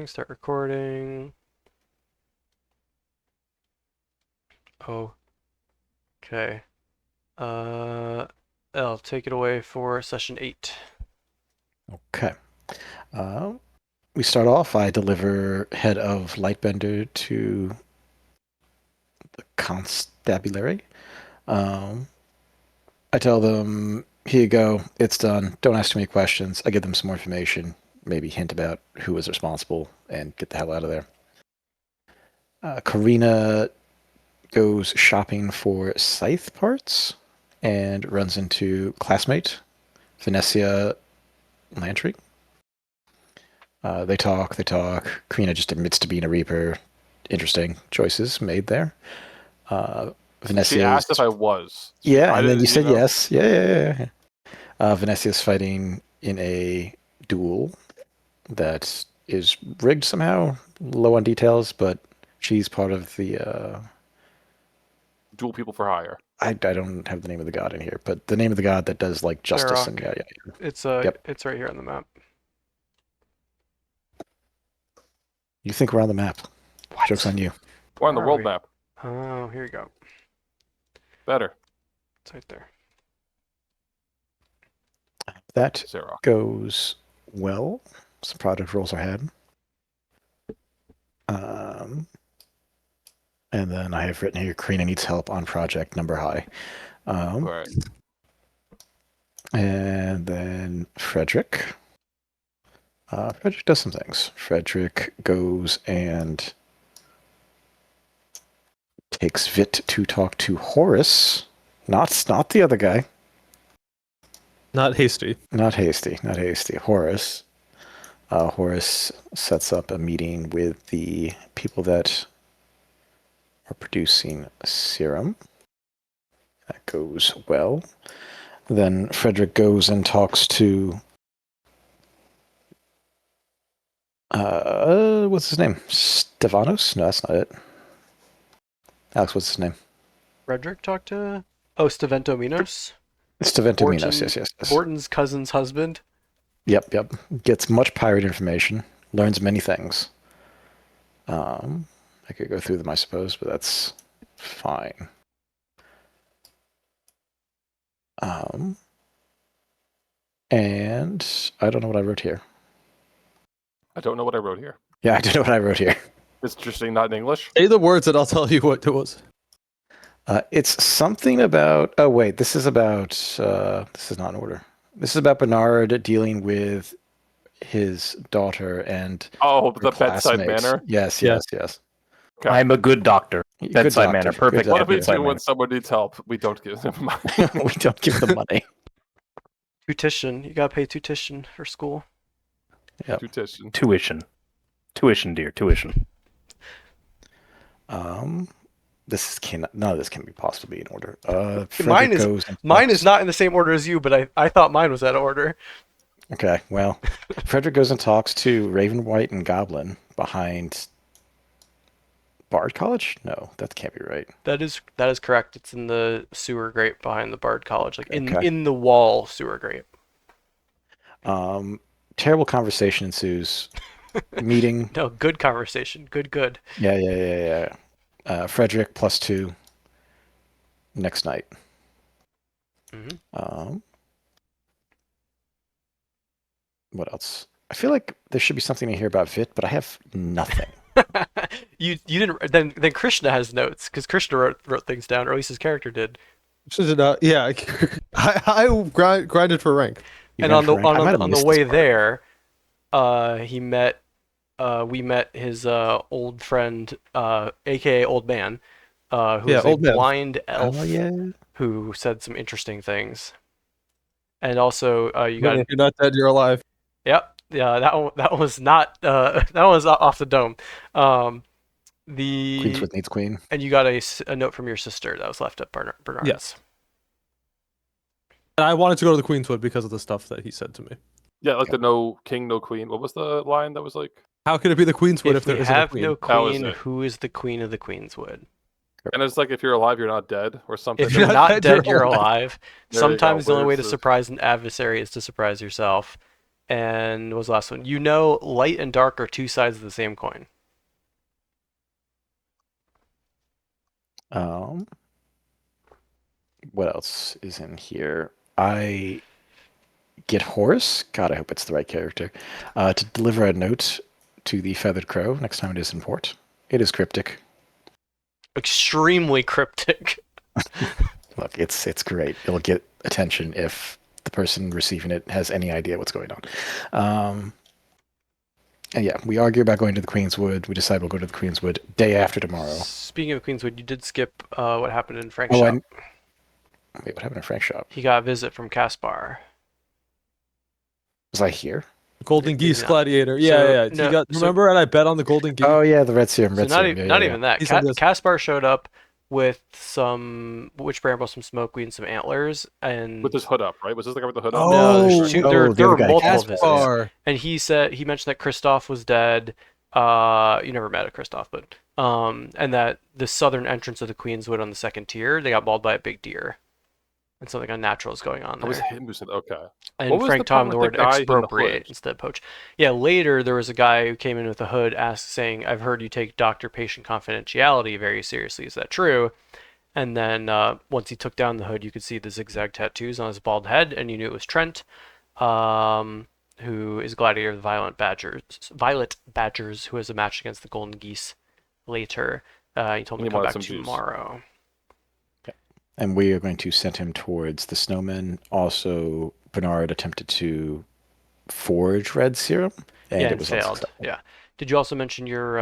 Start recording. Oh, okay. I'll take it away for session 8. Okay. We start off. I deliver head of Lightbender to the constabulary. I tell them, here you go, it's done. Don't ask too many questions. I give them some more information, maybe hint about who was responsible, and get the hell out of there. Karina goes shopping for scythe parts and runs into classmate Venetia Lantry. They talk. Karina just admits to being a Reaper. Interesting choices made there. She asked if I was. Yeah, and then you said yes. Yeah. Venetia's fighting in a duel that is rigged somehow. Low on details, but she's part of the... Dual people for hire. I don't have the name of the god in here, but the name of the god that does like justice and yeah. It's Yep. It's right here on the map. You think we're on the map? What? Joke's on you. We're on the world map. Oh, here you go. Better. It's right there. That Xerox. goes well. Some project rolls are had. And then I have written here, Karina needs help on project number high. Right. And then Frederick. Frederick does some things. Frederick goes and takes Vit to talk to Horace. Not the other guy. Not hasty. Not hasty. Horace. Horace sets up a meeting with the people that are producing serum. That goes well. Then Frederick goes and talks to what's his name? Stevanos? No, that's not it. Alex, what's his name? Frederick talked to... Oh, Stevento Minos? Stevento Minos, yes. Borton's cousin's husband? Yep. Gets much pirate information. Learns many things. I could go through them, I suppose, but that's fine. And I don't know what I wrote here. I don't know what I wrote here. Yeah, I don't know what I wrote here. It's interesting, not in English. Say the words and I'll tell you what it was. It's something about... Oh, wait, this is about... this is not in order. This is about Bernard dealing with his daughter and... Oh, the bedside manner? Yes. Okay. I'm a good doctor. Bedside manner, perfect. What do we bedside do when manner. someone needs help? We don't give them money. We don't give them money. Tuition. You gotta pay tuition for school. Yep. Tuition. Tuition, dear, tuition. None of this can be possibly in order. Mine is not in the same order as you, but I thought mine was out of order. Okay, well, Frederick goes and talks to Raven, White, and Goblin behind Bard College? No, that can't be right. That is correct. It's in the sewer grate behind the Bard College, like Okay. in the wall sewer grate. Terrible conversation ensues. Meeting. No, good conversation. Good. Yeah. Frederick +2 next night. Mm-hmm. What else? I feel like there should be something in here about Vit, but I have nothing. You didn't. Then Krishna has notes because Krishna wrote things down, or at least his character did. Yeah, I grinded for rank. And on the way there, we met his old friend, aka Old Man, who's a blind elf who said some interesting things. And also, you got... If you're not dead, you're alive. Yep. Yeah, that one was not that one was off the dome. Queenswood needs queen. And you got a note from your sister that was left at Bernard's. Yes. And I wanted to go to the Queenswood because of the stuff that he said to me. Yeah, like the no king, no queen. What was the line that was like? How could it be the Queenswood if there isn't a queen? No queen, who is the queen of the Queenswood? And it's like if you're alive, you're not dead, or something. If you're not dead, you're alive. There Sometimes you go. the only way to surprise an adversary is to surprise yourself. And what was the last one? You know, light and dark are two sides of the same coin. What else is in here? I get Horace. God, I hope it's the right character. To deliver a note to the Feathered Crow next time it is in port. It is cryptic. Extremely cryptic. Look, it's great. It'll get attention if the person receiving it has any idea what's going on. And yeah, we argue about going to the Queenswood. We decide we'll go to the Queenswood day after tomorrow. Speaking of Queenswood, you did skip what happened in Frank's shop. Wait, what happened in Frank's shop? He got a visit from Caspar. Was I here? Golden Geese Gladiator. Yeah. Remember, and I bet on the Golden Geese. Oh yeah, the Red Serum. Not even that. Caspar showed up with some witch bramble, some smokeweed, and some antlers, and with his hood up, right? Was this the guy with the hood up? No, there were multiple visits. And he mentioned that Kristoff was dead. You never met a Kristoff, but and that the southern entrance of the Queenswood on the second tier, they got mauled by a big deer. And something unnatural is going on there. That was him who said, okay. And Frank taught him the word expropriate instead of poach. Yeah, later there was a guy who came in with a hood saying, I've heard you take doctor-patient confidentiality very seriously. Is that true? And then once he took down the hood, you could see the zigzag tattoos on his bald head, and you knew it was Trent, who is Gladiator of the Violet Badgers, who has a match against the Golden Geese later. He told me to come back tomorrow. And we are going to send him towards the snowman. Also, Bernard attempted to forge red serum, and it was failed. Yeah. Did you also mention your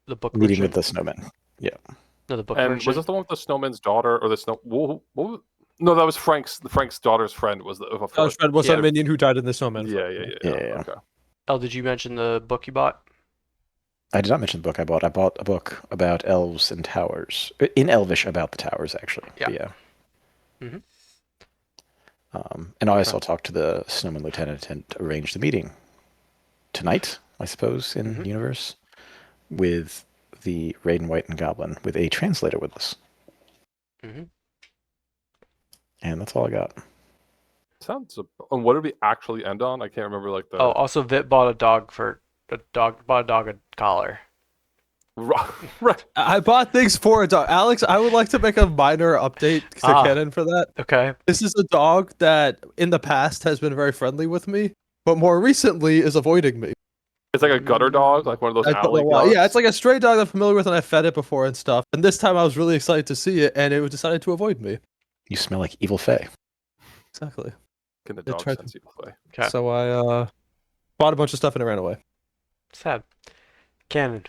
the book meeting with the snowman? Yeah. No, the book. And was this the one with the snowman's daughter, or the snow? No, that was Frank's daughter's friend. Was a minion who died in the snowman? Yeah. Okay. Did you mention the book you bought? I did not mention the book I bought. I bought a book about elves and towers. In Elvish, about the towers, actually. Yeah. Mm-hmm. And I also talked to the Snowman Lieutenant and arranged the meeting tonight, I suppose, in Universe, with the Raiden, White, and Goblin, with a translator with us. Mm-hmm. And that's all I got. Sounds. And what did we actually end on? I can't remember. Also, Vit bought a dog a collar. Right. I bought things for a dog. Alex, I would like to make a minor update to canon for that. Okay. This is a dog that in the past has been very friendly with me, but more recently is avoiding me. It's like a gutter dog, like one of those alley dogs. Yeah, it's like a stray dog I'm familiar with and I fed it before and stuff. And this time I was really excited to see it and it decided to avoid me. You smell like evil fae. Exactly. Can the dog sense evil fae? Okay. So I bought a bunch of stuff and it ran away. Sad. Canon.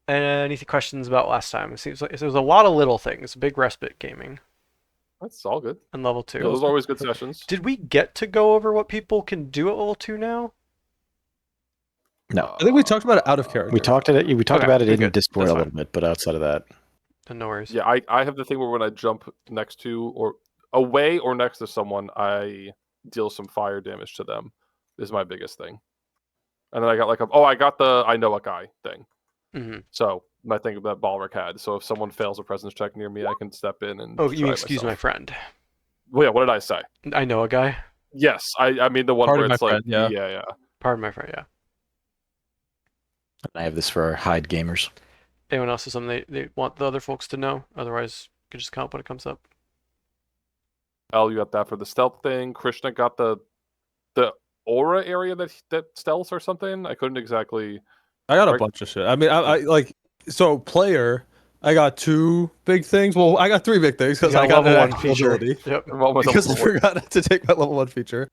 Any questions about last time? It seems like it was a lot of little things. Big respite gaming. That's all good. And level 2. Yeah, those are always good sessions. Did we get to go over what people can do at level 2 now? No. I think we talked about it out of character. We talked about it in Discord a little bit, but outside of that. No worries. Yeah, I have the thing where when I jump next to or away or next to someone, I deal some fire damage to them. This is my biggest thing. And then I got I got the I know a guy thing. Mm-hmm. So my thing that Balric had. So if someone fails a presence check near me, I can step in and. Oh, you mean excuse my friend? Well, yeah. What did I say? I know a guy. Yes, I mean the one where it's like friend, yeah. Pardon my friend, yeah. I have this for our hide gamers. Anyone else has something they want the other folks to know? Otherwise, you can just count when it comes up. You got that for the stealth thing. Krishna got the aura area that stealth or something. I couldn't exactly. I got a bunch of shit. I mean, I player. I got 2 big things. Well, I got 3 big things because I got level an 1 feature. Yep. Because I forgot to take my level 1 feature.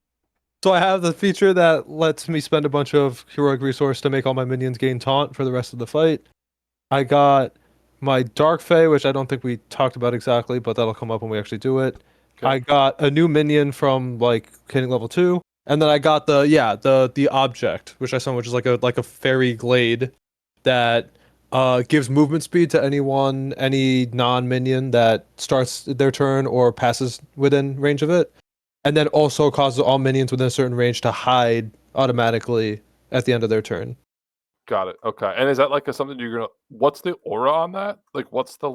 So I have the feature that lets me spend a bunch of heroic resource to make all my minions gain taunt for the rest of the fight. I got my Dark Fae, which I don't think we talked about exactly, but that'll come up when we actually do it. Okay. I got a new minion from hitting level 2. And then I got the object, which I saw, which is like a fairy glade that gives movement speed to any non-minion that starts their turn or passes within range of it, and then also causes all minions within a certain range to hide automatically at the end of their turn. Got it. Okay. And is that something you're gonna? What's the aura on that? What's the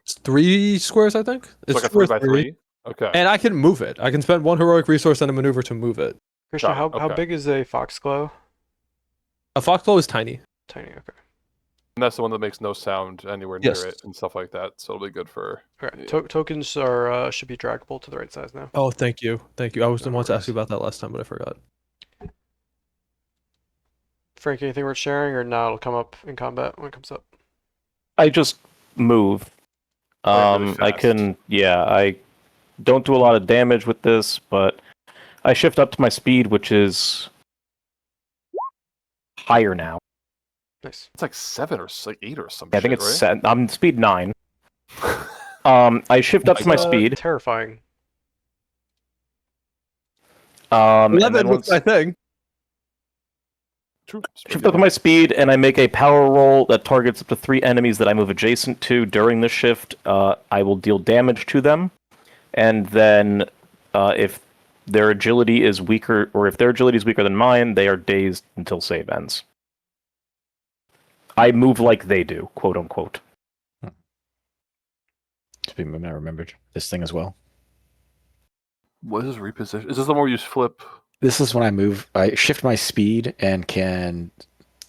It's 3 squares, I think. It's like a 3x3. Okay. And I can move it. I can spend 1 heroic resource and a maneuver to move it. Krishna, how big is a foxglove? A foxglove is tiny. Tiny, okay. And that's the one that makes no sound anywhere near it and stuff like that. So it'll be good for. Okay. Yeah. Tokens are should be draggable to the right size now. Oh, thank you. I was the one to ask you about that last time, but I forgot. Frank, anything worth sharing, or now it'll come up in combat when it comes up? I just move. Really I can, I don't do a lot of damage with this, but I shift up to my speed, which is higher now. Nice. It's like 7 or like 8 or something. I think it's right? 7. I'm speed 9. I shift up to my speed. Terrifying. 11 was my thing. True. Shift up to my speed, and I make a power roll that targets up to 3 enemies that I move adjacent to during the shift. I will deal damage to them, and then if their agility is weaker, or if their agility is weaker than mine, they are dazed until save ends. I move like they do, quote unquote. I remembered this thing as well. What is reposition? Is this the one where you flip? This is when I move. I shift my speed and can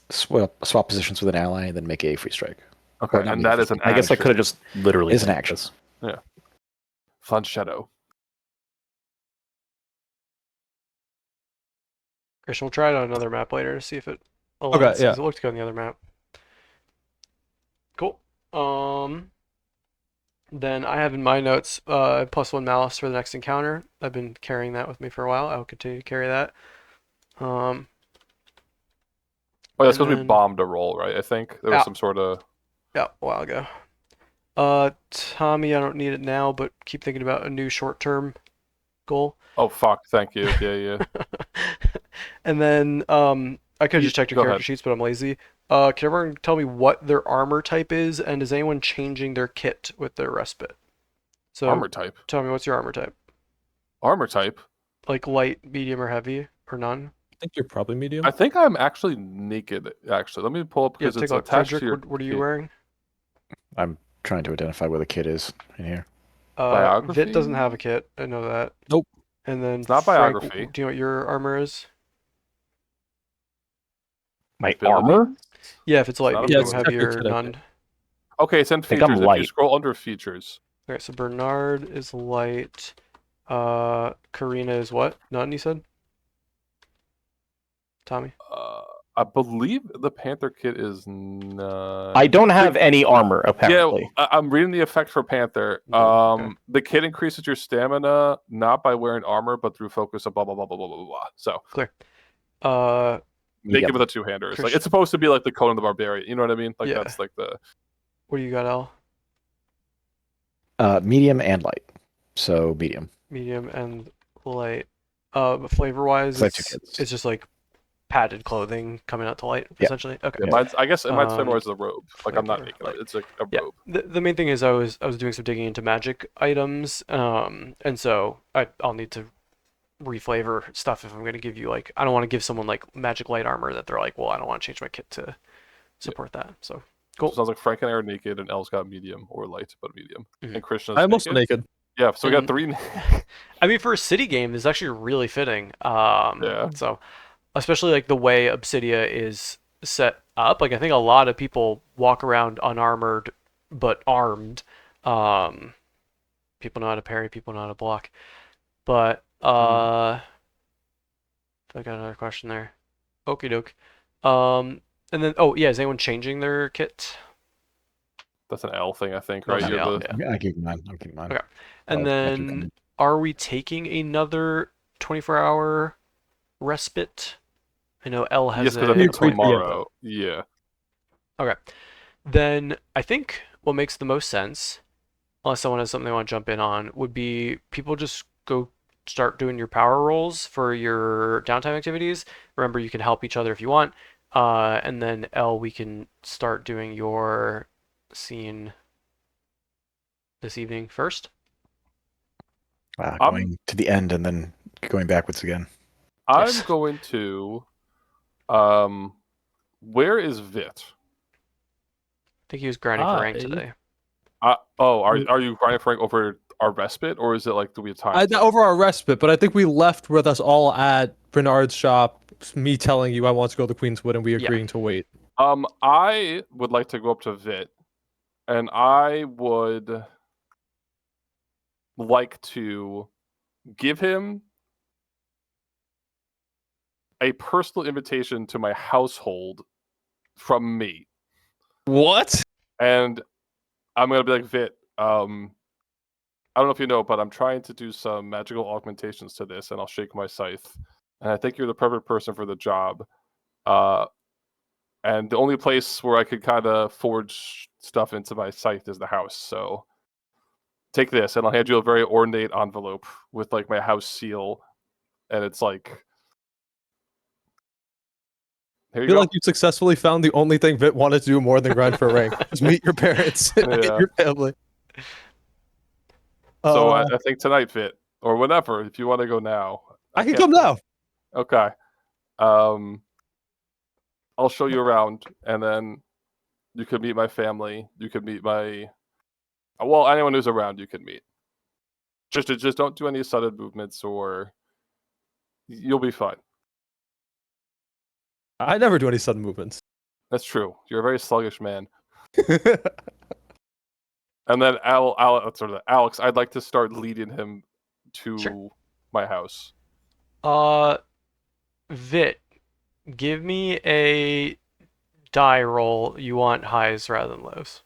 swap positions with an ally and then make a free strike. Okay, and that is an action. I guess I could have just literally. Is an action. Yeah. Fun shadow. Christian, we'll try it on another map later to see if it aligns. Okay, yeah. It looked good on the other map. Cool. Then I have in my notes +1 malice for the next encounter. I've been carrying that with me for a while. I'll continue to carry that. Oh, that's because we bombed a roll, right? I think there was some sort of. Yeah, a while ago. Tommy, I don't need it now, but keep thinking about a new short-term goal. Oh fuck! Thank you. Yeah. And then I could have just checked your character sheets, but I'm lazy. Can everyone tell me what their armor type is, and is anyone changing their kit with their respite? So armor type. Tell me, what's your armor type? Armor type. Like light, medium, or heavy, or none? I think you're probably medium. I think I'm actually naked. Actually, let me pull up because it's attached to your. What are you wearing? I'm trying to identify where the kit is in here. Biography? Vit doesn't have a kit. I know that. Nope. And then it's not Frank, biography. Do you know what your armor is? My armor? Yeah, if it's light, It's medium, heavy, or none. Okay, it's in features. If you scroll under features. Okay, so Bernard is light. Karina is what? None, you said? Tommy? I believe the Panther kit is none. I don't have any armor, apparently. Yeah, I'm reading the effect for Panther. Okay. The kit increases your stamina not by wearing armor, but through focus of blah blah blah blah blah blah blah. So clear. They give it a two-hander. Like it's supposed to be like the Conan the Barbarian. You know what I mean? Like that's like the. What do you got, Al? Medium and light. So medium. Medium and light. But flavor-wise, it's just like padded clothing coming out to light, essentially. Okay. Yeah, I guess it might more as a robe. Like I'm not naked. It's like a robe. The main thing is I was doing some digging into magic items, and so I'll need to reflavor stuff if I'm going to give you like I don't want to give someone like magic light armor that they're like, well, I don't want to change my kit to support that. So cool. So sounds like Frank and I are naked, and Elle's got medium or light, but medium, and Christian's I'm also naked. Yeah, so we got 3. I mean, for a city game, this is actually really fitting. So, especially like the way Obsidia is set up, like I think a lot of people walk around unarmored but armed. People know how to parry, people know how to block. But I got another question there. Okie doke. And then is anyone changing their kit? That's an L thing, I think, right? I keep mine. Okay. And then, are we taking another 24-hour respite? I know L has tomorrow. Yeah. Okay. Then I think what makes the most sense, unless someone has something they want to jump in on, would be people just go start doing your power rolls for your downtime activities. Remember, you can help each other if you want. And then L, we can start doing your scene this evening first. Going to the end and then going backwards again. I'm going to. Where is Vit? I think he was grinding for rank today. Are you grinding for rank over our respite, or is it like do we have time? Over our respite, but I think we left with us all at Bernard's shop, me telling you I want to go to Queenswood, and we agreeing to wait. I would like to go up to Vit, and I would like to give him a personal invitation to my household from me. What? And I'm gonna be like, Vit, I don't know if you know, but I'm trying to do some magical augmentations to this, and I'll shake my scythe. And I think you're the perfect person for the job. And the only place where I could kind of forge stuff into my scythe is the house. So take this, and I'll hand you a very ornate envelope with like my house seal, and it's like, here you I feel go. like you successfully found the only thing Vit wanted to do more than grind for rank. Just meet your parents and meet your family. So I think tonight, Vit, or whenever, if you want to go now. I can come now. Okay. I'll show you around, and then you can meet my family. You can meet anyone who's around you can meet. Just don't do any sudden movements, or you'll be fine. I never do any sudden movements. That's true. You're a very sluggish man. And then Alex, I'd like to start leading him to my house. Vit, give me a die roll. You want highs rather than lows.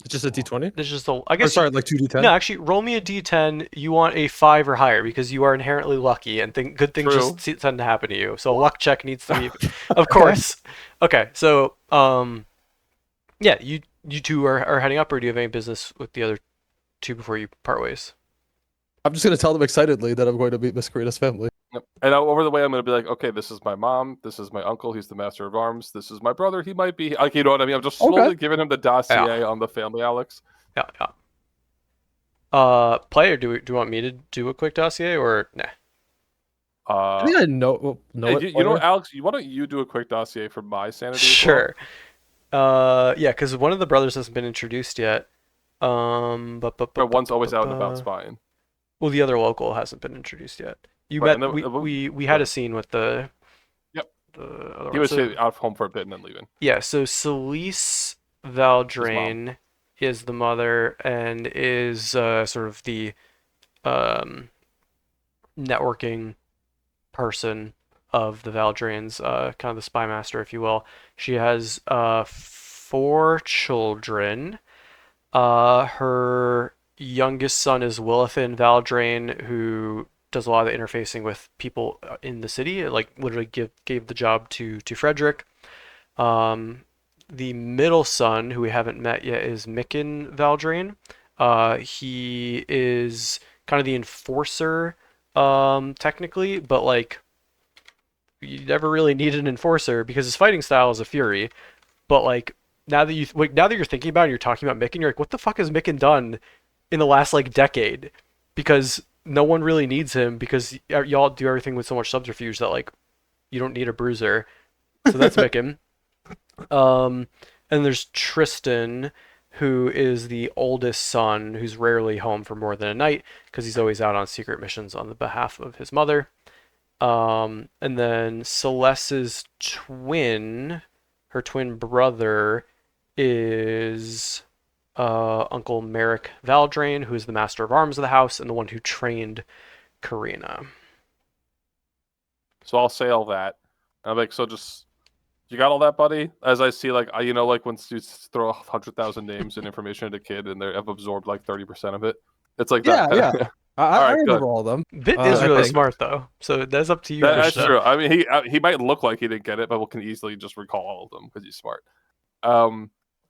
It's just a D20? It's just I guess. Sorry, like 2D10? No, actually, roll me a D10. You want a 5 or higher because you are inherently lucky and good things just tend to happen to you. So a luck check needs to be, of course. Okay, so yeah, you two are heading up, or do you have any business with the other two before you part ways? I'm just gonna tell them excitedly that I'm going to meet Masquerade's family. Yep. And over the way, I'm going to be like, okay, this is my mom. This is my uncle. He's the master of arms. This is my brother. He might be, like, you know what I mean? I'm just slowly giving him the dossier on the family, Alex. Yeah. Player, do you want me to do a quick dossier or nah? I think I know. You know, Alex, why don't you do a quick dossier for my sanity? Sure. Yeah, because one of the brothers hasn't been introduced yet. But one's always out and about spying. Well, the other local hasn't been introduced yet. We had a scene with the. Yep. The other he was out of home for a bit and then leaving. Yeah. So Celise Valdrain is the mother and is sort of the networking person of the Valdrains, kind of the spy master, if you will. She has 4 children. Her youngest son is Willithin Valdrain, who does a lot of the interfacing with people in the city. Like literally gave the job to Frederick. The middle son, who we haven't met yet, is Micken Valdrain. He is kind of the enforcer, technically, but like you never really need an enforcer because his fighting style is a fury. But like now that you're thinking about it, you're talking about Micken, you're like, what the fuck has Micken done in the last like decade? Because no one really needs him because y'all do everything with so much subterfuge that like you don't need a bruiser. So that's Micken. And there's Tristan, who is the oldest son, who's rarely home for more than a night because he's always out on secret missions on the behalf of his mother. And then Celeste's her twin brother, is Uncle Merrick Valdrain, who is the master of arms of the house and the one who trained Karina. So I'll say all that. And I'm like, so just, you got all that, buddy? As I see, like, you know, like when students throw 100,000 names and information at a kid and they have absorbed like 30% of it. It's like that. Yeah. I remember all of them. Vit is really smart, though, so that's up to you. That's true. I mean, he might look like he didn't get it, but we can easily just recall all of them because he's smart.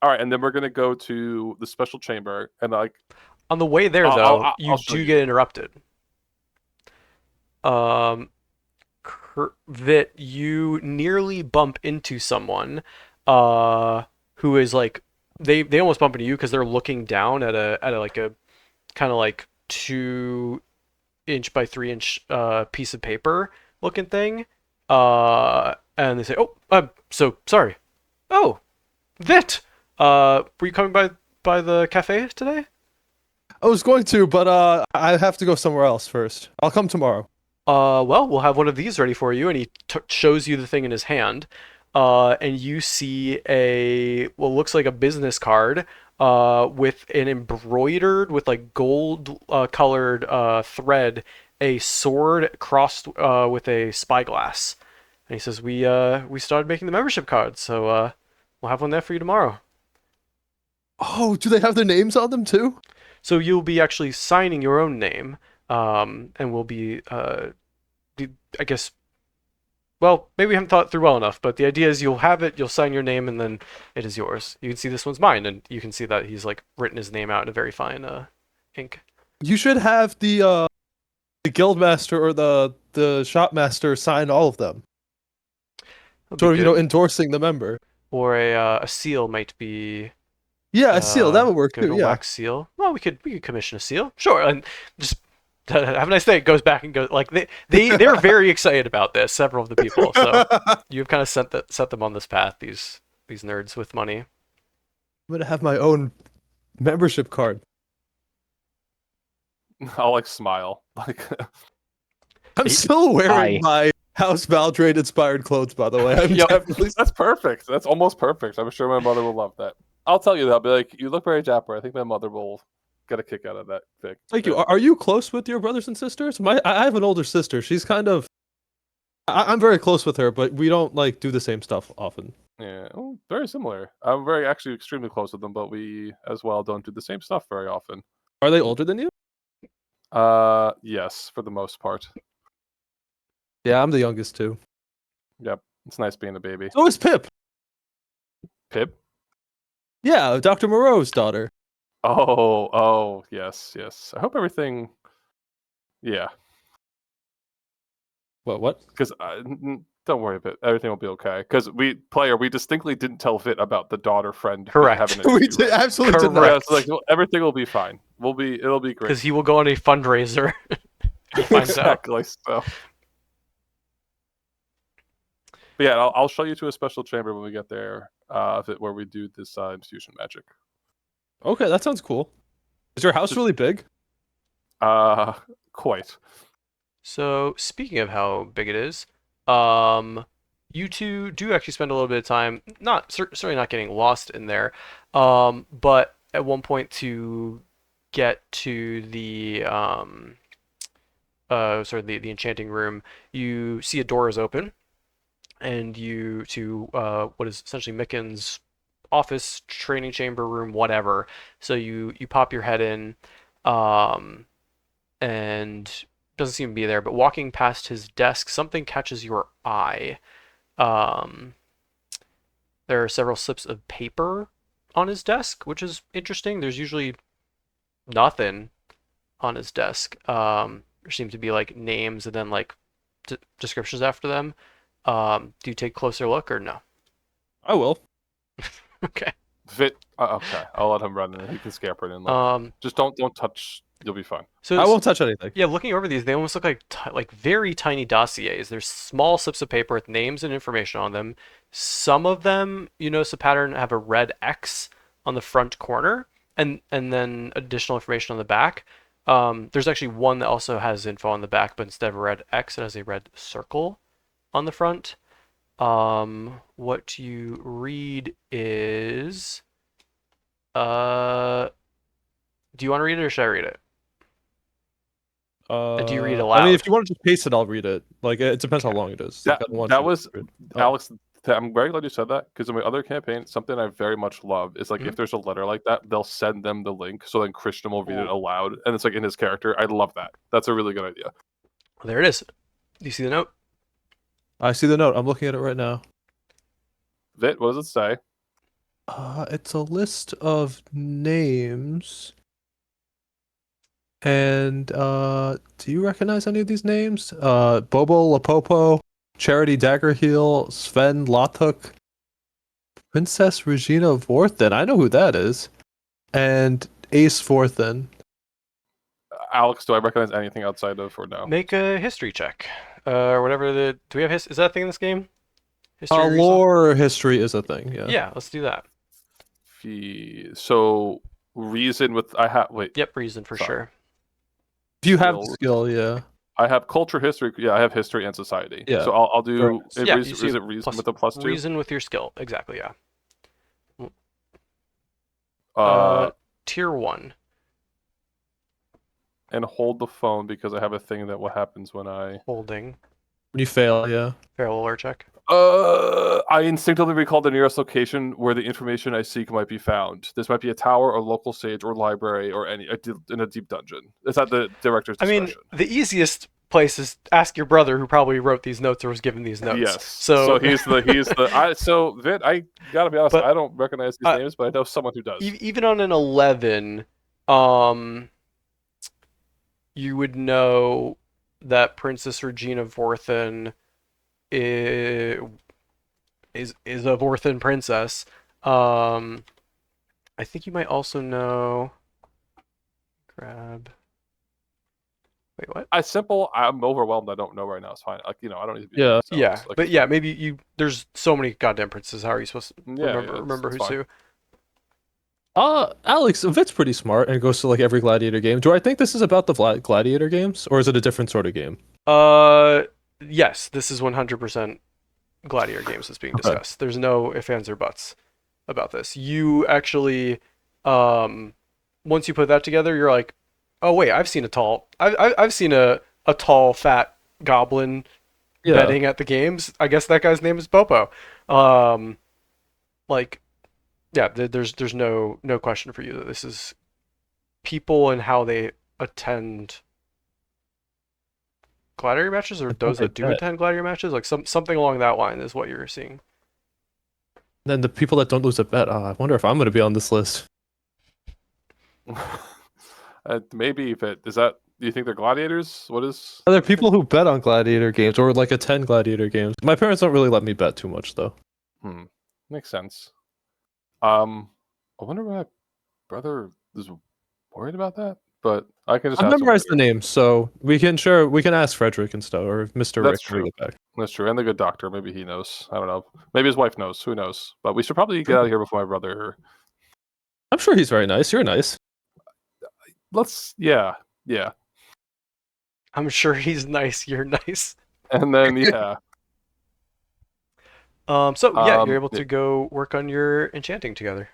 All right, and then we're gonna go to the special chamber, and like on the way there, though, you do get interrupted. Vit, you nearly bump into someone, who is like they almost bump into you because they're looking down at a like a kind of like 2-inch by 3-inch piece of paper looking thing, and they say, "Oh, I'm so sorry." "Oh, Vit, were you coming by the cafe today?" I was going to, but I have to go somewhere else first. I'll come tomorrow. Well, we'll have one of these ready for you, and he shows you the thing in his hand, and you see what looks like a business card, with an embroidered with like gold colored thread, a sword crossed with a spyglass. And he says, we started making the membership cards, so we'll have one there for you tomorrow. Oh, do they have their names on them too? So you'll be actually signing your own name, and we'll be, I guess, well, maybe we haven't thought it through well enough, but the idea is you'll have it, you'll sign your name, and then it is yours. You can see this one's mine, and you can see that he's like written his name out in a very fine ink. You should have the guildmaster or the shopmaster sign all of them. So endorsing the member. Or a seal might be. Yeah, a seal that would work good, too. A yeah, wax seal. Well, we could commission a seal. Sure, and just have a nice day. It goes back and goes like they're very excited about this. Several of the people. So you've kind of set them on this path. These nerds with money. I'm gonna have my own membership card. I'll like smile. Like I'm still wearing my House Valdrade inspired clothes, by the way. That's perfect. That's almost perfect. I'm sure my mother will love that. I'll tell you that. I'll be like, you look very dapper. I think my mother will get a kick out of that pic. Thank you. Are you close with your brothers and sisters? I have an older sister. She's kind of. I'm very close with her, but we don't like do the same stuff often. Yeah, well, very similar. I'm actually extremely close with them, but we as well don't do the same stuff very often. Are they older than you? Yes, for the most part. Yeah, I'm the youngest too. Yep, it's nice being a baby. So is Pip. Pip? Yeah, Dr. Moreau's daughter. Oh, yes. I hope everything. Yeah. What? Because don't worry about it. Everything will be okay. Because we distinctly didn't tell Fit about the daughter friend. Correct. We did absolutely did not. Yeah, so like, well, everything will be fine. It'll be great. Because he will go on a fundraiser. Exactly. So. But yeah, I'll show you to a special chamber when we get there, where we do this infusion magic. Okay, that sounds cool. Is your house really big? Quite. So speaking of how big it is, you two do actually spend a little bit of time, certainly not getting lost in there, but at one point to get to the the enchanting room, you see a door is open, and you to what is essentially Micken's office, training chamber room, whatever. So you pop your head in, and doesn't seem to be there, but walking past his desk, something catches your eye. There are several slips of paper on his desk, which is interesting. There's usually nothing on his desk. There seem to be like names and then like descriptions after them. Do you take a closer look or no? I will. Okay. Okay, I'll let him run and he can scamper in. Just don't touch. You'll be fine. So I won't touch anything. Yeah, looking over these, they almost look like very tiny dossiers. There's small slips of paper with names and information on them. Some of them, you notice a pattern, have a red X on the front corner, and then additional information on the back. There's actually one that also has info on the back, but instead of a red X, it has a red circle on the front. What you read is, do you want to read it or should I read it? Do you read aloud? I mean, if you want to just paste it, I'll read it. Like, it depends how long it is. That was Alex. I'm very glad you said that, because in my other campaign, something I very much love is like if there's a letter like that, they'll send them the link, so then Christian will read it aloud, and it's like in his character. I love that. That's a really good idea. There it is. Do you see the note? I see the note. I'm looking at it right now. Vit, what does it say? It's a list of names. And do you recognize any of these names? Bobo Lapopo, Charity Daggerheel, Sven Lothuk, Princess Regina Vorthen. I know who that is. And Ace Vorthen. Alex, do I recognize anything outside of or no? Make a history check. Or whatever do we have is that a thing in this game? History lore history is a thing, yeah. Yeah, let's do that. So reason with Yep, reason for sure. If you have the skill, yeah. I have culture, history. Yeah, I have history and society. Yeah. So I'll do. Yeah, Is it reason with a +2? Reason with your skill, exactly. Yeah. Tier 1. And hold the phone because I have a thing that what happens when I Holding. When you fail, yeah. Fail alert check. I instinctively recall the nearest location where the information I seek might be found. This might be a tower, or local sage, or library, or in a deep dungeon. It's at the director's discretion. I mean, the easiest place is ask your brother, who probably wrote these notes or was given these notes. Yes. So he's the. So Vit, I gotta be honest. But, I don't recognize these names, but I know someone who does. Even on an 11, you would know that Princess Regina Vorthen is a Vorthen princess. I think you might also know. Grab. Wait, what? I'm overwhelmed. I don't know right now. It's fine. Like, I don't need to be. Yeah. Yeah, like, but yeah, maybe you. There's so many goddamn princesses. How are you supposed to remember who's who? Alex, Vit's pretty smart and goes to like every Gladiator game. Do I think this is about the Gladiator games, or is it a different sort of game? Yes, this is 100% Gladiator games that's being discussed. There's no ifs, ands, or buts about this. You actually, once you put that together, you're like, oh wait, I've seen a tall fat goblin betting at the games. I guess that guy's name is Popo. Yeah, there's no question for you that this is people and how they attend gladiator matches, or those that do attend gladiator matches, like something along that line is what you're seeing. Then the people that don't lose a bet, I wonder if I'm going to be on this list. Maybe if it is that. Do you think they're gladiators? What is? Are there people who bet on gladiator games or like attend gladiator games? My parents don't really let me bet too much though. Makes sense. I wonder why my brother is worried about that, but I can just. I memorized the names, so we can ask Frederick and stuff, or Mr. That's Rick. True. That's true, and the good doctor. Maybe he knows. I don't know. Maybe his wife knows. Who knows? But we should probably get out of here before my brother. I'm sure he's very nice. You're nice. Yeah. I'm sure he's nice. You're nice. And then yeah. You're able to go work on your enchanting together.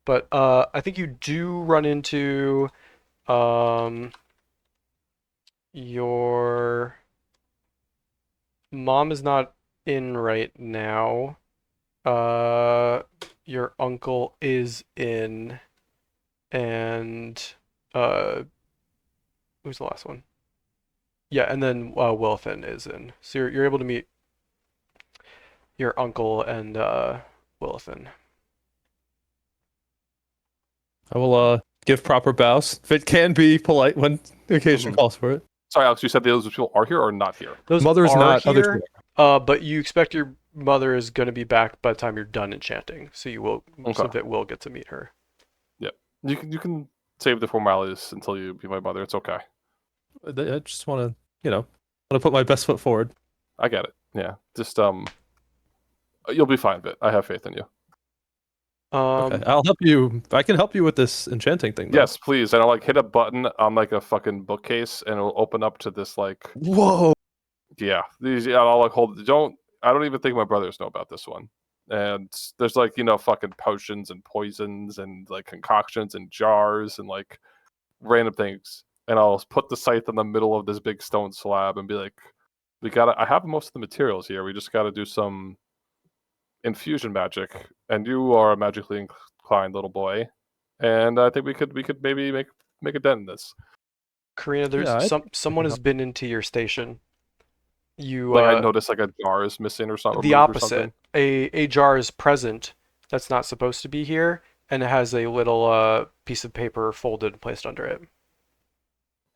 But I think you do run into your mom is not in right now. Your uncle is in, and who's the last one? Yeah, and then Wilfin is in. So you're able to meet your uncle and Willithan. I will give proper bows. If it can be polite when the occasion calls for it. Sorry, Alex, you said those people are here or not here? Those Mother's are not here, but you expect your mother is going to be back by the time you're done enchanting, so you will. So Vit will get to meet her. Yeah, you can save the formalities until you be my mother. It's okay. I just want to, put my best foot forward. I get it. Yeah, just you'll be fine, Vit. I have faith in you. Okay. I'll help you. I can help you with this enchanting thing. Though. Yes, please. And I'll hit a button on a fucking bookcase, and it'll open up to this Whoa. Yeah, I'll hold. I don't even think my brothers know about this one. And there's fucking potions and poisons and concoctions and jars and random things. And I'll put the scythe in the middle of this big stone slab and be like, I have most of the materials here. We just gotta do some infusion magic, and you are a magically inclined little boy, and I think we could maybe make a dent in this. Karina, there's someone has been into your station. I noticed a jar is missing or something. The opposite. A jar is present that's not supposed to be here, and it has a little piece of paper folded and placed under it.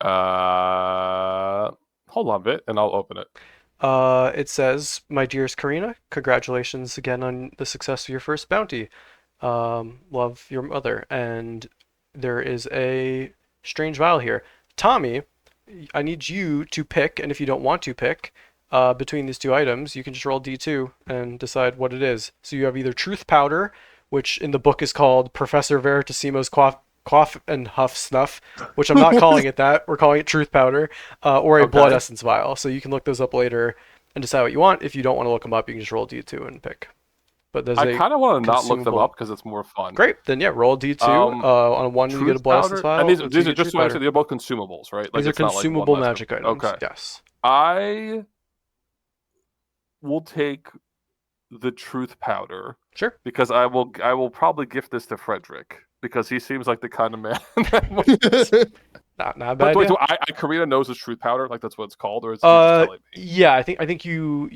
Hold on a bit, and I'll open it. It says, "My dearest Karina, congratulations again on the success of your first bounty. Love, your mother." And there is a strange vial here. Tommy, I need you to pick, and if you don't want to pick, between these two items, you can just roll D2 and decide what it is. So you have either Truth Powder, which in the book is called Professor Veritissimo's cough and huff snuff, which I'm not calling it that. We're calling it truth powder, or a blood essence vial. So you can look those up later and decide what you want. If you don't want to look them up, you can just roll D2 and pick. But I kind of want to not look them up because it's more fun. Great, then yeah, roll D2. On a 1, you get a blood essence vial. And these are just so I understand, they're both consumables, right? These are consumable magic items. Okay. Yes. I will take the truth powder. Sure. Because I will probably gift this to Frederick because he seems like the kind of man. Not a bad idea. Karina knows it's truth powder, like that's what it's called, or is he just telling me? Yeah, I think you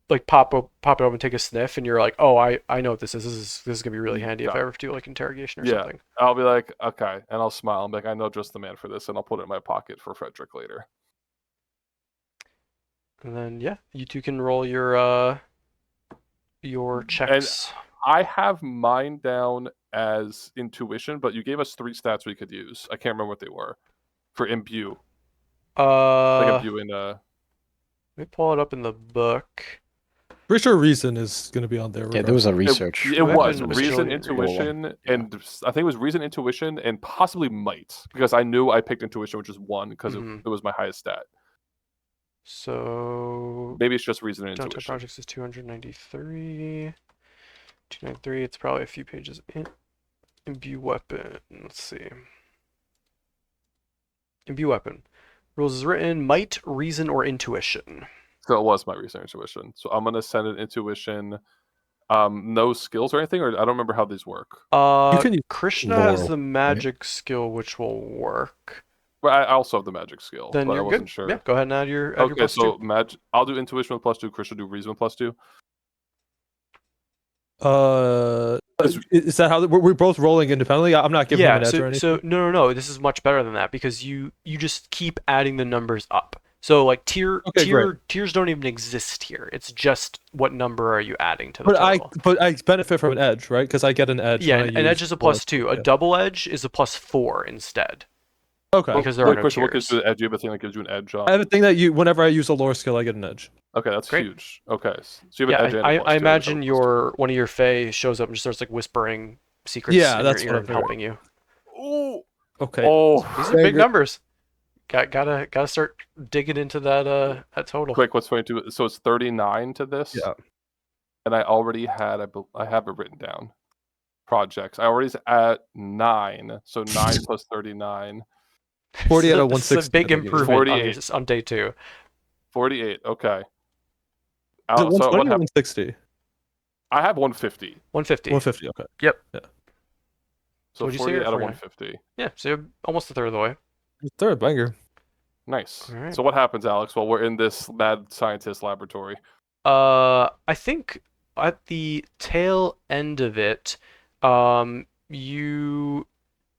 like pop it open and take a sniff, and you're like, oh, I know what this is. This is gonna be really handy if I ever do like interrogation or something. I'll be like, okay, and I'll smile. I'm like, I know just the man for this, and I'll put it in my pocket for Frederick later. And then you two can roll your checks. And I have mine down as intuition, but you gave us 3 stats we could use. I can't remember what they were for imbue. Like imbue in Let me pull it up in the book. Pretty sure reason is going to be on there. Yeah, there was a research. It was reason, intuition, and I think it was reason, intuition, and possibly might, because I knew I picked intuition, which is 1 because it was my highest stat. So maybe it's just reason and Dante intuition. Projects is 293. 293. It's probably a few pages in. Imbue weapon. Let's see. Imbue weapon. Rules is written: might, reason, or intuition. So it was my reason, intuition. So I'm gonna send an intuition. No skills or anything, or I don't remember how these work. Krishna has the magic skill, which will work. But I also have the magic skill. Then but you're I wasn't good. sure. Yeah, go ahead and add your okay, +2. So I'll do intuition with +2. Krishna do reason with +2. Is that how we're both rolling independently? I'm not giving him an edge or anything. So no. This is much better than that because you just keep adding the numbers up. So like tiers don't even exist here. It's just what number are you adding to the total. But I benefit from an edge, right? Because I get an edge. Yeah, an edge is a +2. A double edge is a +4 instead. Okay. Because there are no Christian, what tiers. gives you the edge? Do you have a thing that gives you an edge on? I have a thing that whenever I use a lore skill, I get an edge. Okay, that's Great. huge. Okay, so you have an edge. And I imagine one of your fae shows up and just starts like whispering secrets. Yeah, that's what I'm helping you. Oh. Okay. Oh, these are big numbers. Gotta start digging into that total. Quick, what's 22? So it's 39 to this. Yeah. And I already had I have it written down. Projects. I already at 9. So 9 plus 39. 40 out of 160. It's a big improvement on day 2. 48. Okay. So 120 or 160? I have 150. 150. 150. Okay. Yep. Yeah. So 48 out of 150. Yeah. So you're almost a third of the way. Third banger. Nice. Right. So what happens, Alex, while we're in this mad scientist laboratory? I think at the tail end of it, you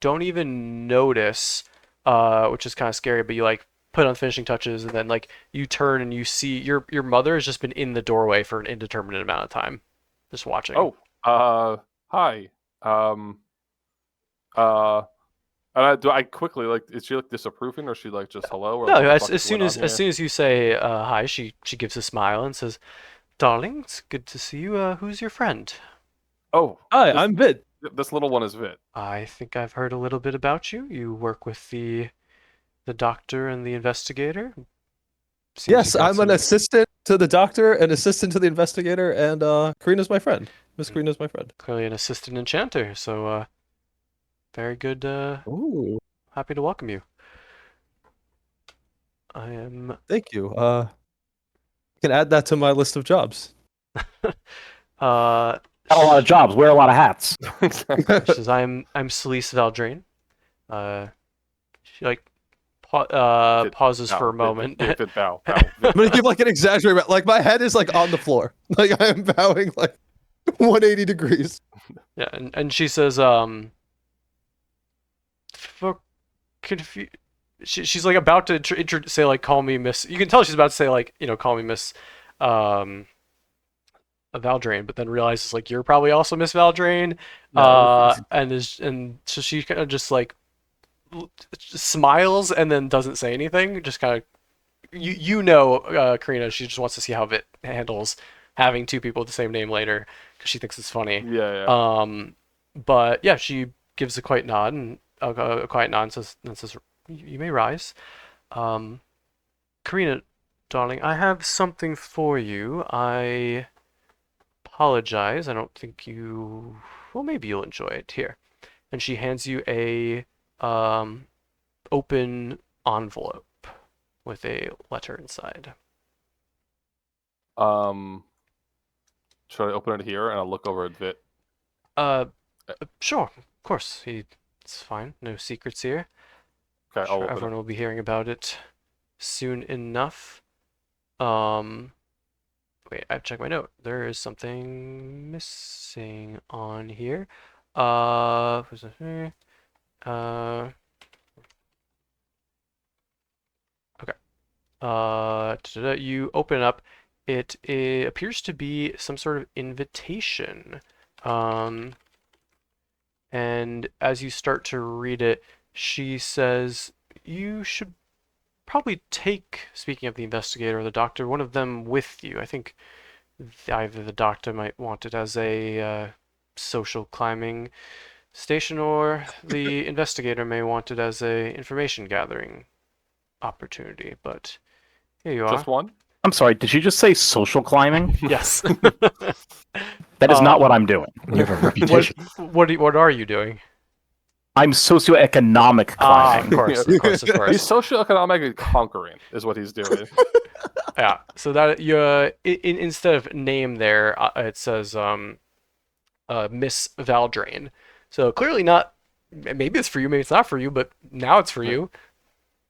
don't even notice, which is kind of scary, but you like put on finishing touches and then like you turn and you see your mother has just been in the doorway for an indeterminate amount of time, just watching. Oh, hi. And I quickly like, is she like disapproving or is she like just hello? Or, no, like, as soon as you say hi, she gives a smile and says, "Darling, it's good to see you. Who's your friend?" Oh, hi, I'm Vit. This little one is Vit. I think I've heard a little bit about you. You work with the doctor and the investigator. Yes, I'm an assistant to the doctor, an assistant to the investigator, and Karina's my friend. Miss Karina's my friend. Clearly an assistant enchanter, so very good. Ooh. Happy to welcome you. I am. Thank you. I can add that to my list of jobs. Got a lot of jobs. Wear a lot of hats. She says, "I'm Celise Valdrain." She like pauses for a moment. Bow. I'm gonna give like an exaggerated, like my head is like on the floor, like I am bowing like 180 degrees. Yeah, and she says, she's like about to say like, "Call me Miss." You can tell she's about to say like, "Call me Miss Valdrain," but then realizes like you're probably also Miss Valdrain, and so she kind of just like smiles and then doesn't say anything. Just kind of Karina. She just wants to see how Vit handles having two people with the same name later because she thinks it's funny. Yeah. But yeah, she gives a quiet nod and says, "You may rise." Karina, darling, I have something for you. I apologize. I don't think you. Well, maybe you'll enjoy it. Here, and she hands you a open envelope with a letter inside. Should I open it here and I'll look over at Vit? Sure, of course. It's fine. No secrets here. Okay, I'll Sure, open everyone it. will be hearing about it soon enough. Wait, I've checked my note. There is something missing on here. Who's it here? Okay. You open it up. It appears to be some sort of invitation. And as you start to read it, she says, "You should probably take, speaking of the investigator or the doctor, one of them with you. I think either the doctor might want it as a social climbing station, or the investigator may want it as a information gathering opportunity. But here you are." Just one? I'm sorry, did you just say social climbing? Yes. That is not what I'm doing. You have a reputation. What are you doing? I'm socioeconomic Ah, of climbing. course, of course, of He's course. socioeconomic conquering, is what he's doing. Yeah. So that instead of name there, it says Miss Valdrain. So clearly not. Maybe it's for you, maybe it's not for you, but now it's for you.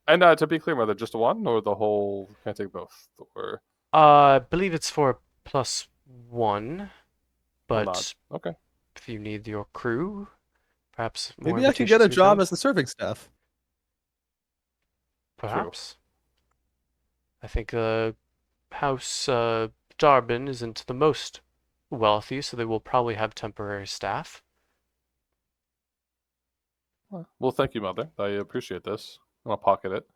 And to be clear, whether just one or the whole, can I take both? Or I believe it's for +1, or but not? Okay. if you need your crew, perhaps more Maybe I can get a invitations job found. as the serving staff. Perhaps. I think House Darbin isn't the most wealthy, so they will probably have temporary staff. Well, thank you, Mother. I appreciate this. I'll pocket it.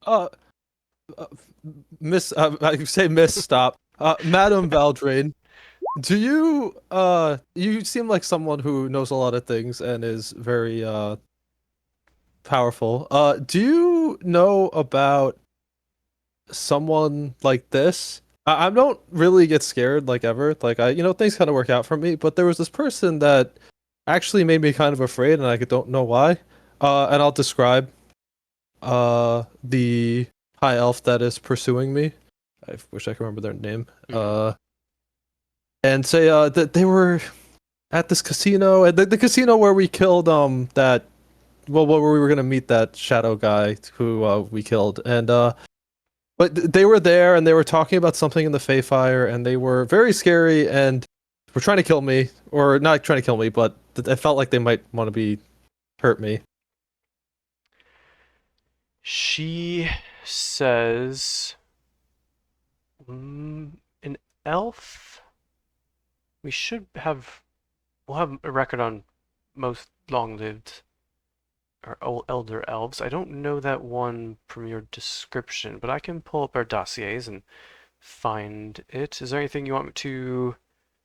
Uh, Miss, I say Miss, stop. Madam Valdrain, do you seem like someone who knows a lot of things and is very powerful. Do you know about someone like this? I don't really get scared like ever. Like things kind of work out for me. But there was this person that actually made me kind of afraid, and I don't know why. And I'll describe the high elf that is pursuing me. I wish I could remember their name. And say that they were at this casino, at the casino where we killed that. Well, where we were gonna meet that shadow guy who we killed, and but they were there and they were talking about something in the Feyfire, and they were very scary and were trying to kill me, or not trying to kill me, but I felt like they might want to hurt me. She says, an elf? We'll have a record on most long-lived or elder elves. I don't know that one from your description, but I can pull up our dossiers and find it. Is there anything you want me to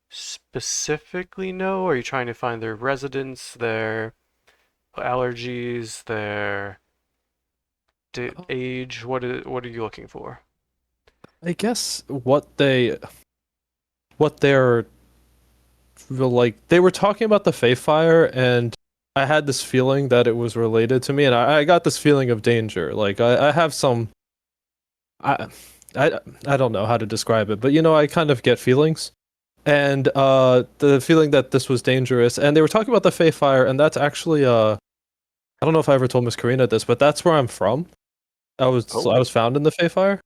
specifically know? Or are you trying to find their residence, their allergies, their age? What are you looking for? I guess what they're like, they were talking about the Feyfire, and I had this feeling that it was related to me, and I got this feeling of danger. Like I have some, I I don't know how to describe it, but I kind of get feelings, and the feeling that this was dangerous, and they were talking about the Feyfire, and that's actually I don't know if I ever told Miss Karina this, but that's where I'm from. I was found in the Feyfire.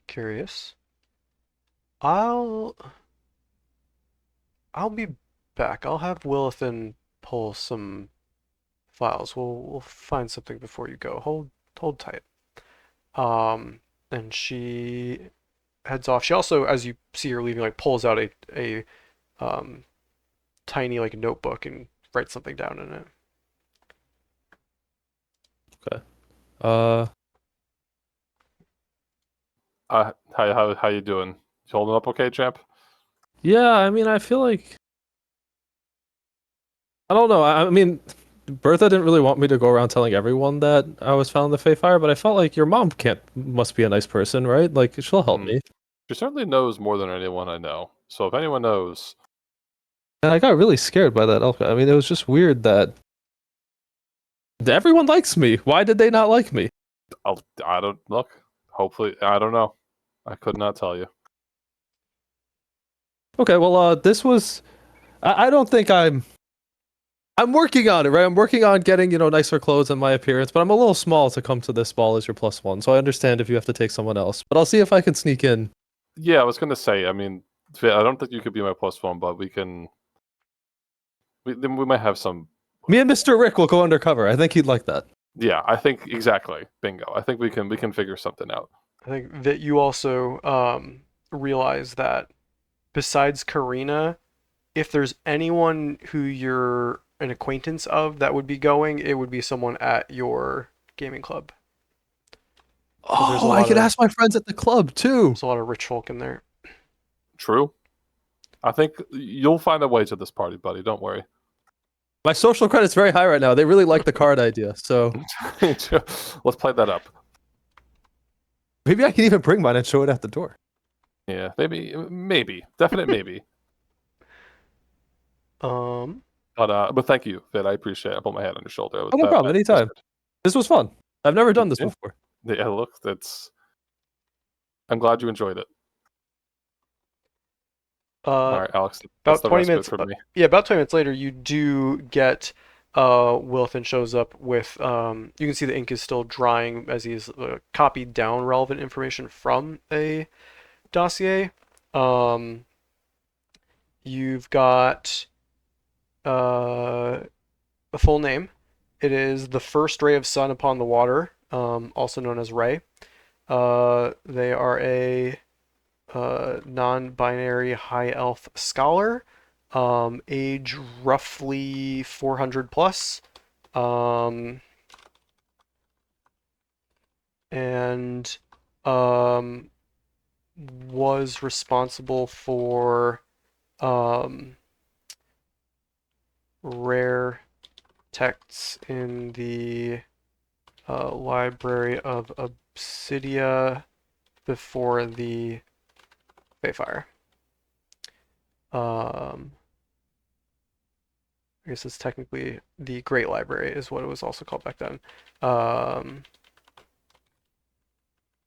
Curious. I'll be back. I'll have Willithan pull some files. We'll find something before you go. Hold tight. And she heads off. She also, as you see her leaving, like pulls out a tiny like notebook and writes something down in it. Okay. How you doing? You holding up okay, champ? Yeah, I mean, I feel like I don't know. I mean, Bertha didn't really want me to go around telling everyone that I was found in the Fey Fire, but I felt like your mom must be a nice person, right? Like she'll help me. She certainly knows more than anyone I know. So if anyone knows, And I got really scared by that elf guy. I mean, it was just weird that everyone likes me. Why did they not like me? I don't look. Hopefully, I don't know. I could not tell you. Okay, well, this was. I don't think I'm working on it, right? I'm working on getting, nicer clothes and my appearance, but I'm a little small to come to this ball as your +1, so I understand if you have to take someone else. But I'll see if I can sneak in. Yeah, I was gonna say. I mean, I don't think you could be my +1, but we can. We might have some. Me and Mr. Rick will go undercover. I think he'd like that. Yeah, I think exactly. Bingo. I think we can figure something out. I think that you also realize that besides Karina, if there's anyone who you're an acquaintance of that would be going, it would be someone at your gaming club. Oh, I could ask my friends at the club too. There's a lot of rich folk in there. True. I think you'll find a way to this party, buddy. Don't worry. My social credit's very high right now. They really like the card idea, so let's play that up. Maybe I can even bring mine and show it at the door. Yeah, maybe, definite maybe. But thank you, Vid. I appreciate it. I put my head on your shoulder. Oh, no problem. Anytime. This was fun. I've never done this before. Yeah, look, I'm glad you enjoyed it. All right, Alex. About 20 minutes. About 20 minutes later, you do get Wilfin shows up with. You can see the ink is still drying as he's copied down relevant information from a dossier. You've got a full name. It is the first ray of sun upon the water, also known as Ray. They are a non-binary high elf scholar, age roughly 400 plus, and was responsible for rare texts in the library of Obsidia before the Feyfire. I guess it's technically the Great Library is what it was also called back then.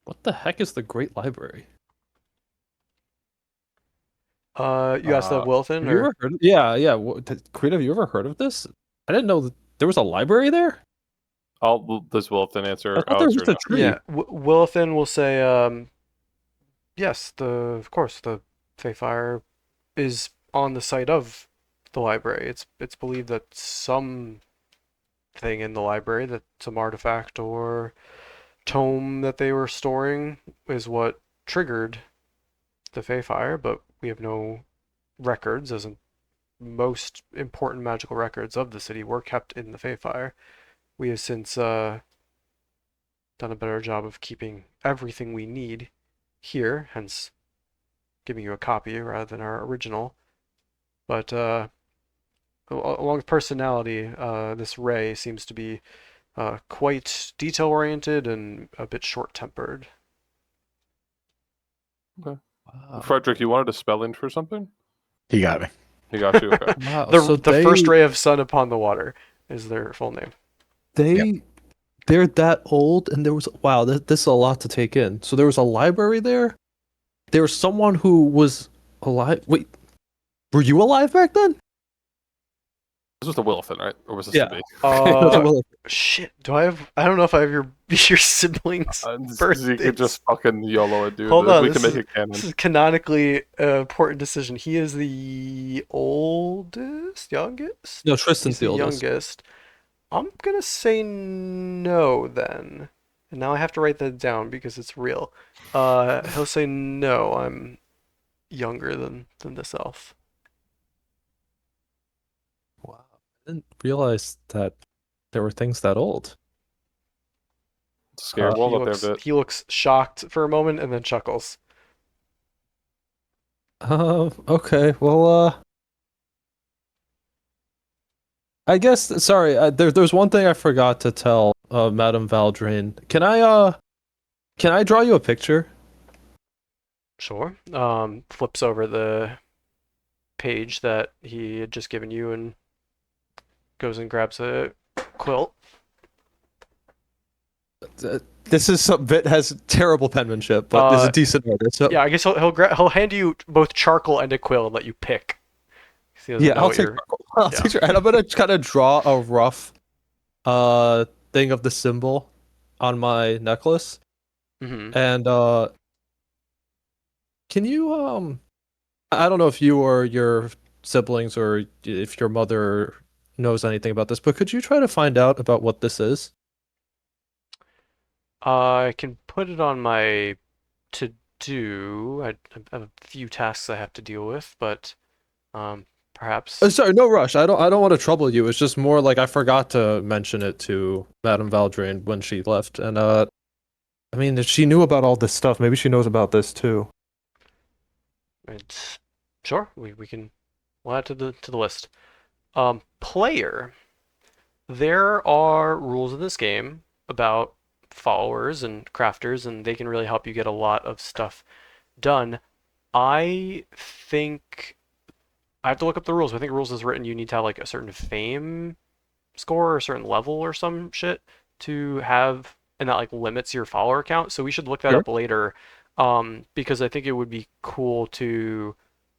What the heck is the Great Library? You asked that Wilton? Have you ever heard of, yeah. Creed, have you ever heard of this? I didn't know that there was a library there. Does Wilton answer? I thought there was just a tree. Yeah, Wilton will say, yes, of course, the Feyfire is on the site of the library. It's believed that some thing in the library, that some artifact or tome that they were storing is what triggered the Feyfire, but we have no records, as in most important magical records of the city were kept in the Feyfire. We have since done a better job of keeping everything we need here, hence giving you a copy rather than our original. But along with personality, this Ray seems to be quite detail-oriented and a bit short-tempered. Okay. Wow. Frederick, you wanted to spell in for something? He got me. He got you. Okay. Wow. The first ray of sun upon the water is their full name. They're that old, and there was this is a lot to take in. So there was a library there. There was someone who was alive. Wait, were you alive back then? This was the Wilfin, right? Or was this the me? Shit. I don't know if I have your siblings' birthdays. You could just fucking YOLO it, dude. Hold on, we can make it canon. This is canonically an important decision. He is the youngest? No, Tristan's the oldest. Youngest. I'm gonna say no then. And now I have to write that down because it's real. He'll say no, I'm younger than this elf. Wow. I didn't realize that there were things that old. It's a scary world out there, He looks shocked for a moment and then chuckles. Okay, well, I guess. Sorry, there's one thing I forgot to tell Madame Valdrain. Can I draw you a picture? Sure. Flips over the page that he had just given you and goes and grabs a quilt. This is some bit has terrible penmanship, but is a decent artist. So Yeah, I guess he'll hand you both charcoal and a quill and let you pick. Yeah, I'll take and I'm gonna kind of draw a rough thing of the symbol on my necklace. Mm-hmm. And can you I don't know if you or your siblings or if your mother knows anything about this, but could you try to find out about what this is? I can put it on my to-do. I have a few tasks I have to deal with, but perhaps. Sorry, no rush. I don't want to trouble you. It's just more like I forgot to mention it to Madame Valdrain when she left, and I mean, if she knew about all this stuff, maybe she knows about this too. It's sure we'll add to the list. Player. There are rules in this game about followers and crafters, and they can really help you get a lot of stuff done. I think I have to look up the rules. I think rules is written you need to have like a certain fame score or a certain level or some shit to have, and that like limits your follower count. So we should look that Sure. up later, because I think it would be cool to,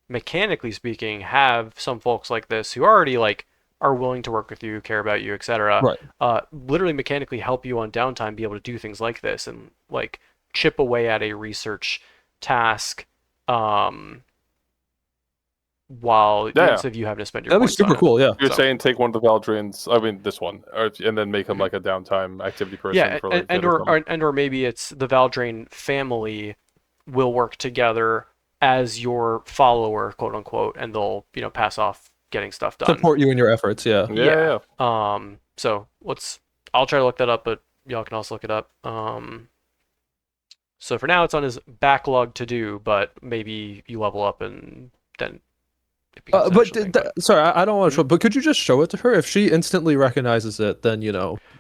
mechanically speaking, have some folks like this who already like are willing to work with you, care about you, etc. Right. Literally mechanically help you on downtime, be able to do things like this and like chip away at a research task. While instead of you having to spend your That'd be points on super it. cool. Yeah. You're saying take one of the Valdrins, I mean this one, and then make him like a downtime activity person Yeah, for like or maybe it's the Valdrain family will work together as your follower, quote unquote, and they'll pass off getting stuff done. Support you in your efforts. Yeah. Yeah. So I'll try to look that up, but y'all can also look it up. So for now it's on his backlog to do, but maybe you level up and then it becomes sorry, I don't want to show, but could you just show it to her? If she instantly recognizes it, then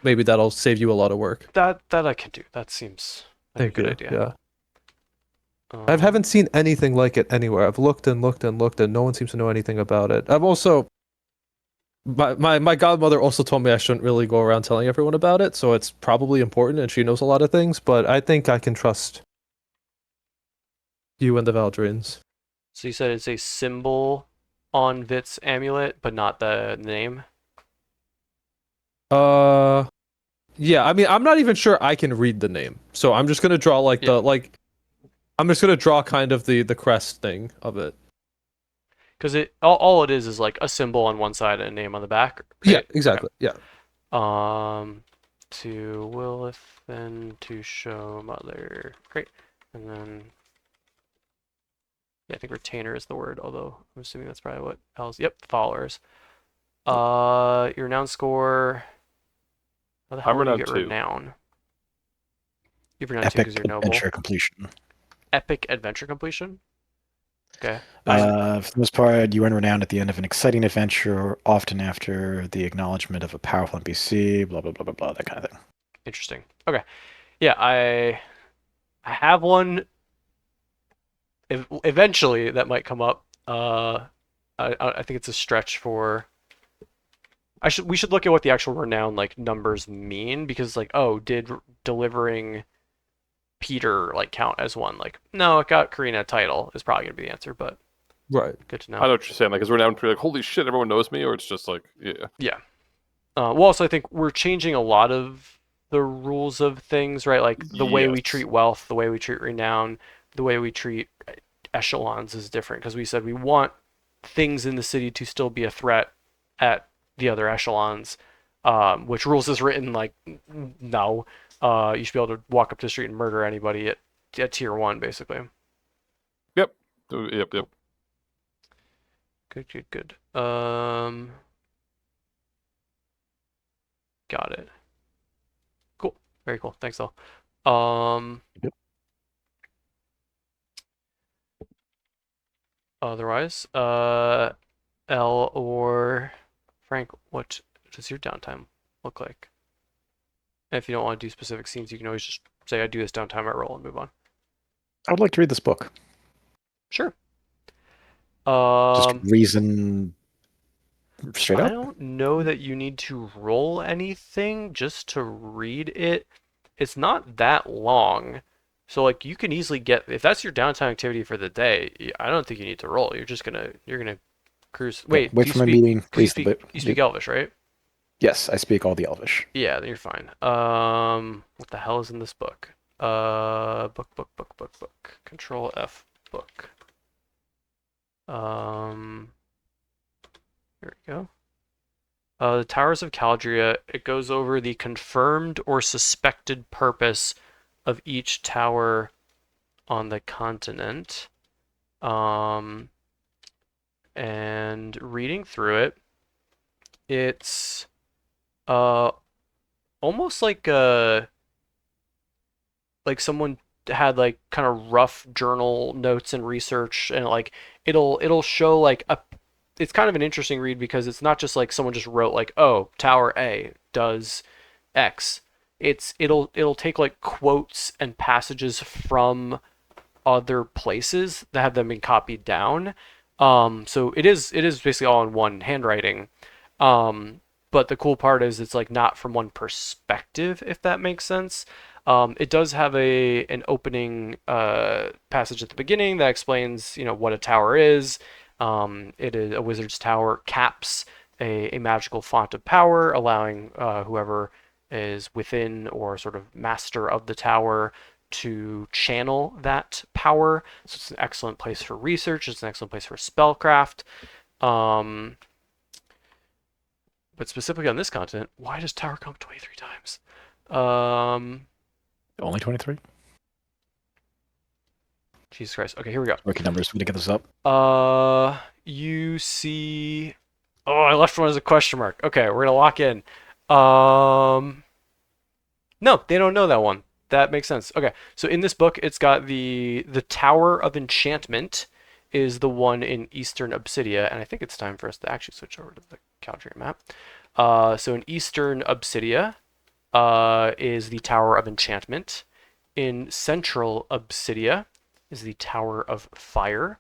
maybe that'll save you a lot of work. That I can do. That seems like a good idea. Yeah. I haven't seen anything like it anywhere. I've looked and looked and looked, and no one seems to know anything about it. I've also my godmother also told me I shouldn't really go around telling everyone about it, so it's probably important, and she knows a lot of things. But I think I can trust you and the Valdrins. So you said it's a symbol on Vit's amulet, but not the name? Yeah, I mean, I'm not even sure I can read the name. So I'm just gonna draw I'm just gonna draw kind of the crest thing of it. Because all it is like a symbol on one side and a name on the back. Right? Yeah, exactly. Okay. Yeah. To Willith, then to show mother. Great. And then I think retainer is the word, although I'm assuming that's probably what else. Yep, followers. Your renown score. How the hell do you get renown? You have renown 2 because you're noble. Adventure completion. Epic adventure completion? Okay. For the most part, you earn renown at the end of an exciting adventure, often after the acknowledgement of a powerful NPC, blah, blah, blah, blah, blah, that kind of thing. Interesting. Okay. Yeah, I have one. Eventually, that might come up. I think it's a stretch for... We should look at what the actual renown like numbers mean, because like, oh, did delivering Peter like count as one? Like, no, it got Karina a title is probably gonna be the answer, but right, good to know. I know what you're saying. Like, is renown like, holy shit, everyone knows me, or it's just like, yeah. Yeah. Well, also I think we're changing a lot of the rules of things, right? Like the way we treat wealth, the way we treat renown, the way we treat echelons is different, because we said we want things in the city to still be a threat at the other echelons, which rules is written like, no, you should be able to walk up to the street and murder anybody at tier 1, basically. Yep. Good. Got it. Cool. Very cool. Thanks, all. Yep. Otherwise, Elle or Frank, what does your downtime look like? And if you don't want to do specific scenes, you can always just say, I do this downtime, I roll, and move on. I would like to read this book. Sure. Just reason straight up? I don't know that you need to roll anything just to read it. It's not that long. So like you can easily get, if that's your downtime activity for the day, I don't think you need to roll. You're gonna cruise. Wait, wait for my meeting. You speak Elvish, right? Yes, I speak all the Elvish. Yeah, then you're fine. What the hell is in this book? Book. Control F, book. Here we go. The Towers of Caldria, it goes over the confirmed or suspected purpose of each tower on the continent. And reading through it, it's almost like someone had like kind of rough journal notes and research, and like it'll show like it's kind of an interesting read because it's not just like someone just wrote like, oh, Tower A does X. It'll take like quotes and passages from other places that have them been copied down. So it is basically all in one handwriting. But the cool part is it's like not from one perspective, if that makes sense. It does have an opening passage at the beginning that explains, what a tower is. It is a wizard's tower caps a magical font of power, allowing whoever is within or sort of master of the tower to channel that power. So it's an excellent place for research. It's an excellent place for spellcraft. But specifically on this continent, why does tower come 23 times? Only 23? Jesus Christ. Okay, here we go. Rookie numbers. We gotta get this up. You see... Oh, I left one as a question mark. Okay, we're gonna lock in. No, they don't know that one. That makes sense. Okay, so in this book, it's got the Tower of Enchantment is the one in Eastern Obsidia, and I think it's time for us to actually switch over to the Caldria map. So in Eastern Obsidia is the Tower of Enchantment. In Central Obsidia is the Tower of Fire.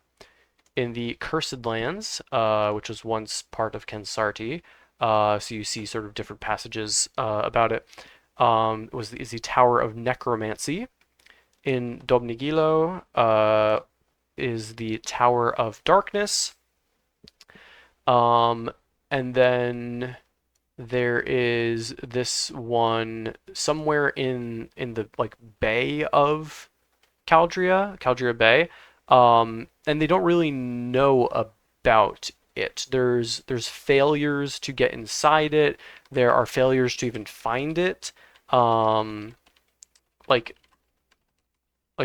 In the Cursed Lands, which was once part of Kensarti, so you see sort of different passages about it, is the Tower of Necromancy. In Dobnigilo is the Tower of Darkness. And then there is this one somewhere in the like Bay of Caldria Bay. And they don't really know about it. There's failures to get inside it. There are failures to even find it. Like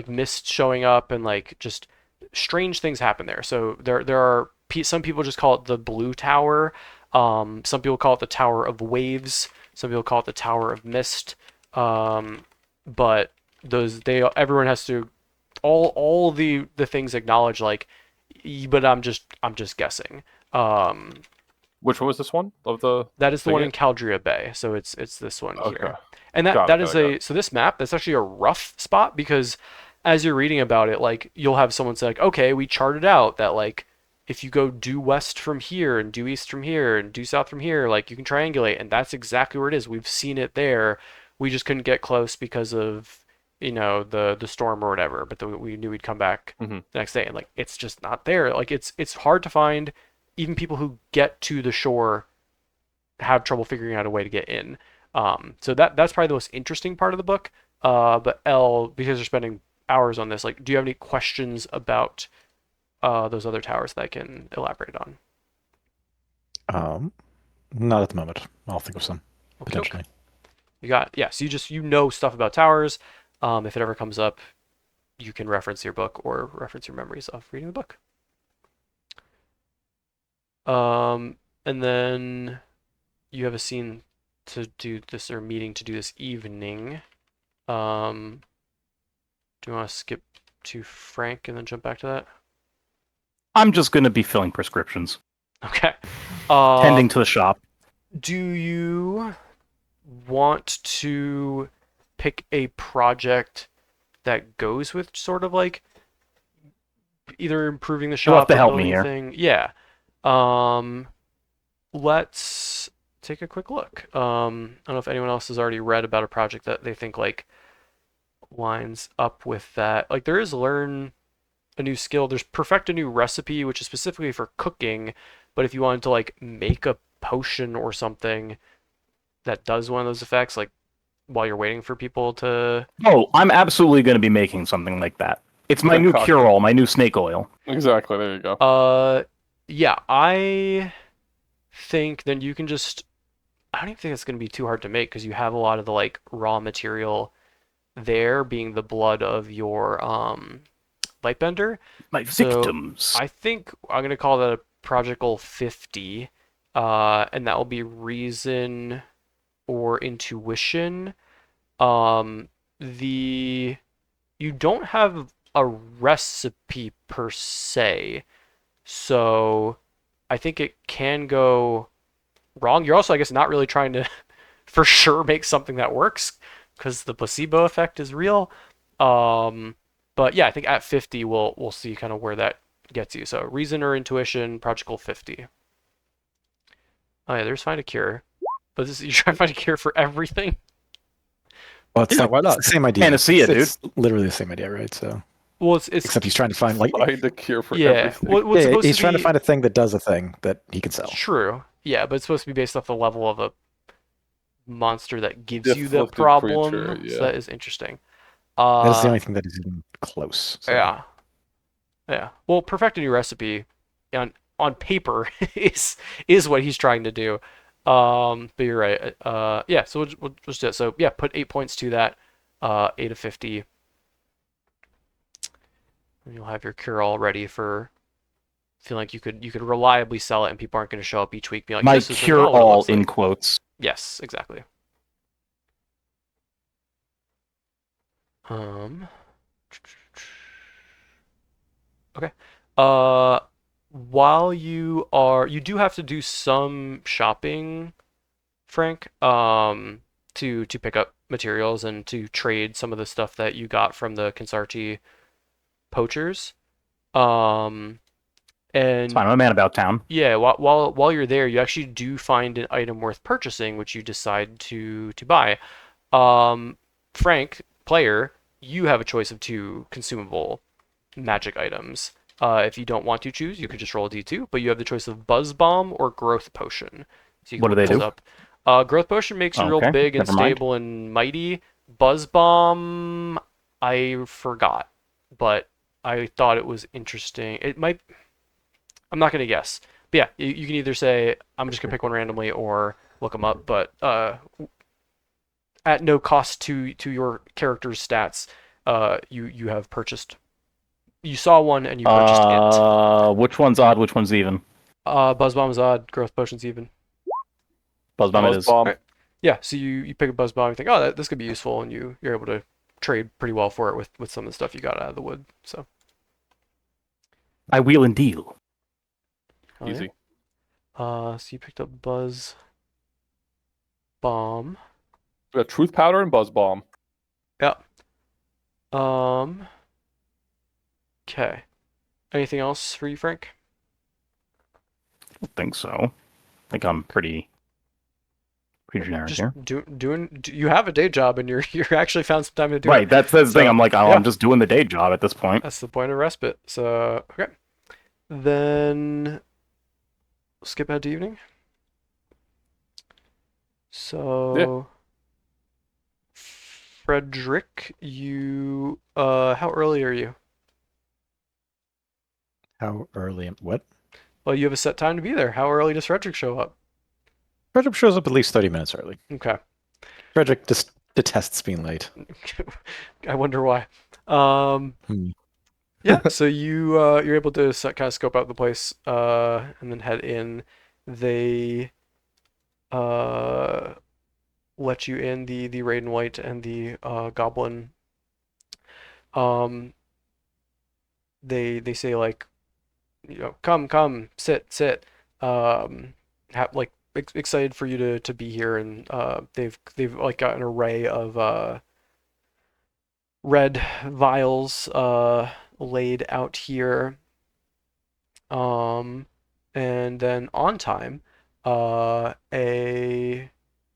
mist showing up and like just strange things happen there. So there are some people just call it the Blue Tower. Some people call it the Tower of Waves. Some people call it the Tower of Mist. But everyone has to all the things acknowledge like, but I'm just guessing. Which one was this one of the? That is the one in Caldria Bay. So it's this one Okay. here. And so this map, that's actually a rough spot because as you're reading about it, like you'll have someone say like, okay, we charted out that like if you go due west from here and due east from here and due south from here, like you can triangulate, and that's exactly where it is. We've seen it there. We just couldn't get close because of the storm or whatever. But we knew we'd come back the next day, and like it's just not there. Like it's hard to find. Even people who get to the shore have trouble figuring out a way to get in. So that's probably the most interesting part of the book. But because you're spending hours on this, like, do you have any questions about those other towers that I can elaborate on? Not at the moment. I'll think of some potentially. So you know stuff about towers. If it ever comes up, you can reference your book or reference your memories of reading the book. And then you have a scene to do this, or meeting to do this evening. Do you want to skip to Frank and then jump back to that? I'm just going to be filling prescriptions. Okay. Tending to the shop. Do you want to pick a project that goes with sort of like either improving the You'll have shop to or help me building a here. thing? Yeah. Um, let's take a quick look. I don't know if anyone else has already read about a project that they think like lines up with that. Like there is learn a new skill. There's perfect a new recipe, which is specifically for cooking. But if you wanted to like make a potion or something that does one of those effects, like while you're waiting for people to. Oh, I'm absolutely going to be making something like that. It's my new Concoction. cure-all, my new snake oil. Exactly. There you go. Yeah, I think then you can just. I don't even think it's going to be too hard to make because you have a lot of the like raw material there, being the blood of your Lightbender. My So victims. I think I'm gonna call that a Project Goal 50, and that will be reason or intuition. Um, the you don't have a recipe per se, so I think it can go wrong. You're also, I guess, not really trying to for sure make something that works because the placebo effect is real. Um, but yeah, I think at 50 we'll see kind of where that gets you. So reason or intuition, practical 50. Oh yeah, there's find a cure. But this you're trying to find a cure for everything. Well, it's Yeah, like why not? it's the same idea. Panacea, It's literally the same idea, right? So Well, it's except he's trying to find like Find a cure for yeah. everything. What's supposed he's to trying to be find a thing that does a thing that he can sell. true. Yeah, but it's supposed to be based off the level of a monster that gives you the Afflicted creature, problem. So yeah. that is interesting. That is the Uh, only thing that is even close. So. yeah. Yeah. Well, perfect a new recipe on paper is what he's trying to do. But you're right. Yeah. So we'll just do it. So yeah, put 8 points to that. 8 of 50, and you'll have your cure all ready for feeling like you could reliably sell it, and people aren't going to show up each week being like, My this is not what it cure-all looks in like. quotes. Yes, exactly. Um. Okay. Uh, while you do have to do some shopping, Frank, to pick up materials and to trade some of the stuff that you got from the Consarti poachers. Um, It's fine. and I'm a man about town. yeah, while you're there, you actually do find an item worth purchasing, which you decide to buy. Um, Frank, player, you have a choice of two consumable magic items. If you don't want to choose, you could just roll a d2, but you have the choice of Buzz Bomb or Growth Potion. So you can What do look they those do? up. Growth Potion makes you real Okay, big and never mind. stable and mighty. Buzz Bomb, I forgot, but I thought it was interesting. It might. I'm not gonna guess. But yeah, you can either say I'm just gonna pick one randomly or look them up, but at no cost to your character's stats, you have purchased. You saw one and you purchased it. Which one's odd? Which one's even? Buzz Bomb is odd. Growth Potion's even. Buzz bomb it Buzz is. bomb. Alright. Yeah, so you pick a Buzz Bomb, you think, oh, this could be useful, and you're able to trade pretty well for it with some of the stuff you got out of the wood. So. I wheel and deal. Oh, yeah. Easy. So you picked up Buzz Bomb. We got truth powder and buzz bomb. Yeah. Okay. Anything else for you, Frank? I don't think so. I think I'm pretty generic Just here. you have a day job and you're actually found some time to do it. Right, that's the thing. I'm like, oh, yeah. I'm just doing the day job at this point. That's the point of respite. So okay. Then skip ahead to evening. So Frederick, you how early are you? How early? What? Well, you have a set time to be there. How early does Frederick show up? Frederick shows up at least 30 minutes early. Okay. Frederick just detests being late. I wonder why. Hmm. Yeah, so you're able to kind of scope out the place and then head in. They let you in, the Raiden White and the Goblin. They say like, come, sit. Like excited for you to be here, and they've like got an array of red vials laid out here. And then on time, a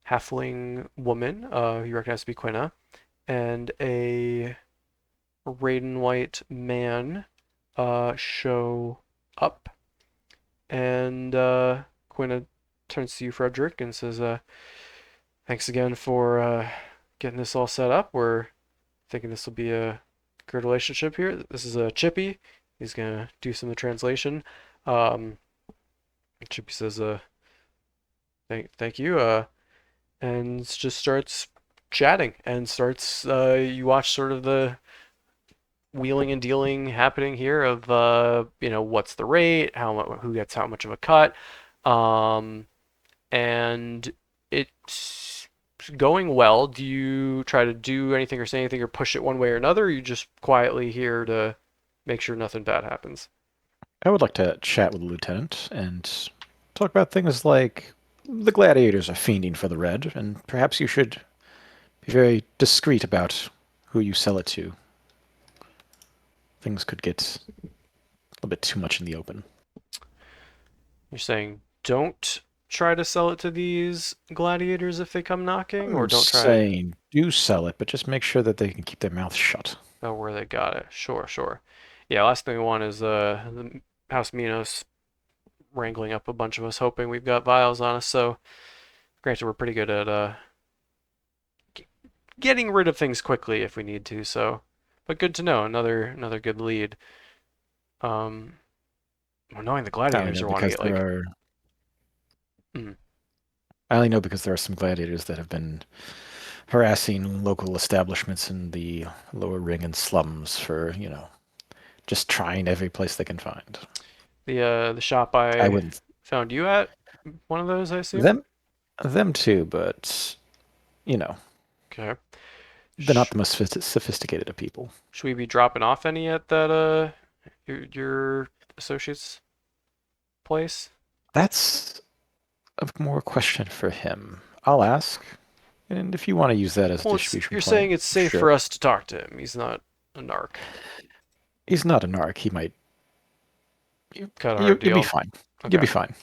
halfling woman, you recognize to be Quina, and a Raiden White man show up, and Quina turns to you, Frederick, and says, "Thanks again for getting this all set up. We're thinking this will be a good relationship here. This is a Chippy. He's gonna do some of the translation." Um, Chippy says, thank you," and just starts chatting and starts. You watch sort of the wheeling and dealing happening here of what's the rate, who gets how much of a cut, and it's going well. Do you try to do anything or say anything or push it one way or another, or are you just quietly here to make sure nothing bad happens? I would like to chat with the lieutenant and talk about things like the gladiators are fiending for the red, and perhaps you should be very discreet about who you sell it to. Things could get a little bit too much in the open. You're saying don't try to sell it to these gladiators if they come knocking, or don't try saying do sell it, but just make sure that they can keep their mouths shut. Oh, where they got it. Sure. Yeah, last thing we want is the House Minos wrangling up a bunch of us, hoping we've got vials on us. So, granted, we're pretty good at getting rid of things quickly if we need to. So, but good to know. Another good lead. Knowing the gladiators are wanting to get like. I only know because there are some gladiators that have been harassing local establishments in the lower ring and slums for, just trying every place they can find. The shop I wouldn't found you at, one of those, I assume? Them too, but, Okay. They're not the most sophisticated of people. Should we be dropping off any at that your associate's place? That's a more question for him. I'll ask, and if you want to use that as a distribution you're point, saying it's safe sure. for us to talk to him. He's not a narc. He's not a narc. He might. You'll be fine. Okay. You'll be fine.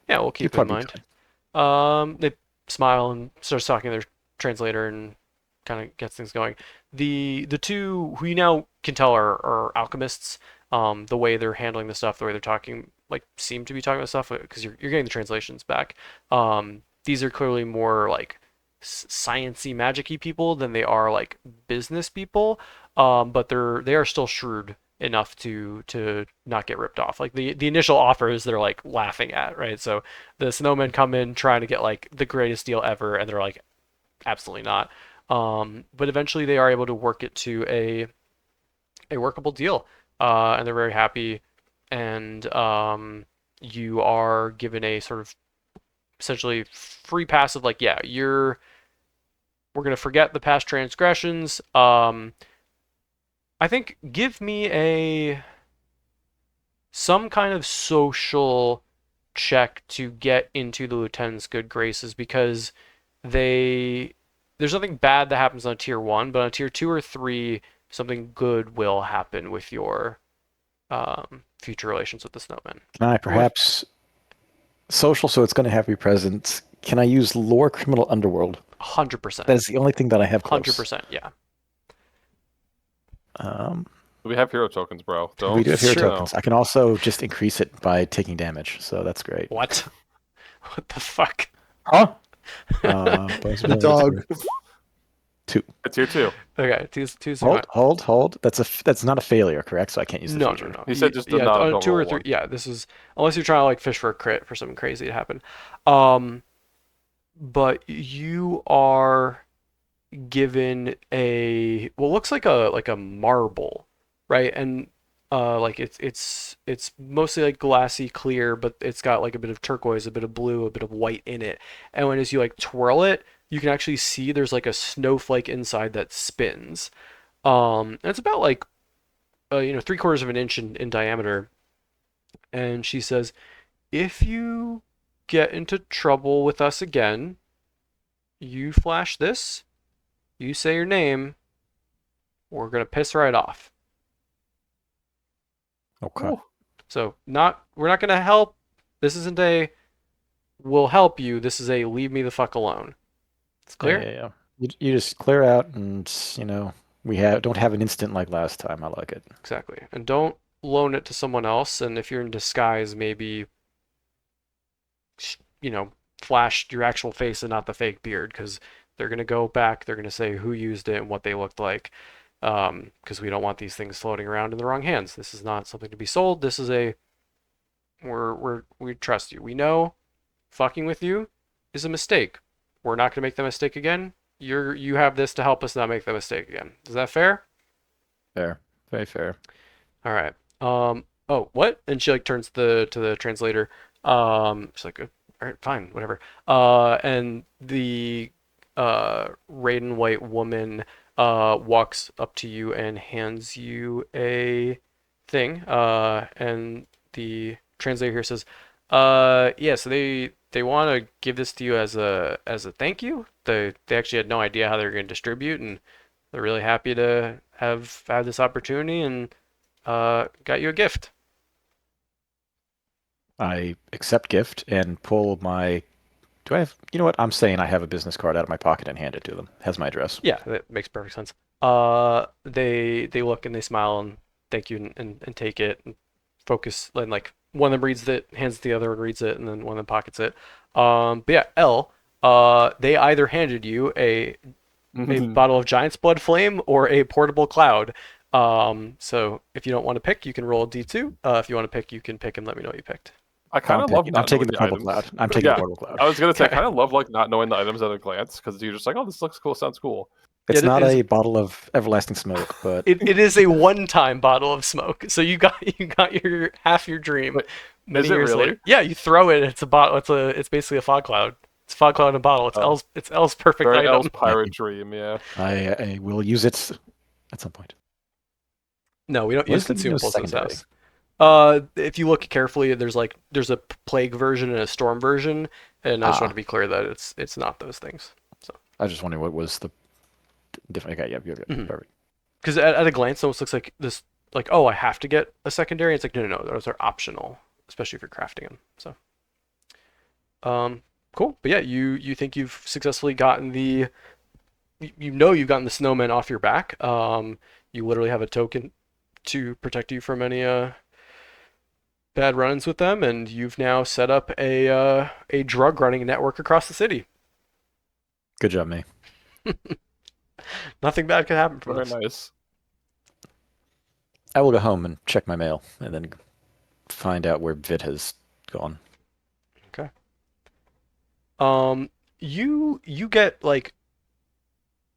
Yeah, we'll keep it in mind. They smile and starts talking to their translator and kind of gets things going. The two who you now can tell are alchemists. The way they're handling the stuff, the way they're talking, like seem to be talking about stuff because you're getting the translations back. These are clearly more like sciencey, magic-y people than they are like business people. But they are still shrewd enough to not get ripped off. Like the initial offers they're like laughing at, right? So the snowmen come in trying to get like the greatest deal ever, and they're like, absolutely not. But eventually they are able to work it to a workable deal, and they're very happy. And you are given a sort of essentially free pass of like, yeah, we're gonna forget the past transgressions. I think give me some kind of social check to get into the lieutenant's good graces, because there's nothing bad that happens on tier 1, but on tier 2 or 3 something good will happen with your future relations with the snowmen. Can I perhaps social, so it's going to have to be present? Can I use lore criminal underworld? 100%. That's the only thing that I have close. 100%, yeah. We have hero tokens, bro. We do have hero tokens. I can also just increase it by taking damage, so that's great. What? What the fuck? Huh? The dog. 2. It's tier 2. Okay, two. Hold. That's not a failure, correct? So I can't use the feature. No. He said just don't 2 or 3. One. Yeah, this is unless you're trying to like fish for a crit for something crazy to happen. But you are given what looks like a marble, right? And like it's mostly like glassy clear, but it's got like a bit of turquoise, a bit of blue, a bit of white in it. And as you like twirl it, you can actually see there's like a snowflake inside that spins. And it's about like 3/4 of an inch in diameter. And she says, if you get into trouble with us again, you flash this, you say your name, we're gonna piss right off. Okay. So we're not gonna help. This isn't a we'll help you. This is a leave me the fuck alone. It's clear? Yeah. You just clear out and, we don't have an instant like last time. I like it. Exactly. And don't loan it to someone else. And if you're in disguise, maybe, flash your actual face and not the fake beard, because they're going to go back. They're going to say who used it and what they looked like. Because we don't want these things floating around in the wrong hands. This is not something to be sold. This is we trust you. We know fucking with you is a mistake. We're not going to make the mistake again. You have this to help us not make the mistake again. Is that fair? Fair. Very fair. All right. Oh, what? And she turns to the translator. She's like, all right, fine, whatever. And the red and white woman walks up to you and hands you a thing. And the translator here says, yeah, so they want to give this to you as a thank you. They actually had no idea how they were going to distribute, and they're really happy to have had this opportunity and got you a gift. I accept gift and pull my. Do I have? You know what? I'm saying I have a business card out of my pocket and hand it to them. Has my address. Yeah, that makes perfect sense. They look and they smile and thank you and take it and focus, and one of them reads it, hands it to the other one, reads it, and then one of them pockets it. But yeah, L. They either handed you a bottle of Giant's Blood Flame or a portable cloud. So if you don't want to pick, you can roll a D2. If you want to pick, you can pick and let me know what you picked. I kind of love I'm taking the portable cloud. I'm taking the portable cloud. I was gonna say I kind of love not knowing the items at a glance, because you're just like, oh, this looks cool, sounds cool. It's not a bottle of everlasting smoke, but it is a one-time bottle of smoke. So you got your half your dream. Wait, many is it years really? later. Yeah, you throw it. It's a bottle. It's basically a fog cloud. It's a fog cloud in a bottle. It's L's perfect Very item. L's pirate dream. Yeah. I will use it at some point. No, we don't use consumables in this house. If you look carefully, there's a plague version and a storm version, and I just want to be clear that it's not those things. So I was just wondering what was the different. Okay, yeah, perfect. Because at a glance, it almost looks like this, oh, I have to get a secondary. It's like no, those are optional, especially if you're crafting them. So, cool. But yeah, you think you've successfully gotten you've gotten the snowman off your back. You literally have a token to protect you from any bad run-ins with them, and you've now set up a drug running network across the city. Good job, me. Nothing bad could happen from this. Very nice. I will go home and check my mail, and then find out where Vid has gone. Okay. You get you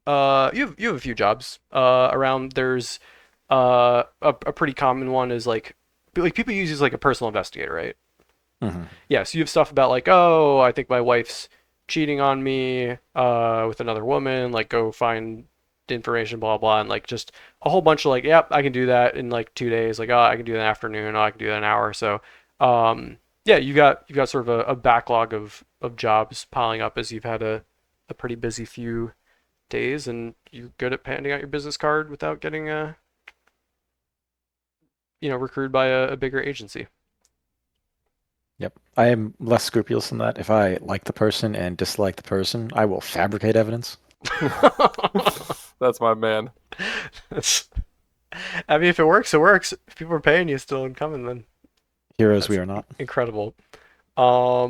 have a few jobs around. There's a pretty common one is people use as a personal investigator, right? Mm-hmm. Yeah, so you have stuff about oh, I think my wife's cheating on me with another woman, go find the information, blah blah, and just a whole bunch of yep, I can do that in 2 days, oh, I can do that in the afternoon, oh, I can do that in an hour. So yeah, you got sort of a backlog of jobs piling up as you've had a pretty busy few days, and you're good at handing out your business card without getting recruited by a bigger agency. Yep. I am less scrupulous than that. If I like the person and dislike the person, I will fabricate evidence. That's my man. I mean, if it works, it works. If people are paying you still and coming, then heroes we are not. Incredible. All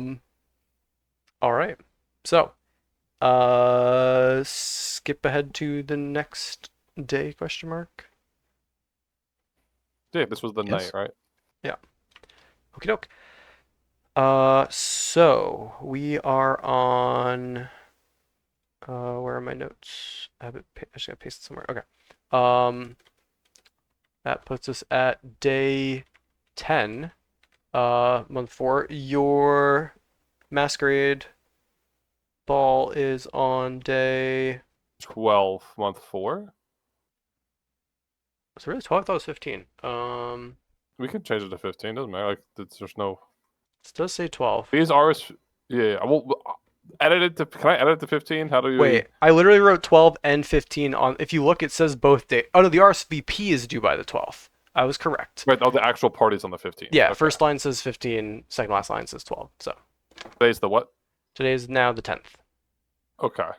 right. So, skip ahead to the next day, question mark. Yeah, this was the night, right? Yeah. Okie doke. So we are on. Where are my notes? I just gotta paste it somewhere. Okay. That puts us at day 10, month 4. Your Masquerade Ball is on day 12, month 4. Was it really 12? I thought it was 15. We can change it to 15. Doesn't matter. There's no. It does say 12. These are Yeah. Well, edit it to. Can I edit to 15? How do you? Wait, I literally wrote 12 and 15 on. If you look, it says both dates. Oh no, the RSVP is due by the 12th. I was correct. Right. Oh, the actual party's on the 15th. Yeah, Okay. first line says 15, second last line says 12. So Today's the what? today is now the 10th. Okay.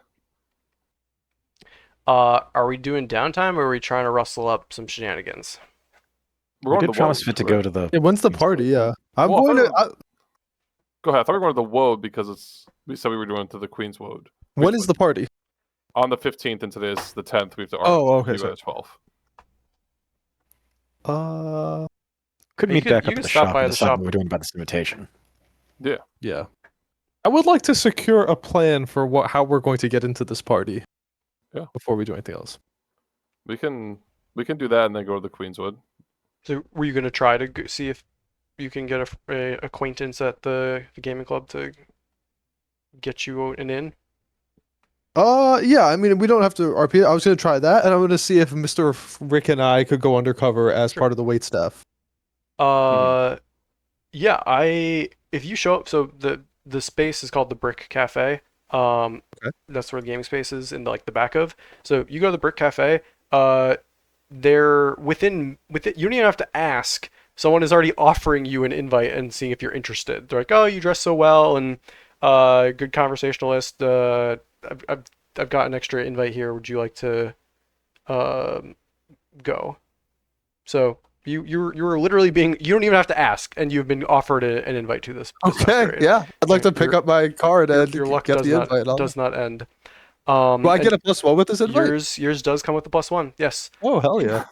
Are we doing downtime or are we trying to rustle up some shenanigans? We're We on did the promise Woad, fit to right? go to the. Yeah, when's the party? Yeah, I'm Well, going to. Go ahead. I thought we were going to the Woad because we said we were doing to the Queen's Woad. When is the party? On the 15th, and today's the 10th. We have to Oh, okay, RSVP by sorry. the 12th. Could You meet could- back you up could at the stop shop by and the decide shop. what we're doing about this invitation. Yeah, I would like to secure a plan for how we're going to get into this party. Yeah. Before we do anything else. We can do that and then go to the Queen's Wood. So were you gonna try to see if you can get a acquaintance at the gaming club to get you an in? Yeah, I mean, we don't have to RP. I was going to try that, and I'm going to see if Mr. Rick and I could go undercover as Sure. part of the wait staff. Yeah, if you show up, so the space is called the Brick Cafe. That's where the gaming space is in the back of. So you go to the Brick Cafe. They're within it. You don't even have to ask. Someone is already offering you an invite and seeing if you're interested. They're like, "Oh, you dress so well and good conversationalist. I've got an extra invite here. Would you like to go?" So you were literally being. You don't even have to ask, and you've been offered an invite to this Okay, masquerade. yeah, I'd like to pick up my card and Your luck get does the not invite. does not end. Will I get a +1 with this invite? Yours does come with the +1. Yes. Oh hell yeah!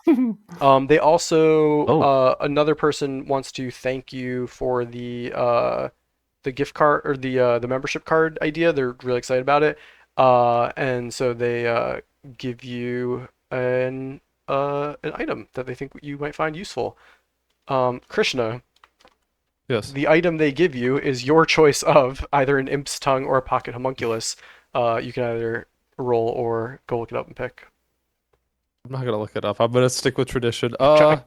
They also Oh. another person wants to thank you for the gift card or the membership card idea. They're really excited about it. And so they give you an item that they think you might find useful. Krishna, Yes. the item they give you is your choice of either an imp's tongue or a pocket homunculus. You can either roll or go look it up and pick. I'm not gonna look it up. I'm gonna stick with tradition. Try.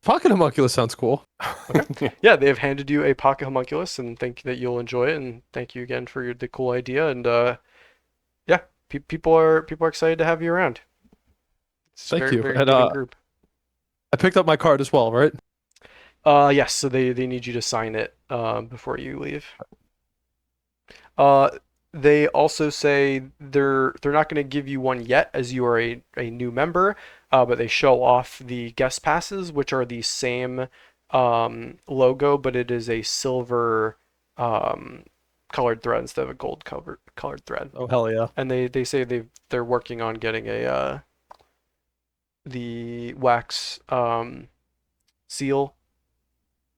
Pocket homunculus sounds cool. Okay. Yeah, they have handed you a pocket homunculus and think that you'll enjoy it. And thank you again for the cool idea. And yeah, people are excited to have you around. It's Thank very, you. Very And giving group. I picked up my card as well, right? Yes. So they need you to sign it before you leave. They also say they're not going to give you one yet, as you are a new member. But they show off the guest passes, which are the same logo, but it is a silver colored thread instead of a gold colored thread. Oh hell yeah! And they say they're working on getting the wax seal,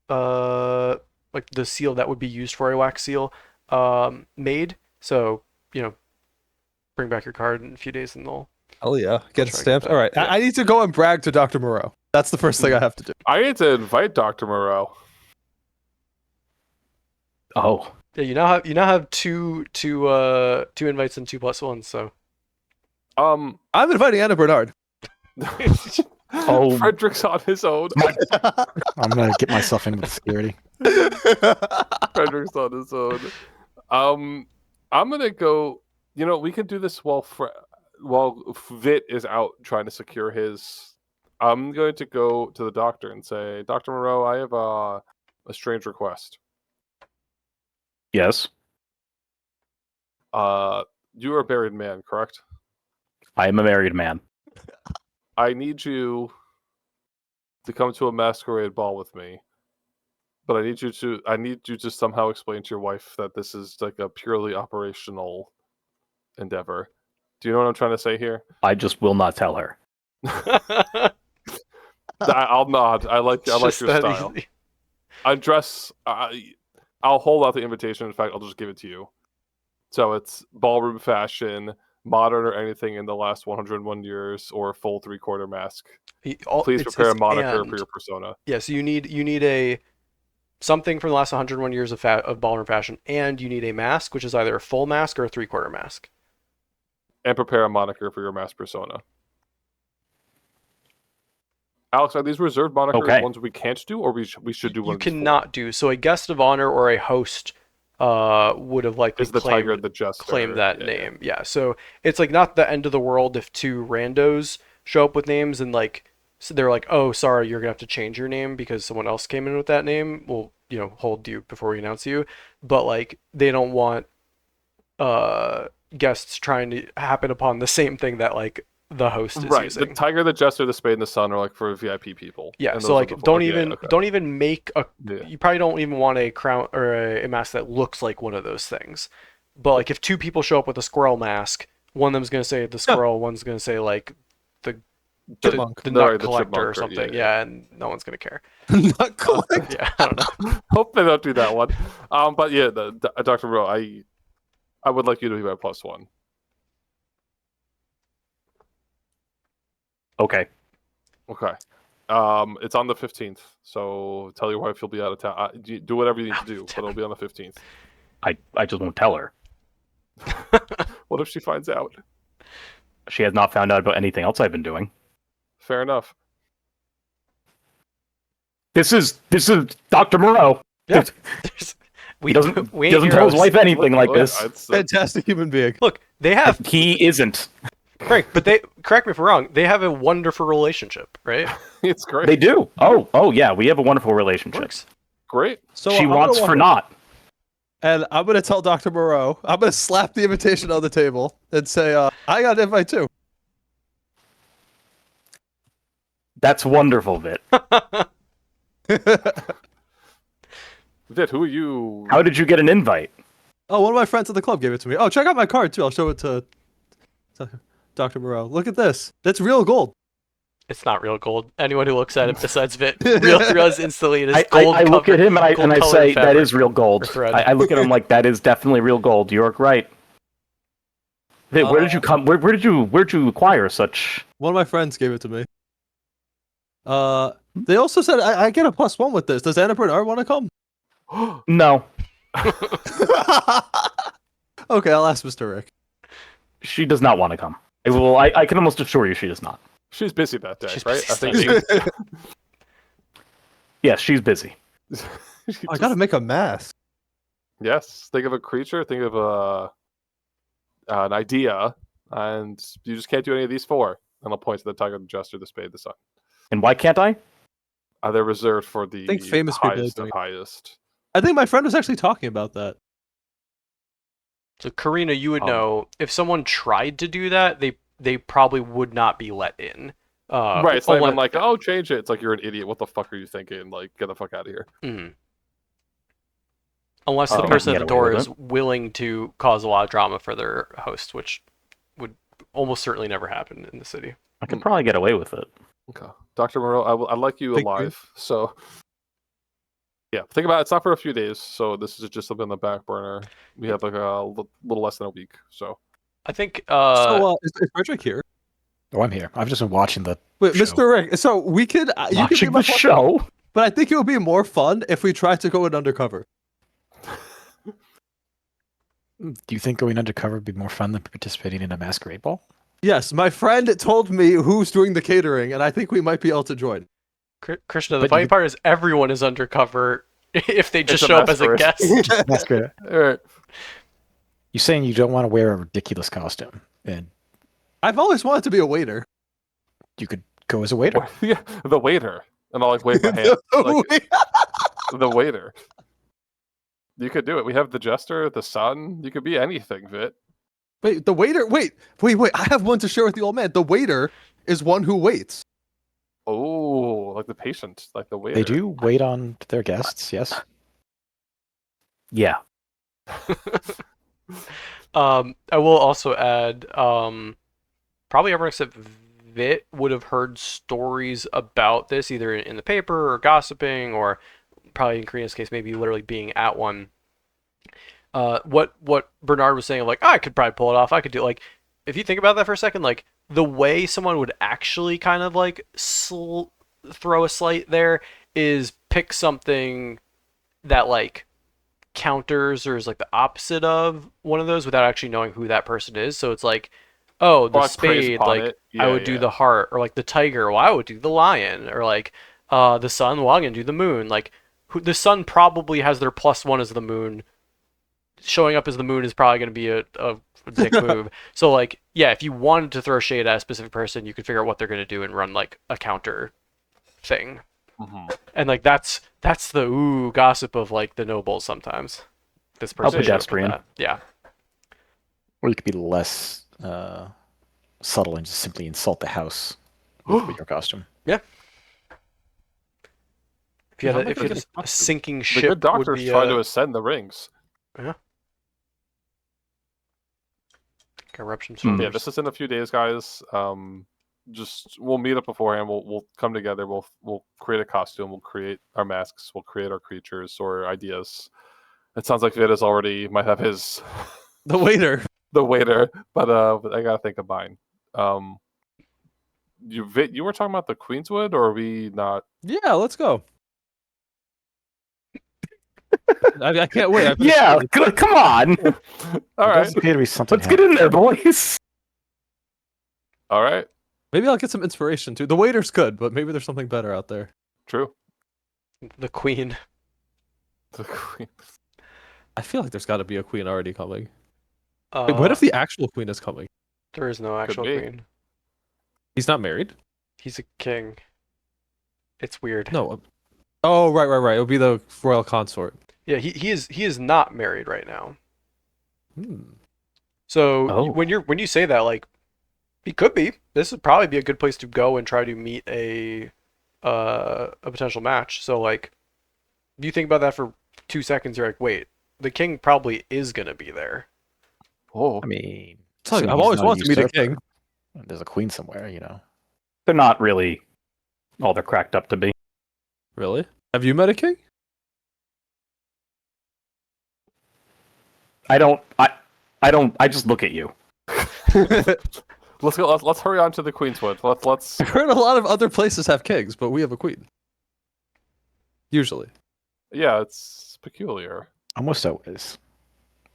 like the seal that would be used for a wax seal, made. So bring back your card in a few days and they'll. Hell yeah! Get it try to stamped. get that. All right, Yeah. I need to go and brag to Dr. Moreau. That's the first thing I have to do. I need to invite Dr. Moreau. Oh. Yeah, you now have two invites and 2 +1s. So Um, I'm inviting Anna Bernard. Oh. Frederick's on his own. I'm gonna get myself in with security. Frederick's on his own. I'm gonna go. We can do this while Vit is out trying to secure his. I'm going to go to the doctor and say, Dr. Moreau, I have a strange request. Yes. You are a married man, correct? I am a married man. I need you to come to a masquerade ball with me. But I need you to somehow explain to your wife that this is like a purely operational endeavor. Do you know what I'm trying to say here? I just will not tell her. I'll nod. I like your just that style. easy. I'll hold out the invitation. In fact, I'll just give it to you. So it's ballroom fashion, modern or anything in the last 101 years, or full 3/4 mask. Please prepare a moniker for your persona. Yeah, so you need a something from the last 101 years of ballroom fashion, and you need a mask, which is either a full mask or a 3/4 mask. And prepare a moniker for your mask persona. Alex, are these reserved monikers ones we can't do, or we should do one? You cannot do. So a guest of honor or a host would have likely Is the Tiger the Jester? claimed that name. Yeah, so it's like not the end of the world if two randos show up with names and like so they're like, oh, sorry, you're gonna have to change your name because someone else came in with that name. We'll hold you before we announce you. But like they don't want guests trying to happen upon the same thing that like the host is using. The Tiger, the Jester, the Spade, and the Sun are like for VIP people. Yeah, so like don't even make a. Yeah. You probably don't even want a crown or a mask that looks like one of those things. But like if two people show up with a squirrel mask, one of them's gonna say the squirrel, one's gonna say like the nut collector or something. Yeah, and no one's gonna care. Nut collector. Yeah, I don't know. Hope they don't do that one. But yeah, Dr. Moreau, I would like you to be my +1. Okay. It's on the 15th, so tell your wife you'll be out of town. Do whatever you need to do, but it'll be on the 15th. I just won't tell her. What if she finds out? She has not found out about anything else I've been doing. Fair enough. This is Dr. Moreau. Yeah. He doesn't tell his wife anything like this. Fantastic human being. Look, they have. He isn't. Right, but they correct me if I'm wrong. They have a wonderful relationship, right? It's great. They do. Oh yeah, we have a wonderful relationship. Works. Great. So she wants for naught. And I'm gonna tell Dr. Moreau. I'm gonna slap the invitation on the table and say, "I got an invite too." That's wonderful, Vit. Vit, who are you? How did you get an invite? Oh, one of my friends at the club gave it to me. Oh, check out my card too. I'll show it to Dr. Moreau. Look at this. That's real gold. It's not real gold. Anyone who looks at it besides Vit realizes instantly it is gold. I look at him and I say that is real gold. I look at him like that is definitely real gold. You're right. Vit, where did you come? Where'd you acquire such? One of my friends gave it to me. They also said I get a +1 with this. Does Anna Bernard want to come? No. Okay, I'll ask Mr. Rick. She does not want to come. I can almost assure you she does not. She's busy that day, She's right? busy I think. Yes, she's busy. I gotta make a mask. Yes, think of a creature. Think of an idea, and you just can't do any of these 4. And I'll point to the Tiger, the Jester, the Spade, the Sun. And why can't I? They're reserved for the famous highest of highest. I think my friend was actually talking about that. So Karina, you would know if someone tried to do that, they probably would not be let in. Right, it's not even like, oh, change it. It's like, you're an idiot. What the fuck are you thinking? Like, get the fuck out of here. Mm-hmm. Unless the person at the door is willing to cause a lot of drama for their host, which would almost certainly never happen in the city. I could probably get away with it. Okay. Dr. Moreau, I'd like you alive. So, yeah, think about it. It's not for a few days, so this is just something on the back burner. We have like a little less than a week, so. I think... is Frederick here? Oh, I'm here. I've just been watching the Wait, show. Mr. Rick, so we could... you could be the show? But I think it would be more fun if we tried to go in undercover. Do you think going undercover would be more fun than participating in a masquerade ball? Yes, my friend told me who's doing the catering, and I think we might be able to join. Krishna, the funny part is everyone is undercover if they just show up as a guest. Masquerade. All right. You're saying you don't want to wear a ridiculous costume, and I've always wanted to be a waiter. you could go as a waiter. Yeah, the waiter. And I'll like wave my hand. The waiter. You could do it. We have the Jester, the Sun. You could be anything, Vit. Wait, the waiter. Wait. I have one to share with the old man. The waiter is one who waits. Oh, like the patient, like the waiter. They do wait on their guests, yes. Yeah. I will also add, probably everyone except Vit would have heard stories about this either in the paper or gossiping, or probably in Karina's case, maybe literally being at one. What Bernard was saying, like, I could probably pull it off. I could do, like, if you think about that for a second, like, the way someone would actually kind of, like, throw a slight there is pick something that, like, counters or is, like, the opposite of one of those without actually knowing who that person is. So it's like, oh, the spade, like, I would do the heart, or, like, the tiger, well, I would do the lion, or, like, the sun, well, I'm going to do the moon. Like, the sun probably has their +1 as the moon showing up as the moon is probably going to be a dick move. So like, yeah, if you wanted to throw shade at a specific person, you could figure out what they're going to do and run like a counter thing. And like that's the gossip of like the nobles sometimes. This person pedestrian. Yeah. Or you could be less subtle and just simply insult the house with your costume. Yeah. If you had a sinking ship, the good doctors would be, trying to ascend the rings. Yeah. Eruption. Yeah, this is in a few days, guys. Just we'll meet up beforehand. We'll come together. We'll create a costume. We'll create our masks. We'll create our creatures or ideas. It sounds like Vida's already might have his the waiter, but I gotta think of mine. You were talking about the Queenswood, or are we not? Yeah, let's go. I can't wait. Yeah, come on. All right, let's get in there, boys. All right. Maybe I'll get some inspiration too. The waiter's good, but maybe there's something better out there. True. The queen. The queen. I feel like there's got to be a queen already coming. Wait, what if the actual queen is coming? There is no actual queen. He's not married? He's a king. It's weird. No. Oh, right. It'll be the royal consort. Yeah, he is not married right now. Hmm. So when you say that, like, he could be. This would probably be a good place to go and try to meet a potential match. So like, if you think about that for 2 seconds, you're like, wait, the king probably is gonna be there. Oh, I mean, I've always wanted to meet a king. There's a queen somewhere, you know. They're not really all they're cracked up to be. Really? Have you met a king? I don't. I just look at you. Let's go. Let's hurry on to the Queenswood. Let's. I heard a lot of other places have kings, but we have a queen. Usually. Yeah, it's peculiar. Almost always.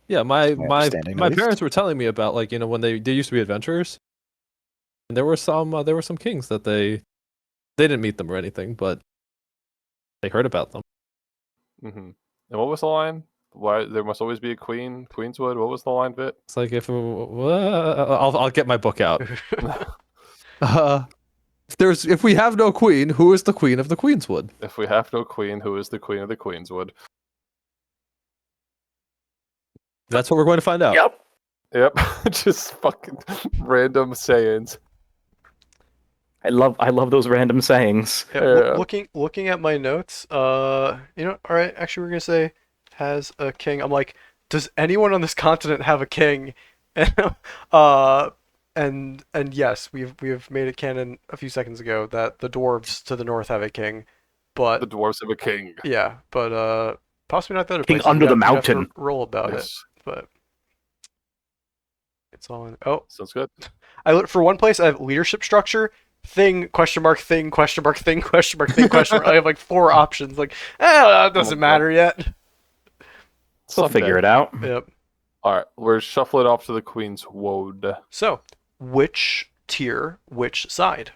Yeah, my parents were telling me about, like, you know, when they used to be adventurers, and there were some kings that they didn't meet them or anything, but they heard about them. Mm-hmm. And what was the line? Why there must always be a queen? Queenswood. What was the line, Vit? It's like I'll get my book out. If we have no queen, who is the queen of the Queenswood? If we have no queen, who is the queen of the Queenswood? That's what we're going to find out. Yep. Just fucking random sayings. I love those random sayings. Yeah, looking at my notes, all right, actually we're gonna say has a king. I'm like, does anyone on this continent have a king? And yes, we've made it canon a few seconds ago that the dwarves to the north have a king, but the dwarves have a king. Yeah, but possibly not the other king places. under the mountain. Roll about it, but it's all in. Oh, sounds good. For one place, I have leadership structure. Thing, question mark, thing, question mark, thing, question mark, thing, question mark. I have like 4 options. Like, that doesn't matter yet. We'll figure it out. Yep. All right, we're shuffling off to the Queenswood. So, which tier, which side,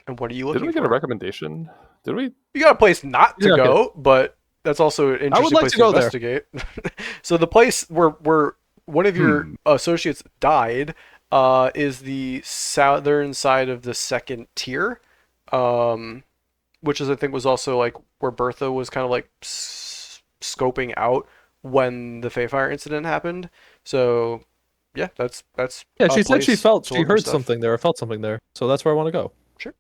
and what are you looking for? Did we get a recommendation? Did we? You got a place not to go, but that's also an interesting place to investigate. So the place where one of your associates died is the southern side of the second tier, which is, I think, was also like where Bertha was kind of like scoping out when the Feyfire incident happened. So yeah, that's yeah. She said she heard something there, or felt something there. So that's where I want to go. Sure.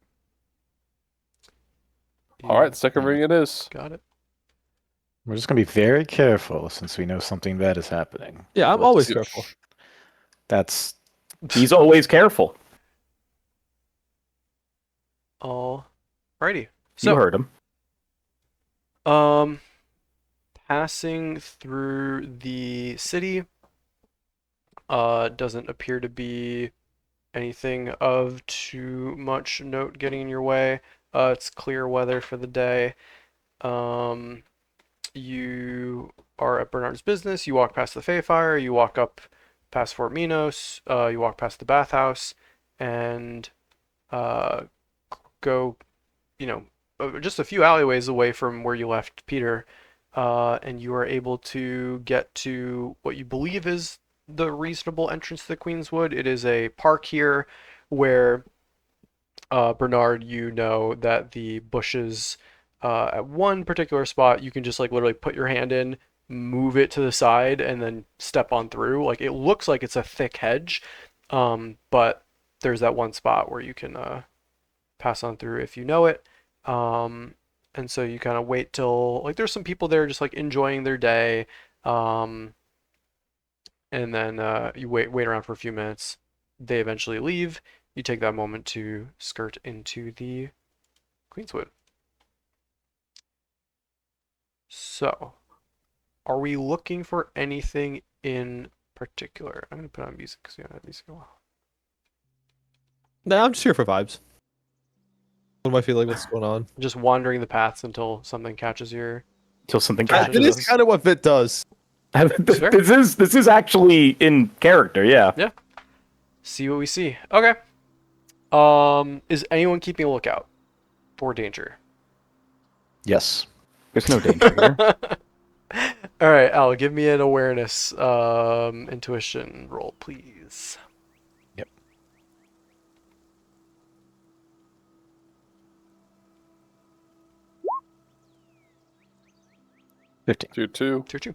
All right, second ring it is. Got it. We're just gonna be very careful since we know something bad is happening. Yeah, I'm always careful. He's always careful. Alrighty. So you heard him. Passing through the city, doesn't appear to be anything of too much note getting in your way. It's clear weather for the day. You are at Bernard's business. You walk past the Feyfire. You walk up past Fort Minos. You walk past the bathhouse, and go, just a few alleyways away from where you left Peter. and you are able to get to what you believe is the reasonable entrance to the Queenswood. It is a park here where Bernard, you know that the bushes at one particular spot, you can just like literally put your hand in, move it to the side, and then step on through. Like it looks like it's a thick hedge, but there's that one spot where you can pass on through if you know it. And so you kind of wait till like there's some people there just like enjoying their day, and then you wait around for a few minutes. They eventually leave. You take that moment to skirt into the Queenswood. So, are we looking for anything in particular? I'm gonna put on music because we haven't had music in a while. Nah, I'm just here for vibes. What do I feel like? What's going on? Just wandering the paths until something catches your. Until something It catches It is us. kind of what Vit does. This is actually in character, yeah. Yeah. See what we see. Okay. Is anyone keeping a lookout for danger? Yes. There's no danger here. All right, Al, give me an awareness, intuition roll, please. Yep. Tier 2. Tier 2.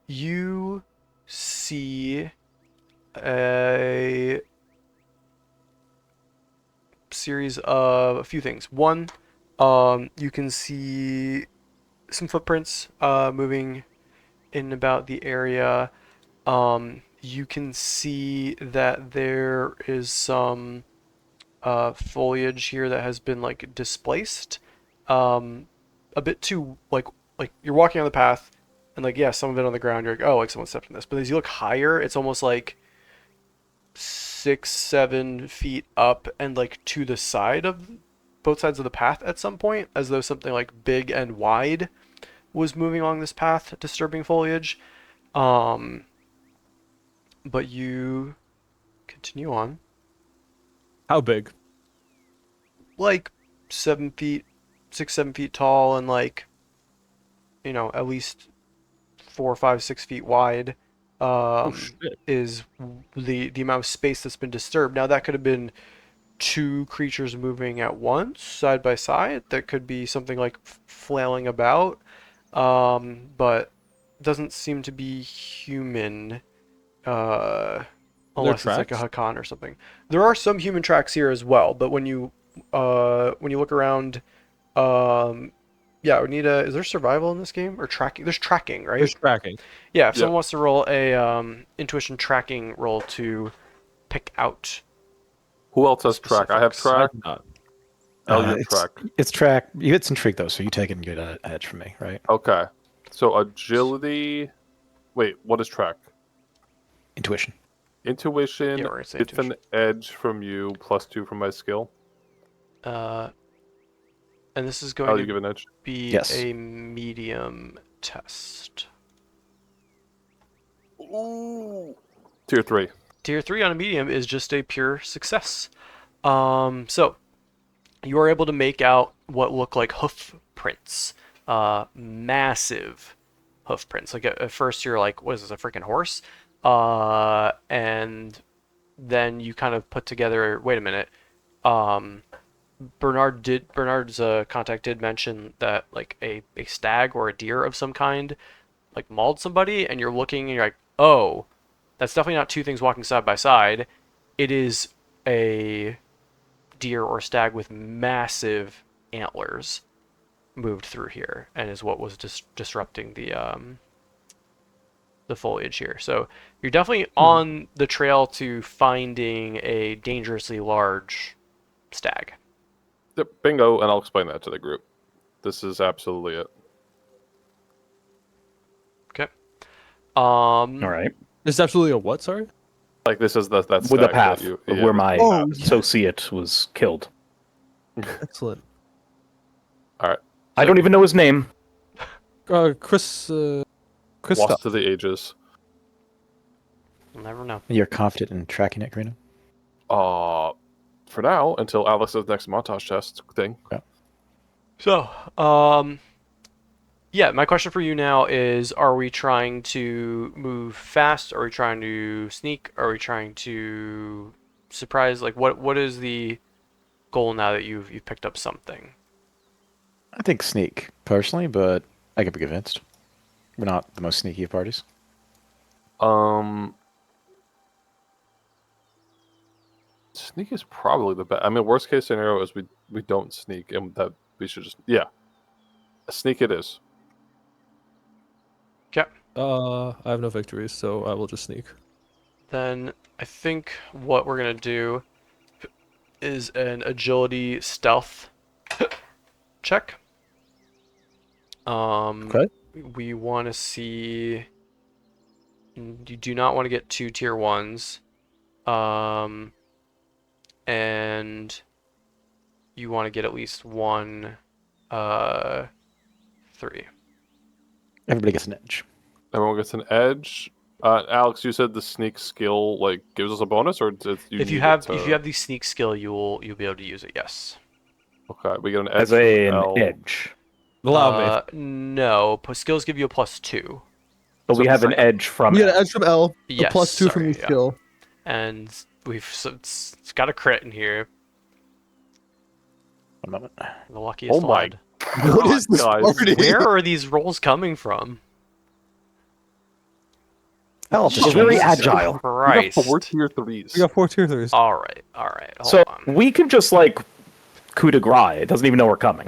You see a series of a few things. One, you can see some footprints moving in about the area. You can see that there is some foliage here that has been like displaced, a bit too like you're walking on the path, and like yeah, some of it on the ground. You're like, oh, like someone stepped in this. But as you look higher, it's almost like 6-7 feet up and like to the side of both sides of the path at some point, as though something like big and wide was moving along this path, disturbing foliage. But you continue on. How big? Like 7 feet, 6-7 feet tall, and like, you know, at least 4, 5, 6 feet wide. Is the amount of space that's been disturbed. Now that could have been two creatures moving at once, side by side. That could be something like flailing about, but doesn't seem to be human. Unless it's like a Hakan or something. There are some human tracks here as well, but when you look around, yeah, we need a. Is there survival in this game or tracking? There's tracking, right? There's tracking. Yeah, if someone wants to roll a intuition tracking roll to pick out. Who else has track? I have track. Elliot track. It's track. You hit some trick though, so you take it and get an edge from me, right? Okay. So agility. Wait, what is track? Intuition. Intuition. Yeah, it's an edge from you, +2 from my skill. And this is going you give to an edge? be a medium test. Ooh. Tier 3. Tier 3 on a medium is just a pure success. So you are able to make out what look like hoof prints. Massive hoof prints. Like at first you're like, what is this, a freaking horse? And then you kind of put together, wait a minute. Bernard's contact did mention that like a stag or a deer of some kind like mauled somebody, and you're looking and you're like, oh, that's definitely not two things walking side by side. It is a deer or stag with massive antlers moved through here, and is what was disrupting the foliage here. So you're definitely on the trail to finding a dangerously large stag. Yep, bingo, and I'll explain that to the group. This is absolutely it. Okay. All right. There's absolutely a what? Sorry. Like this is that With a stag path that of where my associate was killed. Excellent. All right. I don't even know his name. Chris. Lost to the ages. You'll never know. You're confident in tracking it, Karina? For now, until Alex's next montage test thing. Yeah. So, yeah, my question for you now is: are we trying to move fast? Are we trying to sneak? Are we trying to surprise? Like, what is the goal now that you've picked up something? I think sneak, personally, but I could be convinced. We're not the most sneaky of parties. Sneak is probably the best. I mean, worst case scenario is we don't sneak, and that we should just sneak it is. Okay. I have no victories, so I will just sneak. Then I think what we're gonna do is an agility stealth check. Okay. We want to see. You do not want to get 2 tier 1s. And you want to get at least 1 3. Everybody gets an edge. Everyone gets an edge. Alex, you said the sneak skill like gives us a bonus, or If you have the sneak skill, you'll be able to use it. Yes. Okay, we get an edge. As an edge. Allow me. No, skills give you a +2. But So we have an for- edge from We get L. an edge from L, Yes, a +2 from sorry, each yeah. skill. And it's got a crit in here. 1 moment. The luckiest Oh my lad. What is this guys, party? Where are these rolls coming from? Hell, She's very agile. We got Christ. 4 tier 3s. We got 4 tier 3s. All right. Hold So on. we could just like coup de grace. It doesn't even know we're coming.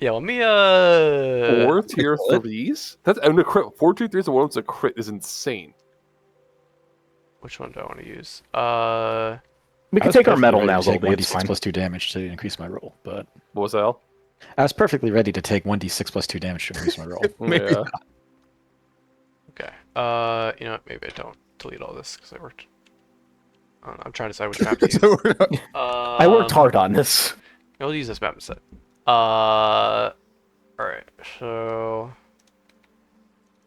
Yeah, let me 4 tier 3s? That's and a crit. 4 tier 3s and one of them's a crit is insane. which one do I want to use? We can take our metal now, Zolby. It's 1d6 fine. plus 2 damage to increase my roll, but What was that, Al? I was perfectly ready to take 1d6 plus 2 damage to increase my roll. Yeah. Okay. You know what? Maybe I don't delete all this because I worked. I'm trying to decide which map to use. I worked hard on this. I'll use this map instead. Alright, so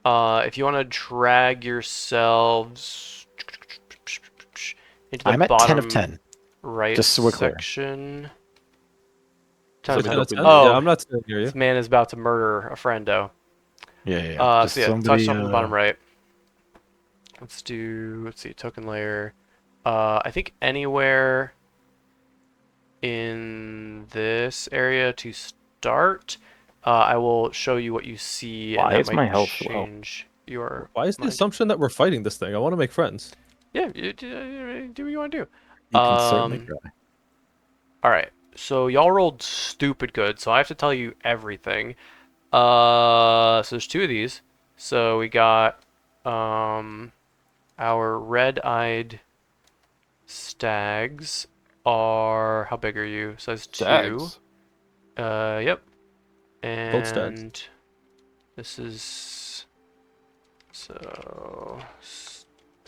if you want to drag yourselves into the I'm at bottom 10 of 10. right just so we're clear. section. So 10 we of 10. don't- Oh, Yeah, I'm not staying near you. this man is about to murder a friendo. Yeah. Just So yeah, somebody, touch on the bottom right. Let's see, token layer. I think anywhere in this area to start. I will show you what you see, Why and that is might my health low? change your. Why is the mind. assumption that we're fighting this thing? I want to make friends. Yeah, you do what you want to do. You can certainly try. All right, so y'all rolled stupid good, so I have to tell you everything. So there's 2 of these. So we got our red-eyed stags are, how big are you? Size 2. Stags. Yep. Gold stags. And this is so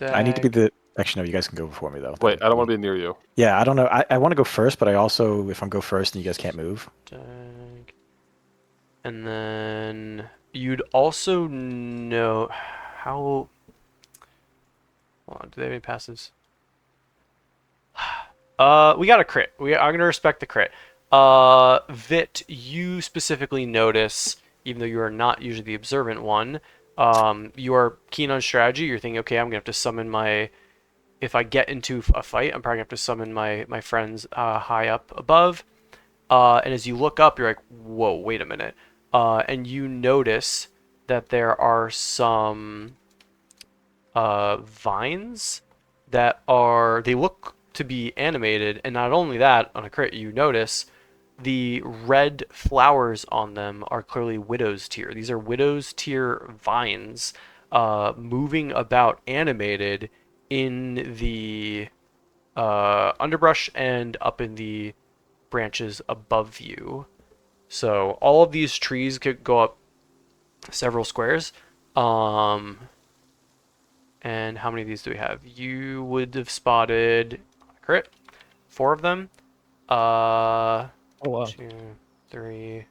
I need to be stag. the. Actually, no, you guys can go before me, though. Wait, I don't want to be near you. Yeah, I don't know. I want to go first, but I also, if I go first and you guys can't move. Stag. And then you'd also know how. Hold on, do they have any passives? We got a crit. I'm gonna respect the crit. Vit, you specifically notice, even though you are not usually the observant one, you are keen on strategy. You're thinking, okay, I'm gonna have to summon my. If I get into a fight, I'm probably gonna have to summon my friends high up above. And as you look up, you're like, whoa, wait a minute. And you notice that there are some vines that they look to be animated, and not only that, on a crit, you notice the red flowers on them are clearly Widow's Tear. These are Widow's Tear vines moving about animated in the underbrush and up in the branches above you. So all of these trees could go up several squares. And how many of these do we have? You would have spotted, crit, 4 of them. Oh wow. 2, 3.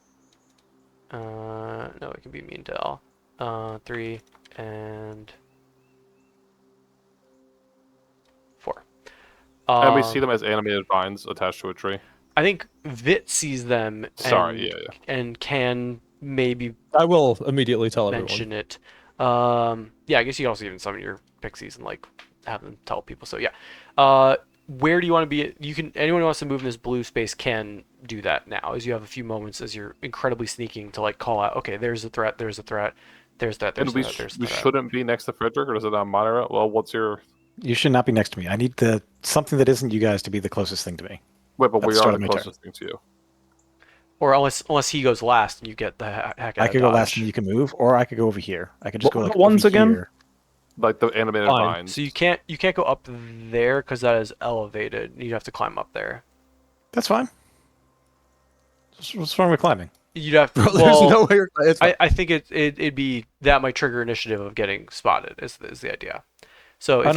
No, it can be mean to L. 3 and 4. And we see them as animated vines attached to a tree. I think Vit sees them and can maybe I will immediately tell mention everyone. it. Yeah, I guess you can also even summon your pixies and like have them tell people. So yeah. Where do you want to be? Anyone who wants to move in this blue space can do that now, as you have a few moments as you're incredibly sneaking to like call out, okay, there's a threat, there's a threat, there's that, there's that, there's that. We shouldn't be next to Frederick, or does it not matter? Well, what's your... You should not be next to me. I need something that isn't you guys to be the closest thing to me. Wait, but we are the closest thing to you. Or unless he goes last and you get the heck out of I could go last and you can move, or I could go over here. I could just go like ones over again? here. Like the animated vines. So you can't go up there because that is elevated. You have to climb up there. That's fine. What's wrong with climbing? You'd have to. Bro, there's no way you're... I think it'd be that might trigger initiative of getting spotted is the idea. So if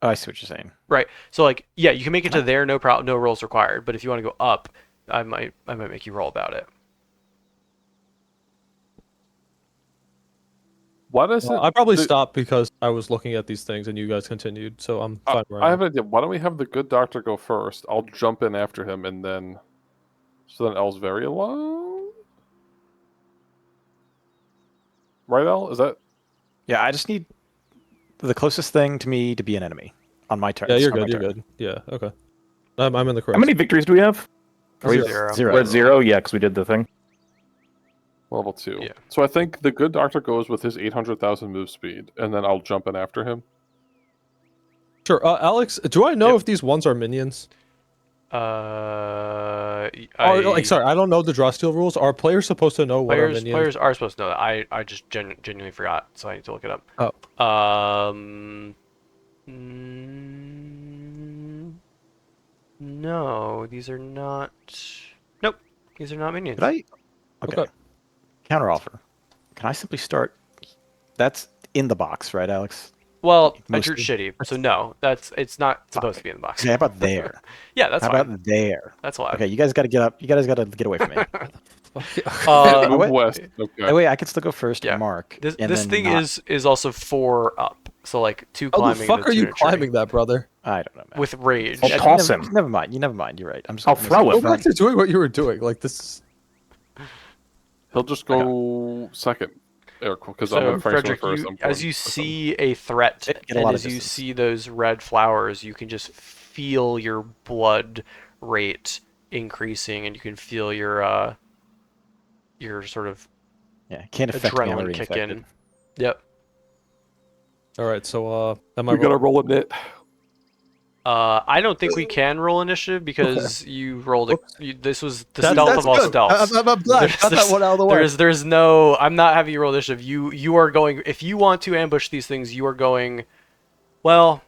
I see what you're saying. Right. So like yeah, you can make it to there, no problem, no rolls required. But if you want to go up, I might make you roll about it. I probably stopped because I was looking at these things and you guys continued, so I'm fine. I have an idea. Why don't we have the good doctor go first? I'll jump in after him, and then... So then El's very alone? Right, El? Is that... Yeah, I just need the closest thing to me to be an enemy on my turn. Yeah, you're good. Yeah, okay. I'm in the correct. How many victories do we have? Zero. We're at 0? Yeah, because we did the thing. Level 2. Yeah. So I think the good doctor goes with his 800,000 move speed, and then I'll jump in after him. Sure. Alex, do I know if these ones are minions? Sorry, I don't know the draw steal rules. Are players supposed to know what are minions? Players are supposed to know that. I just genuinely forgot, so I need to look it up. Oh. No, these are not. Nope, these are not minions. Okay. Counter offer. Can I simply start? That's in the box, right, Alex? Well, I drew shitty, so no, it's not supposed to be in the box. Okay, how about there? Yeah, that's fine. How about there? That's allowed. Okay, you guys got to get up. You guys got to get away from me. Move west. Okay. Wait, I can still go first. Yeah. Mark. This thing is also 4 up, so like 2 climbing. How the fuck are you climbing that, brother? I don't know, man. With rage. I'll toss him. Never mind. You're right. I'll throw him. Go back to doing what you were doing. Like this. He'll just go second. Because So, I'm Frederick, as you see a threat, and as you see those red flowers, you can just feel your blood rate increasing, and you can feel your sort of can't affect me. I'm adrenaline already kick infected. in. Yep. All right, so we gotta roll a nit. I don't think we can roll initiative because you rolled this was the stealth of all stealths. I'm glad. Got that one out of the way. There's no. I'm not having you roll initiative. You are going. If you want to ambush these things, you are going. Well,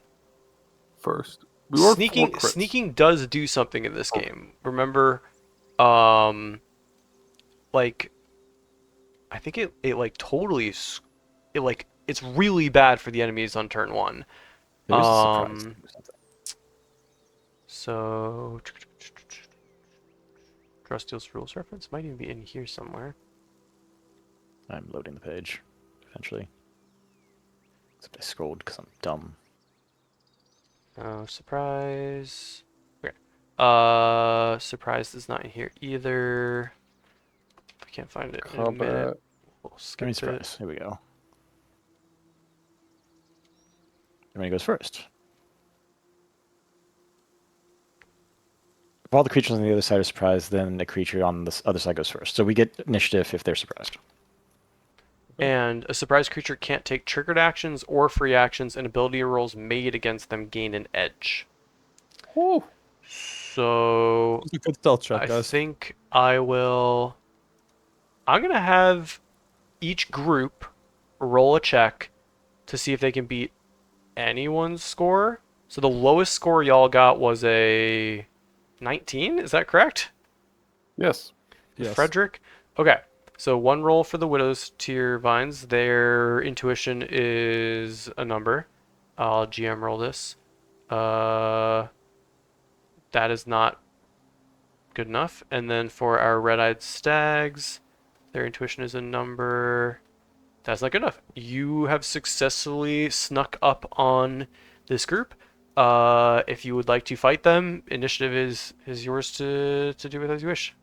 first. Sneaking does do something in this game. Remember, like, I think it like totally, it like it's really bad for the enemies on turn 1. So, Draw Steel's rules reference might even be in here somewhere. I'm loading the page, eventually. Except I scrolled because I'm dumb. Oh, surprise. Okay. Surprise is not in here either. I can't find it in a minute. We'll skip it. Surprise. Here we go. Everybody goes first. If all the creatures on the other side are surprised, then the creature on the other side goes first. So we get initiative if they're surprised. And a surprised creature can't take triggered actions or free actions, and ability rolls made against them gain an edge. Whew. So it's a good stealth check, guys. I think I'm gonna have each group roll a check to see if they can beat anyone's score. So the lowest score y'all got was a 19, is that correct? Yes. Frederick? Okay, so 1 roll for the Widow's Tear Vines. Their intuition is a number. I'll GM roll this. That is not good enough. And then for our Red-Eyed Stags, their intuition is a number. That's not good enough. You have successfully snuck up on this group. If you would like to fight them, initiative is yours to do with as you wish.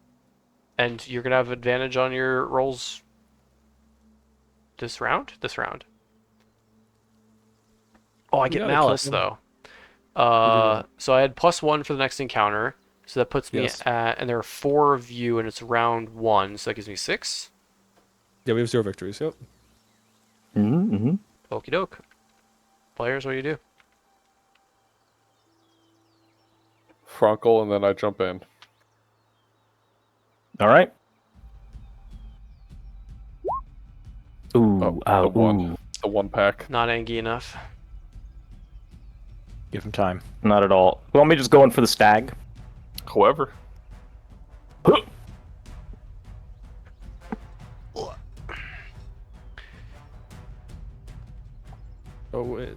And you're gonna have advantage on your rolls this round? This round. Oh, I get Malice though. So I had +1 for the next encounter. So that puts me at, and there are 4 of you, and it's round 1, so that gives me 6. Yeah, we have 0 victories. Yep. Mm-hmm. Okie doke. Players, what do you do? Frunkle, and then I jump in. All right. The one pack. Not angy enough. Give him time. Not at all. Well, let me just go in for the stag. However. Oh, wait.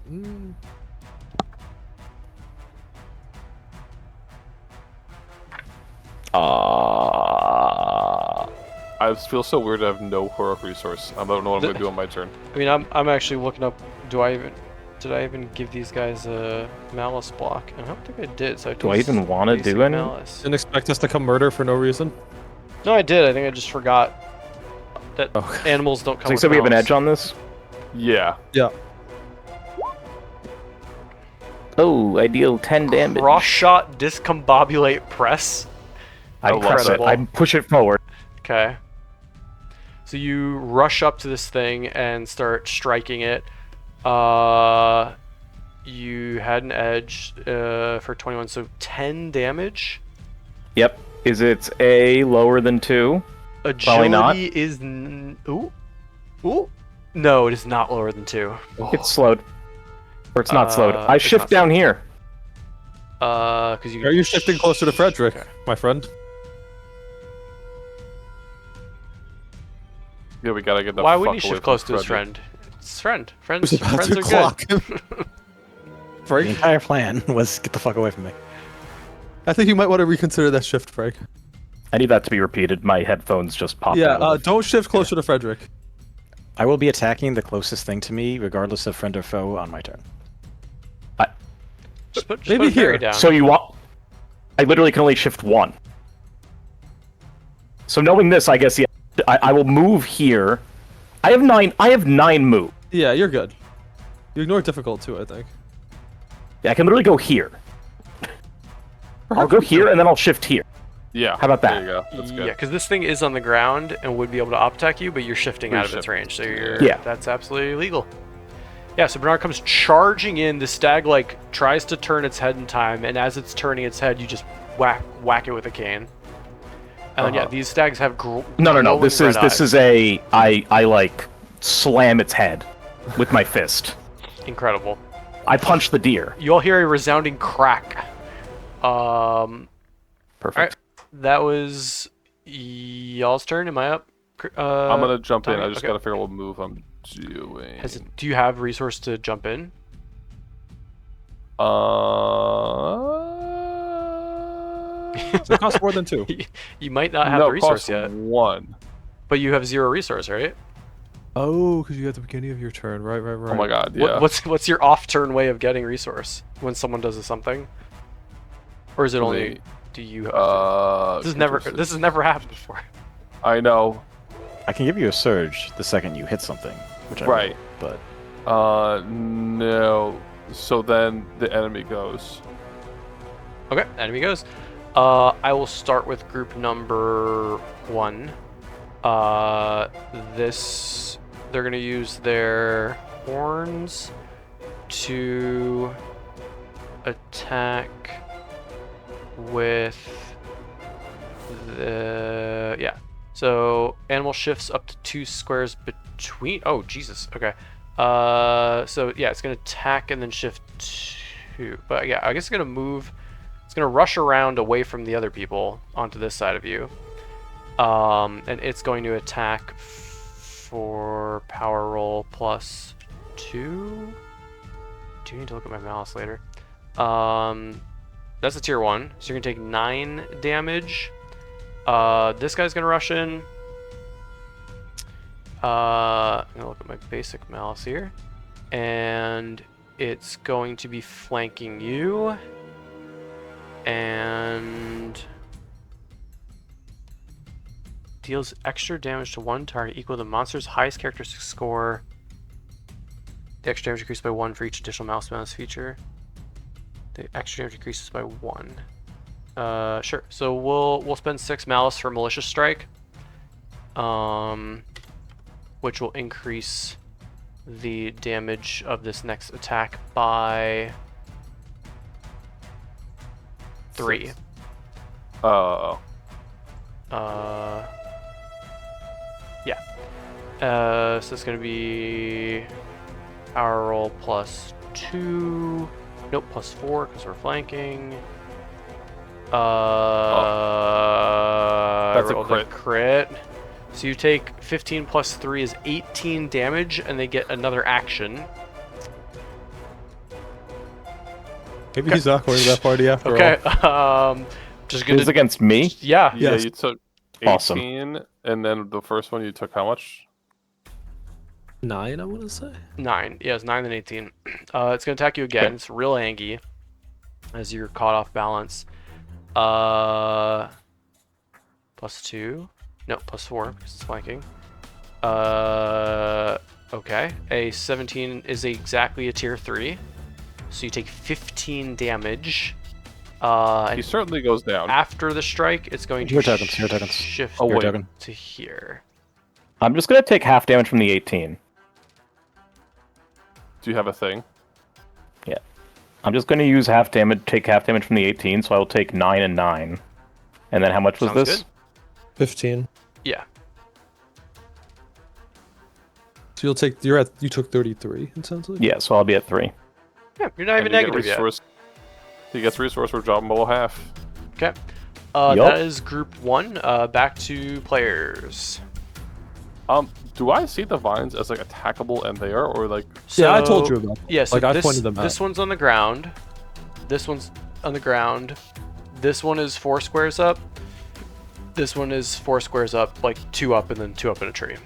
I feel so weird to have no heroic resource. I don't know what I'm going to do on my turn. I mean, I'm actually looking up. Did I even give these guys a Malice block? I don't think I did. So do I even want to do any? Malice. Didn't expect us to come murder for no reason. No, I did. I think I just forgot that animals don't come. So you with said we have an malice. edge on this? Yeah. Yeah. Oh, I deal 10 damage. Cross shot, discombobulate, press. I press it. I push it forward. Okay. So you rush up to this thing and start striking it. You had an edge for 21, so 10 damage. Yep. Is it a lower than 2? Agility Probably not. is ooh. No, it is not lower than 2. It's slowed. Or it's not slowed. I it's shift not down here. Because you. Are you shifting closer to Frederick, my friend? Yeah, we gotta get the Why fuck wouldn't he away shift from close to his Freddy. friend? It's his friend. Friends, Who's about friends to are clock good. him? The entire plan was get the fuck away from me. I think you might want to reconsider that shift, Frank. I need that to be repeated. My headphones just popped out. Yeah, don't shift closer to Frederick. I will be attacking the closest thing to me, regardless of friend or foe, on my turn. Just put Maybe a fairy here. down. So you want... I literally can only shift 1. So knowing this, I guess, yeah, I will move here. I have 9 move. Yeah, you're good. You ignore difficult too, I think. Yeah, I can literally go here. I'll go here and then I'll shift here. Yeah. How about that? There you go. That's good. Yeah, because this thing is on the ground and would be able to op attack you, but you're shifting out of its range, so you're that's absolutely legal. Yeah, so Bernard comes charging in. The stag tries to turn its head in time, and as it's turning its head, you just whack it with a cane. And then, yeah, these stags have no. This is a I slam its head with my fist. Incredible. I punch the deer. You all hear a resounding crack. Perfect. Alright, that was y'all's turn. Am I up? I'm gonna jump in. Tommy? I just Okay. gotta figure out what move I'm doing. Do you have resource to jump in? So it costs more than 2. You might not have no, the resource costs yet, 1. but you have 0 resource, right? Oh, because you at the beginning of your turn. Right. Oh my god, yeah. What's your off-turn way of getting resource when someone does something? Or is it only do you? This has never happened before. I know. I can give you a surge the second you hit something, which I Right. will, but No. So then the enemy goes. Okay, enemy goes. I will start with group number 1. They're gonna use their horns to attack with the So animal shifts up to 2 squares between. Oh Jesus. Okay. So yeah, it's gonna attack and then shift 2. But yeah, I guess it's gonna move. It's gonna rush around away from the other people onto this side of you. And it's going to attack for power roll +2. Do need to look at my mouse later. That's a tier 1, so you're gonna take 9 damage. This guy's gonna rush in. I'm gonna look at my basic malice here, and it's going to be flanking you. And deals extra damage to one target equal to the monster's highest characteristic score. The extra damage increased by 1 for each additional mouse feature. The extra damage increases by 1. Sure. So we'll spend 6 malice for malicious strike, which will increase the damage of this next attack by 3. 6. Yeah. So it's gonna be power roll plus 2. Nope, plus 4 because we're flanking. That's a crit. So you take 15 plus 3 is 18 damage, and they get another action. Maybe he's awkward in that party after all. Okay. Just gonna. It was against me? Yeah. Yeah, Yes. you took 18, Awesome. and then the first one you took how much? 9, I want to say. 9. Yeah, it's 9 and 18. It's gonna attack you again. Okay. It's real angry as you're caught off balance. Plus 2. No, plus 4 because it's flanking. Okay. A 17 is exactly a tier 3. So you take 15 damage. He certainly goes down. After the strike, it's going to Your tokens. shift Oh, wait. token. to here. I'm just going to take half damage from the 18. Do you have a thing? I'm just going to use take half damage from the 18, so I will take 9 and 9. And then how much was Sounds this? good. 15. Yeah. So you took 33, it sounds like. Yeah, so I'll be at 3. Yeah, you're not even And you get negative yet. resource. He gets resource for dropping below half. Okay. Yup. That is group 1. Back to players. Do I see the vines as like attackable and they are, or like? Yeah, I told So- you about them. Yeah, so Like, I this, pointed them out. this one's on the ground. This one's on the ground. This one is 4 squares up. This one is 4 squares up, like 2 up and then 2 up in a tree.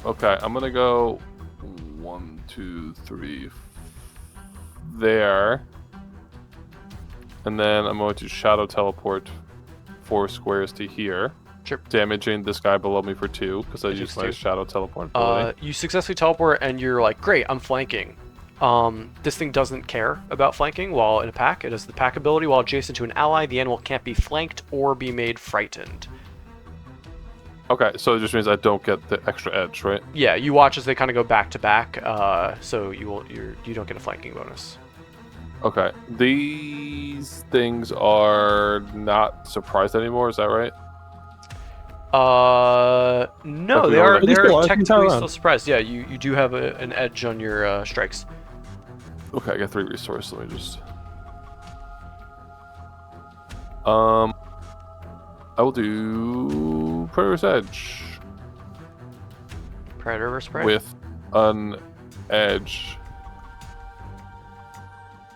Okay, I'm gonna go 1, 2, 3 there, and then I'm going to shadow teleport 4 squares to here. Sure. Damaging this guy below me for 2 because I That used takes my 2. shadow teleport ability. You successfully teleport and you're like, great, I'm flanking. This thing doesn't care about flanking while in a pack. It has the pack ability. While adjacent to an ally, the animal can't be flanked or be made frightened. Okay, so it just means I don't get the extra edge, right? Yeah, you watch as they kind of go back to back, so you don't get a flanking bonus. Okay, these things are not surprised anymore. Is that right? No, Like, they we are already- they Still are are, technically entire still round. surprised. Yeah, you do have an edge on your strikes. Okay, I got 3 resources. Let me just. I will do Predator's Edge Predator versus Prey. with an edge.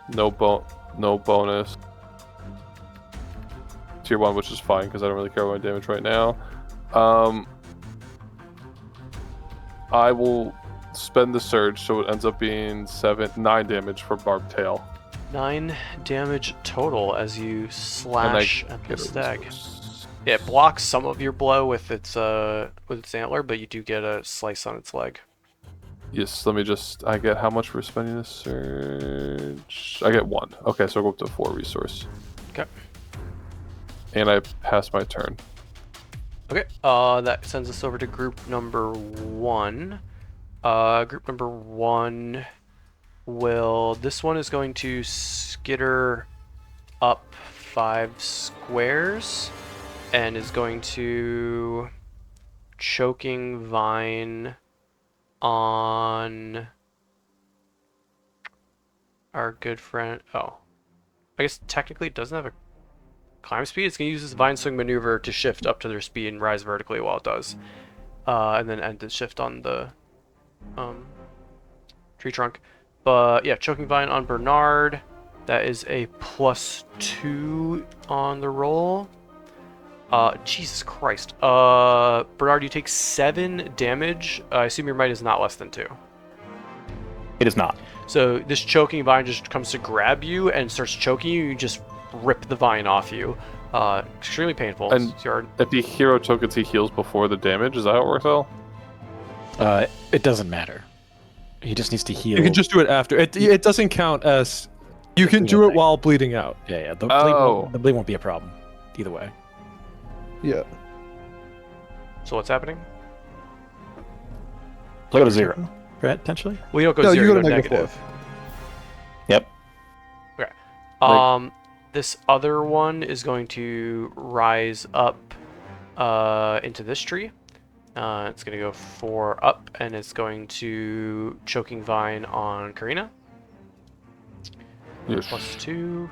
No bonus. Tier 1, which is fine because I don't really care about my damage right now. I will spend the surge, so it ends up being 9 damage for Barbed Tail. 9 damage total as you slash at the Get a stag. resource. Yeah, it blocks some of your blow with its antler, but you do get a slice on its leg. Yes, let me just. I get how much for spending the surge? I get 1. Okay, so I'll go up to 4 resource. Okay. And I pass my turn. Okay. That sends us over to group number 1. Group number 1 will. This one is going to skitter up 5 squares and is going to choking vine on our good friend. Oh, I guess technically it doesn't have a climb speed. It's going to use this vine swing maneuver to shift up to their speed and rise vertically while it does, and then end the shift on the tree trunk. But yeah, choking vine on Bernard. That is a +2 on the roll. Jesus Christ. Bernard, you take 7 damage. I assume your might is not less than 2. It is not. So this choking vine just comes to grab you and starts choking you. You just rip the vine off you. Extremely painful. And if the hero tokens, he heals before the damage. Is that how it works out? It doesn't matter. He just needs to heal. You can just do it after. It doesn't count as. You can do it while bleeding out. Yeah. The bleed won't be a problem either way. Yeah. So what's happening? Go to 0. Potentially? Well, you don't go 0, you go negative. Yep. Okay. This other one is going to rise up into this tree. It's going to go 4 up, and it's going to Choking Vine on Karina. Yes. +2.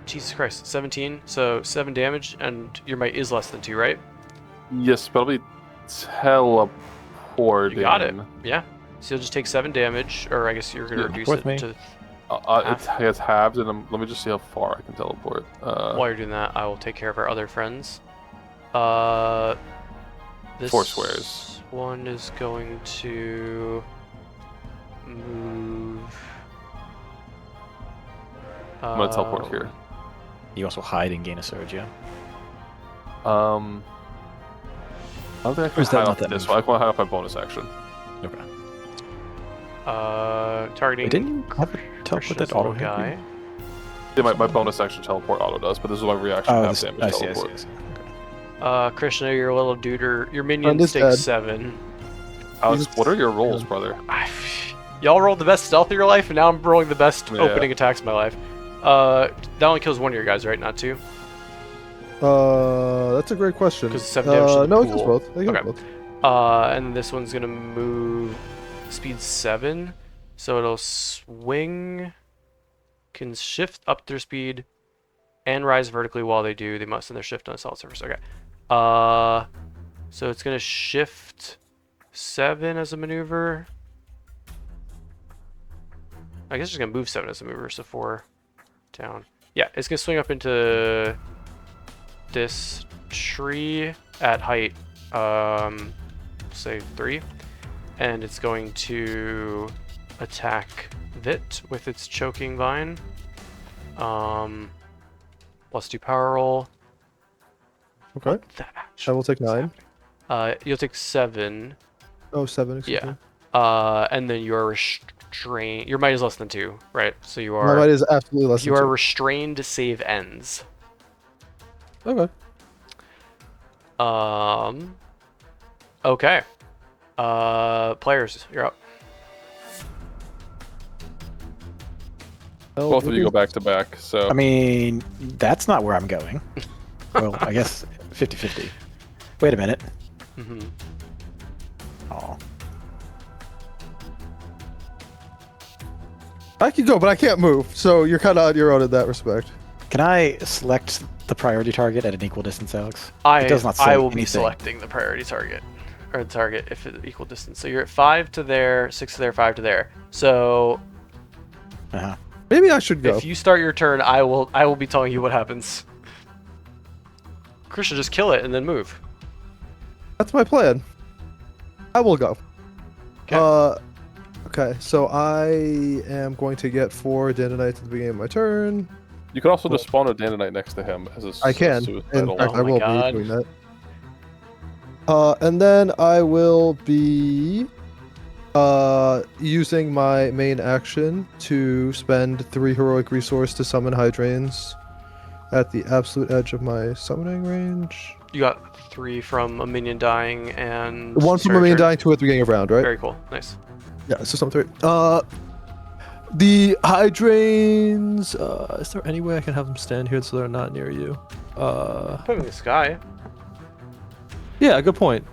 Jesus Christ, 17. So 7 damage, and your might is less than 2, right? Yes, but I'll be teleporting. You got it. Yeah. So you'll just take 7 damage, or I guess you're going to reduce it to... It's halved, and let me just see how far I can teleport. While you're doing that, I will take care of our other friends. This 4 squares. One is going to move. I'm gonna teleport here. You also hide and gain a surge, yeah? I don't think I can hide off this one. I want to hide off my bonus action. Okay. Targeting. Didn't you have a teleport that auto guy? Yeah, my bonus action teleport auto does, but this is my reaction half damage teleport. I see. Krishna, you're a little duder. Your minions take 7. Alex, what are your rolls, brother? Y'all rolled the best stealth of your life, and now I'm rolling the best opening attacks of my life. That only kills one of your guys, right? Not 2? That's a great question. Because 7 damage. No, it kills both. Okay. Both. And this one's gonna move speed 7, so it'll swing, can shift up their speed, and rise vertically while they do. They must, and their shift on a solid surface. Okay. So it's gonna shift 7 as a maneuver. I guess it's gonna move 7 as a maneuver, so 4 down. Yeah, it's gonna swing up into this tree at height, say 3, and it's going to attack Vit with its Choking Vine. +2 power roll. Okay. I will take 9. You'll take 7. Oh, 7. Excuse me. And then you are restrained. Your might is less than 2, right? So you are. My might is absolutely less than 2. You are restrained to save ends. Okay. Okay. Players, you're up. Both of you go back to back, so... I mean, that's not where I'm going. Well, I guess 50-50. Wait a minute. Mm-hmm. Oh. I can go, but I can't move, so you're kind of on your own in that respect. Can I select the priority target at an equal distance, Alex? I will be selecting the priority target. Or the target if it's equal distance. So you're at 5 to there, 6 to there, 5 to there. So... Uh-huh. Maybe I should go. If you start your turn, I will be telling you what happens. Christian, just kill it and then move. That's my plan. I will go. Okay. Okay, so I am going to get 4 Dandelites at the beginning of my turn. You can also just spawn a Dandelight next to him as a I can. In suicidal. fact, I will God. be doing that. And then I will be using my main action to spend 3 heroic resource to summon Hydreians at the absolute edge of my summoning range. You got 3 from a minion dying and... 1 from a minion dying, 2 at the beginning of round, right? Very cool. Nice. Yeah, so some 3. The Hydreians... is there any way I can have them stand here so they're not near you? Put them in the sky. Yeah, good point.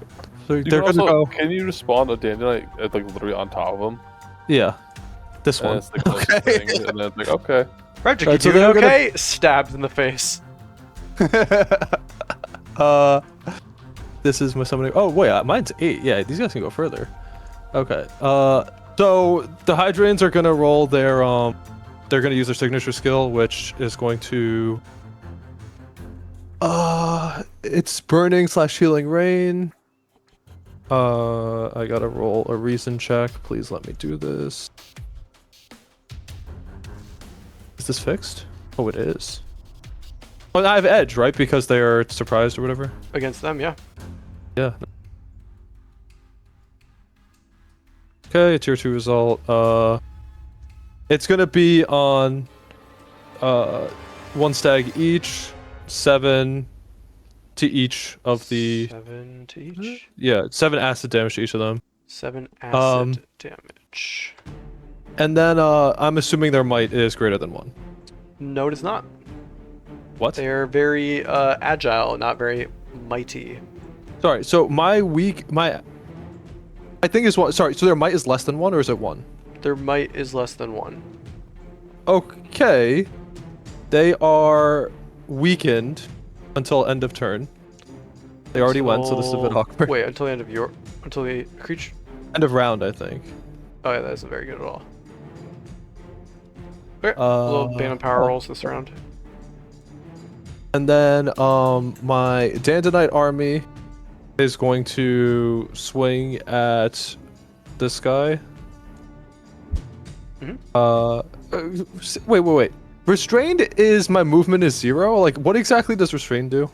So they're also, gonna go... Can you just spawn a Dandelight like literally on top of them? Yeah. This And one. it's the closest thing, and then it's like, okay. Frederick, Right, you so doing they're okay? Stabbed in the face. This is my summoning. Oh wait, mine's 8. Yeah, these guys can go further. Okay. So the Hydreians are gonna roll their they're gonna use their signature skill, which is going to it's burning / healing rain. I gotta roll a reason check. Please let me do this. Is this fixed? Oh, it is. Oh, I have edge, right? Because they are surprised or whatever? Against them, yeah. Yeah. Okay, tier 2 result. It's gonna be on 1 stag each, 7 to each of the... 7 to each? Yeah, 7 acid damage to each of them. 7 acid damage. And then I'm assuming their might is greater than 1. No, it is not. What? They're very agile, not very mighty. Sorry, so my I think is 1. Sorry, so their might is less than 1, or is it 1? Their might is less than 1. Okay. They are weakened until end of turn. They already went, so this is a bit awkward. Wait, until the end of until the creature... End of round, I think. Oh yeah, that isn't very good at all. Okay, a little ban on power rolls this round. And then my Dandonite army is going to swing at this guy. Wait. Restrained is my movement is 0? Like, what exactly does restrained do?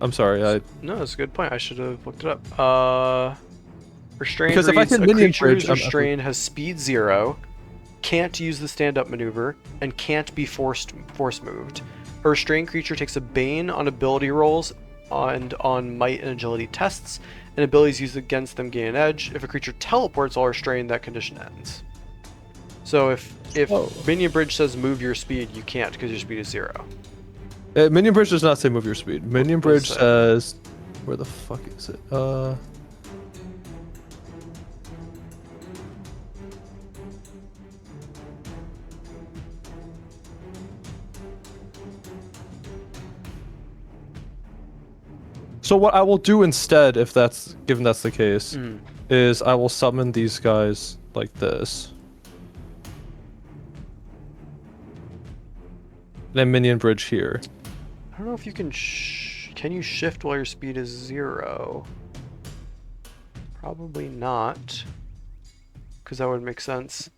I'm sorry, No, that's a good point. I should have looked it up. Restrained because if I can a minion creature bridge, who's restrained has speed 0, can't use the stand-up maneuver, and can't be force moved. A restrained creature takes a bane on ability rolls and on might and agility tests, and abilities used against them gain an edge. If a creature teleports while restrained, that condition ends. So if Minion Bridge says move your speed, you can't because your speed is 0. Minion Bridge does not say move your speed. Minion Bridge says... Where the fuck is it? So what I will do instead, if that's given that's the case, is I will summon these guys like this. Then Minion Bridge here. I don't know if you can can you shift while your speed is 0? Probably not, because that would make sense.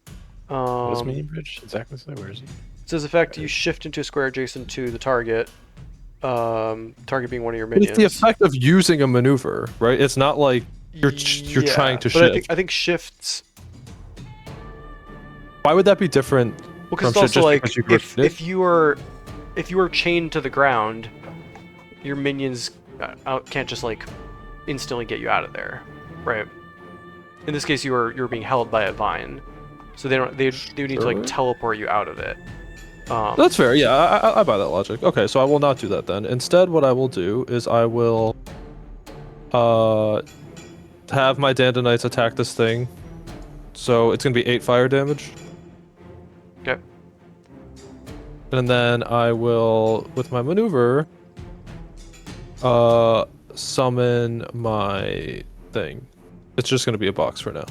What is Minion Bridge exactly say? Where is he? It says effect, you shift into a square adjacent to the target. Target being one of your minions. It's the effect of using a maneuver, right? It's not like you're trying to shift. I think shifts. Why would that be different? Well, because it's also like if you are chained to the ground, your minions can't just like instantly get you out of there, right? In this case, you're being held by a vine, so they need to like teleport you out of it. That's fair. Yeah, I buy that logic. Okay, so I will not do that then. Instead, what I will do is I will have my Dandonites attack this thing. So it's gonna be 8 fire damage. Okay. And then I will, with my maneuver, summon my thing. It's just gonna be a box for now.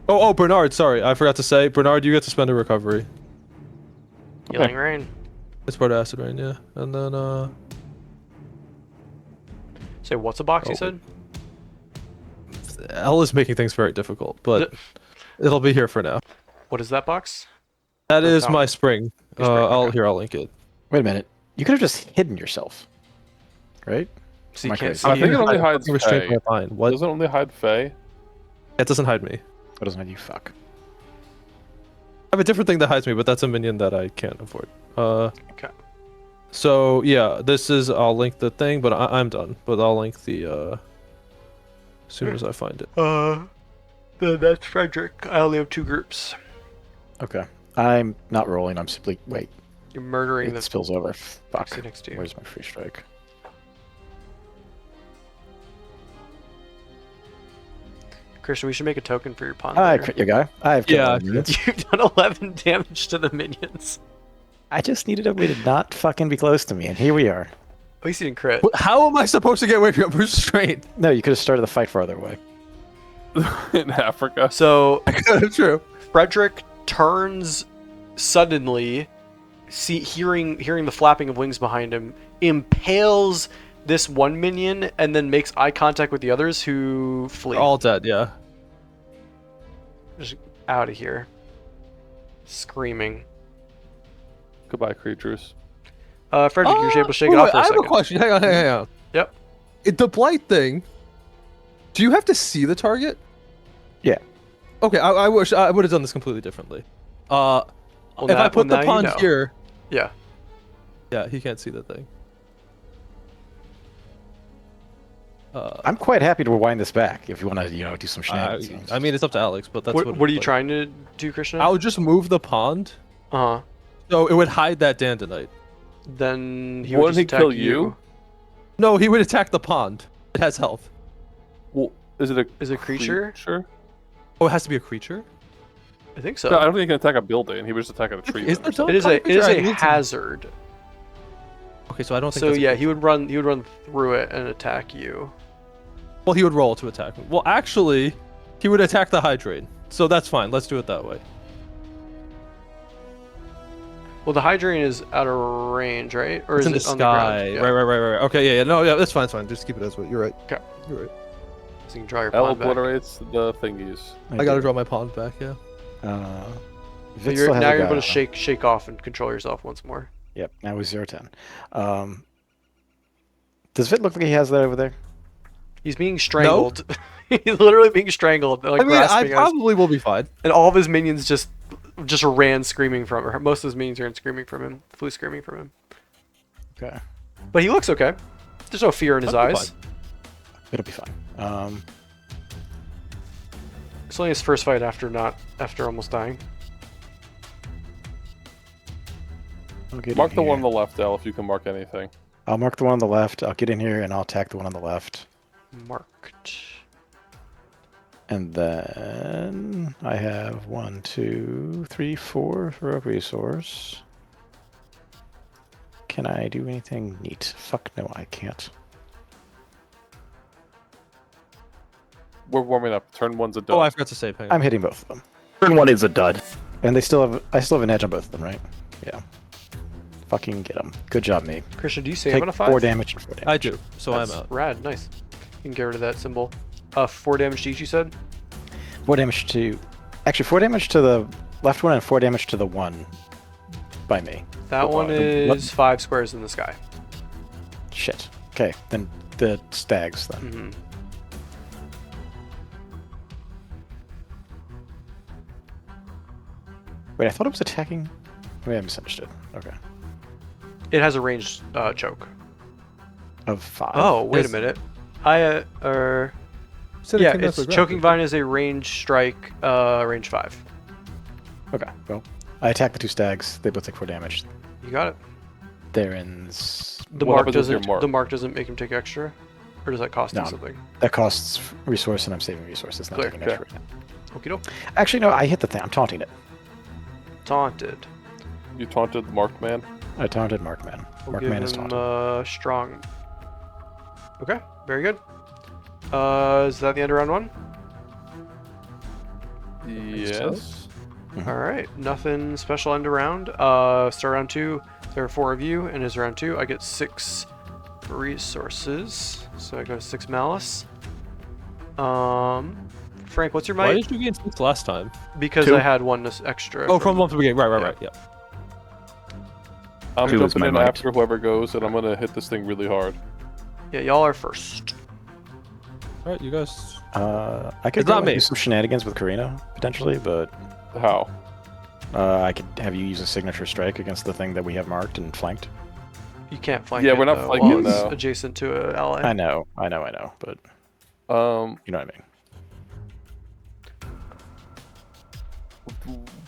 Oh, Bernard, sorry, I forgot to say, Bernard, you get to spend a recovery. Healing Rain. It's part of Acid Rain, yeah. And then, Say, what's a box, you said? L is making things very difficult, but it'll be here for now. What is that box? That is my spring. I'll link it. Wait a minute. You could have just hidden yourself, right? So you can't I think it only hides Fae. What? Does it only hide Fae? It doesn't hide me. What doesn't hide you? Fuck. I have a different thing that hides me, but that's a minion that I can't afford. Okay. So yeah, this is. I'll link the thing, but I'm done. But I'll link the as soon as I find it. That's Frederick. I only have 2 groups. Okay. I'm not rolling. I'm simply wait. You're murdering It spills over. Fuck. next to you. Where's my free strike? Christian, we should make a token for your pawn. I crit your guy. I've killed him. You've done 11 damage to the minions. I just needed a way to not fucking be close to me, and here we are. At least you didn't crit. How am I supposed to get away from restraint? No, you could have started the fight farther away. In Africa. So True. Frederick turns suddenly, hearing the flapping of wings behind him, impales this one minion and then makes eye contact with the others who flee. They're all dead, yeah. Just out of here. Screaming. Goodbye, creatures. Frederick, you're able to shake it off for a second. I have a question. Hang on. Yep. The blight thing. Do you have to see the target? Yeah. Okay, I wish I would have done this completely differently. If I put the pond here. Yeah. Yeah, he can't see the thing. I'm quite happy to rewind this back if you want to, do some shenanigans. I mean, it's up to Alex, but that's what are you trying to do, Christian? I would just move the pond. Uh-huh. So it would hide that Dandonite. Then he would just attack kill you? No, he would attack the pond. It has health. Well, is it a creature? Sure. Oh, it has to be a creature? I think so. No, I don't think he can attack a building. He was just attacking a tree. Is then or it It is a hazard. Okay, so I don't think. So yeah, he would run through it and attack you. Well, he would roll to attack me. Well, actually, he would attack the Hydrate. So that's fine. Let's do it that way. Well, the Hydrate is out of range, right? Or It's is in it the on sky. the ground? Yeah. Right. Okay, yeah. No, yeah, that's fine. Just keep it as well. You're right. Okay. You're right. So you can draw your L pawn back. obliterates the thingies. I gotta draw my pond back, yeah. So Vit still has now a you're able guy. to shake off and control yourself once more. Yep, now he's 0-10. Does Vit look like he has that over there? He's being strangled. He's literally being strangled. Like, I mean, I grasping us. probably will be fine. And all of his minions just ran screaming from her. Most of his minions ran screaming from him. Flew screaming from him. Okay. But he looks okay. There's no fear in his I'll be eyes. fine. It'll be fine. It's only his first fight after almost dying. Mark the one on the left, L, if you can mark anything. I'll mark the one on the left. I'll get in here and I'll attack the one on the left. Marked. And then I have 1, 2, 3, 4 for a resource. Can I do anything neat? Fuck no, I can't. We're warming up. Turn one's a dud. Oh, I forgot to save. Hang on. I'm hitting both of them. Turn 1 is a dud. And I still have an edge on both of them, right? Yeah. Fucking get them. Good job, me. Christian, do you save Take on a 5? 4 damage and 4 damage. I do, so That's I'm out. rad. Nice. You can get rid of that symbol. 4 damage to each, you said? 4 damage to... Actually, 4 damage to the left one and 4 damage to the one by me. That one is 5 squares in the sky. Shit. Okay, then the stags then. Mm-hmm. Wait, I thought it was attacking... Maybe I misunderstood. Okay. It has a ranged choke. Of 5. Oh, wait a minute. Yeah, it's Choking Vine is a range strike, range 5. Okay, well, I attack the 2 stags. They both take 4 damage. You got it. The What happens with your mark? The mark doesn't make him take extra, or does that cost him No. something? That costs resource, and I'm saving resources, not Clear, taking okay. extra. Okie doke. Actually, no, I hit the thing. I'm taunting it. Taunted. You taunted the marked man. I taunted Markman. We'll Markman give is him taunted. strong. Okay, very good. Is that the end of round 1? Yes. All right, nothing special end of round. Start round 2. There are 4 of you, and is round 2. I get 6 resources, so I go to 6 malice. Frank, what's your might? Why did you gain 6 last time? Because 2. I had 1 extra. Oh, from the beginning. Right. Yeah. I'm 2 is jumping my in might. after whoever goes, and I'm gonna hit this thing really hard. Yeah, y'all are first. All right, you guys. I could It's not go me. do some shenanigans with Karina, potentially, but How? I could have you use a signature strike against the thing that we have marked and flanked. You can't flank Yeah, it, we're not though, flanking, while it's no. adjacent to an ally. I know, but you know what I mean.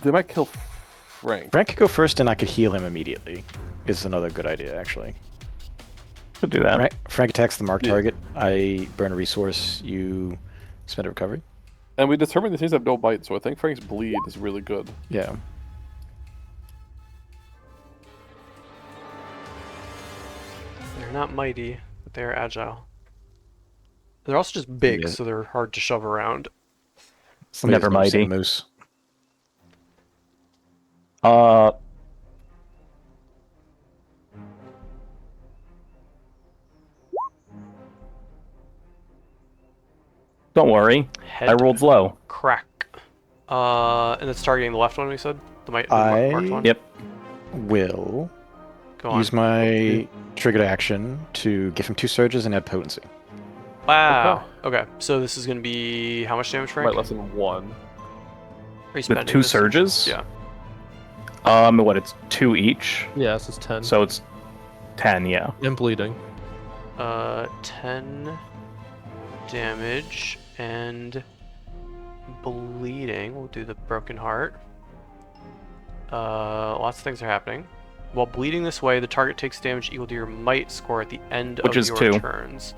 They might kill Frank. Frank could go first, and I could heal him immediately. Is another good idea, actually. Could do that. Frank attacks the marked Yeah. target. I burn a resource. You spend a recovery. And we determined these things have no bite, so I think Frank's bleed is really good. Yeah. They're not mighty, but they are agile. They're also just big, Yeah. so they're hard to shove around. Somebody's Never noticing mighty. a moose. Don't worry. Head I rolled low. crack. And it's targeting the left one, we said? The marked one? Yep. Will Go on. use my triggered action to give him 2 surges and add potency. Wow. Okay. So this is going to be how much damage, Frank? Might less than 1. Are you With 2 surges? Yeah. What, it's 2 each? Yeah, so it's 10. So it's 10, yeah. And bleeding. 10 damage and bleeding. We'll do the broken heart. Lots of things are happening. While bleeding this way, the target takes damage equal to your might score at the end of your 2 turns.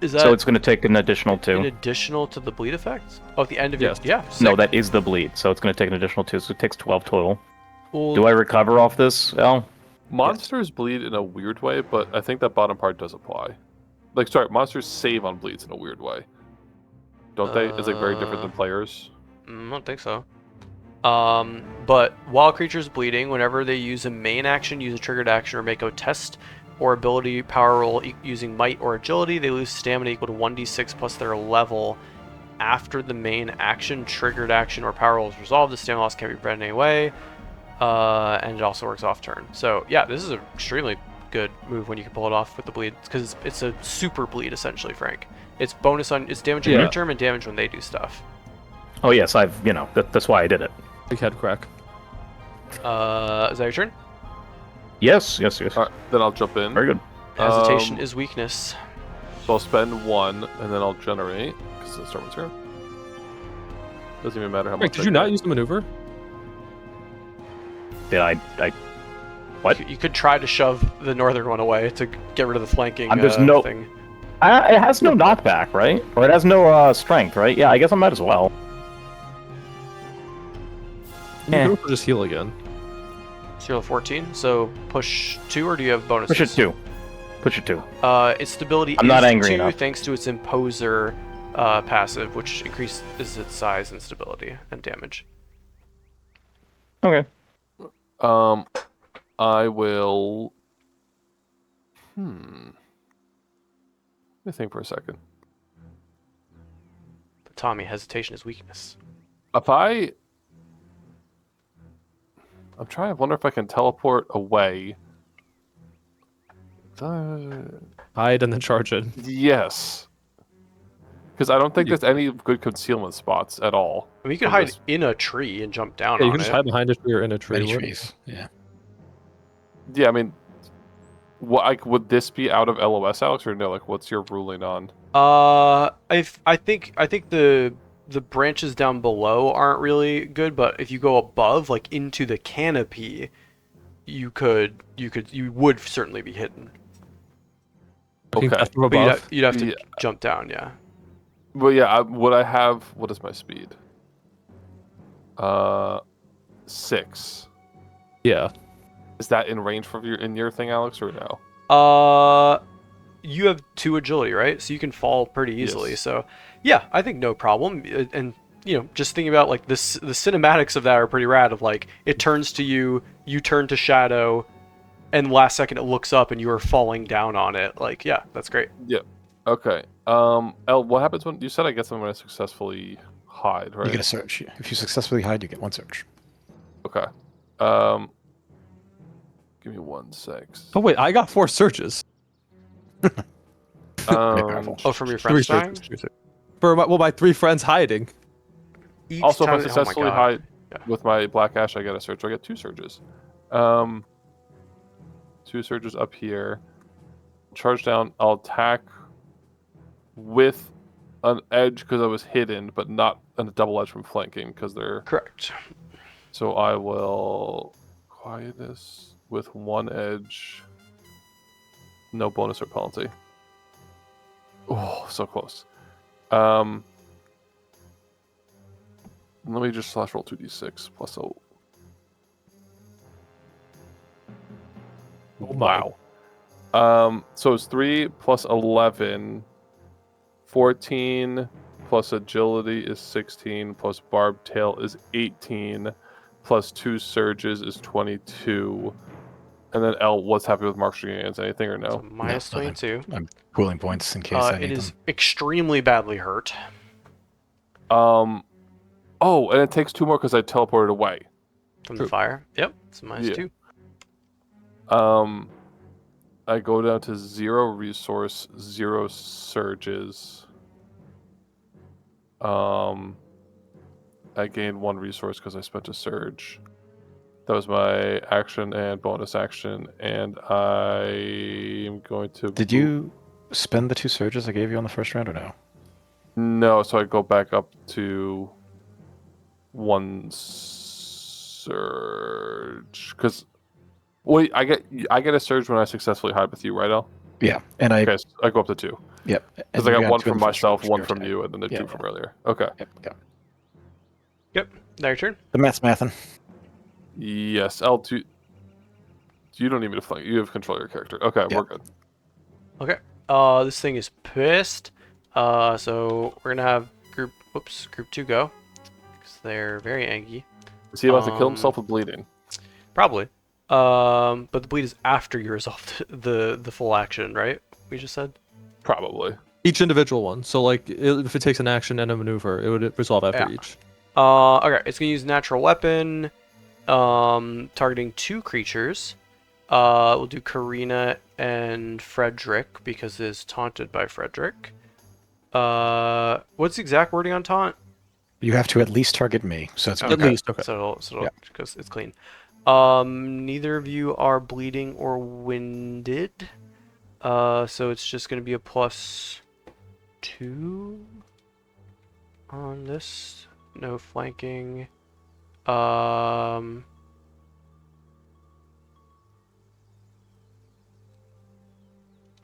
Is that so it's going to take an additional 2. an additional to the bleed effect? Oh, at the end of Yes. your... Yeah, sick. No, that is the bleed, so it's going to take an additional 2, so it takes 12 total. Well, Do I recover off this, Al? Monsters bleed in a weird way, but I think that bottom part does apply. Like, sorry, monsters save on bleeds in a weird way. Don't they? It's like very different than players. I don't think so. But while a creature is bleeding, whenever they use a main action, use a triggered action, or make a test or ability power roll using might or agility, they lose stamina equal to 1d6 plus their level. After the main action, triggered action, or power roll is resolved, the stamina loss can't be prevented in any way. And it also works off turn. So yeah, this is an extremely good move when you can pull it off with the bleed, because it's a super bleed essentially, Frank. It's bonus on it's damage on your turn and damage when they do stuff. Oh yes, that's why I did it. Big head crack. Is that your turn? Yes. Alright, then I'll jump in. Very good. Hesitation is weakness. So I'll spend 1, and then I'll generate, because it's Storm's turn. Doesn't even matter how much. Did you not use the maneuver? Did I what? You could try to shove the northern one away to get rid of the flanking There's no thing. It has no knockback, right? Or it has no strength, right? Yeah, I guess I might as well. You can just heal again. So you're level 14, so push 2, or do you have bonuses? Push it 2. Push it 2. Its stability I'm is not angry 2 enough. thanks to its imposer passive, which increases its size and stability and damage. Okay. I will. Let me think for a second. But Tommy, hesitation is weakness. I'm trying to wonder if I can teleport away. Hide and then charge it. Yes. Because I don't think there's any good concealment spots at all. I mean, you can hide in a tree and jump down Yeah, you on can just it. hide behind a tree or in a tree. Many trees. Yeah. Yeah, I mean, would this be out of LOS, Alex, or no? Like, what's your ruling on? I think the branches down below aren't really good, but if you go above, like into the canopy, you would certainly be hidden. Okay. But you'd have to jump down, yeah. Well, yeah. Would I have? What is my speed? 6. Yeah. Is that in range for your thing, Alex, or no? You have 2 agility, right? So you can fall pretty easily. Yes. So, yeah, I think no problem. And just thinking about like this, the cinematics of that are pretty rad. Of like it turns to you, you turn to shadow, and last second it looks up and you are falling down on it. Like, yeah, that's great. Yeah. Okay. El, what happens when you said I get something when I successfully hide, right? You get a search. If you successfully hide, you get 1 search. Okay. Give me 1 sec. Oh wait, I got 4 searches. Oh, from your friends dying? For my 3 friends hiding. Also, if I successfully hide with my Black Ash, I get a surge. So I get 2 surges. 2 surges up here. Charge down. I'll attack with an edge because I was hidden, but not a double edge from flanking because they're... Correct. So I will quiet this with 1 edge. No bonus or penalty. Oh, so close. Let me just slash roll 2d6 plus 0. Oh my. Wow. So it's 3 plus 11. 14 plus agility is 16. Plus barbed tail is 18. Plus 2 surges is 22. And then L, what's happening with Mark Gains? Anything or no? So minus 22. I'm pooling points in case I need it is them. extremely badly hurt. Oh, and it takes 2 more because I teleported away. From the fire? Yep, it's minus 2. I go down to 0 resource, 0 surges. I gained 1 resource because I spent a surge. That was my action and bonus action, and I am going to... Did you spend the 2 surges I gave you on the first round or no? No, so I go back up to 1 surge. Because... Wait, I get a surge when I successfully hide with you, right, Al? Yeah, and I... Okay, so I go up to 2. Yep. Because I got 1 from myself, 1 from you, and then the 2 from earlier. Okay. Yep, now your turn. The math's mathin'. Yes, L2. You don't need me to flank. You have control of your character. Okay, we're good. Okay. This thing is pissed. So we're gonna have group 2 go. Because they're very angry. Is he about to kill himself with bleeding? Probably. But the bleed is after you resolve the full action, right? We just said? Probably. Each individual one. So, like, if it takes an action and a maneuver, it would resolve after each. Okay, it's gonna use natural weapon, targeting 2 creatures. We'll do Karina and Frederick because it is taunted by Frederick. What's the exact wording on taunt? You have to at least target me, so it's okay. At least. Okay. So because it's clean. Neither of you are bleeding or winded. So it's just gonna be a +2 on this. No flanking.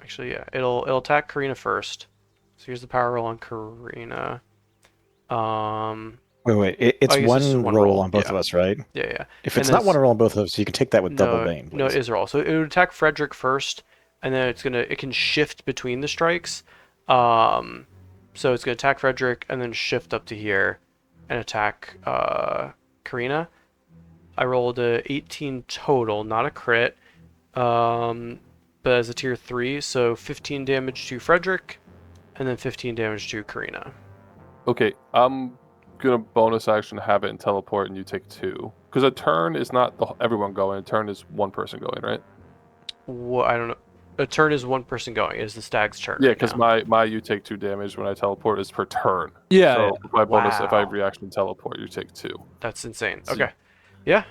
Actually, yeah, it'll attack Karina first. So here's the power roll on Karina. Wait. It's one roll on both yeah. of us, right? Yeah. If it's not one roll on both of us, you can take that with double bane. No, it is a roll. So it would attack Frederick first, and then it can shift between the strikes. So it's gonna attack Frederick and then shift up to here, and attack Karina. I rolled a 18 total, not a crit. But as a tier 3, so 15 damage to Frederick, and then 15 damage to Karina. Okay, I'm gonna bonus action have it and teleport, and you take 2. Because a turn is not everyone going. A turn is 1 person going, right? Well, I don't know. A turn is 1 person going. It is the stag's turn. Yeah, because my you take 2 damage when I teleport is per turn. Yeah. So my bonus, if I Wow. reaction teleport, you take 2. That's insane. So Okay. Yeah.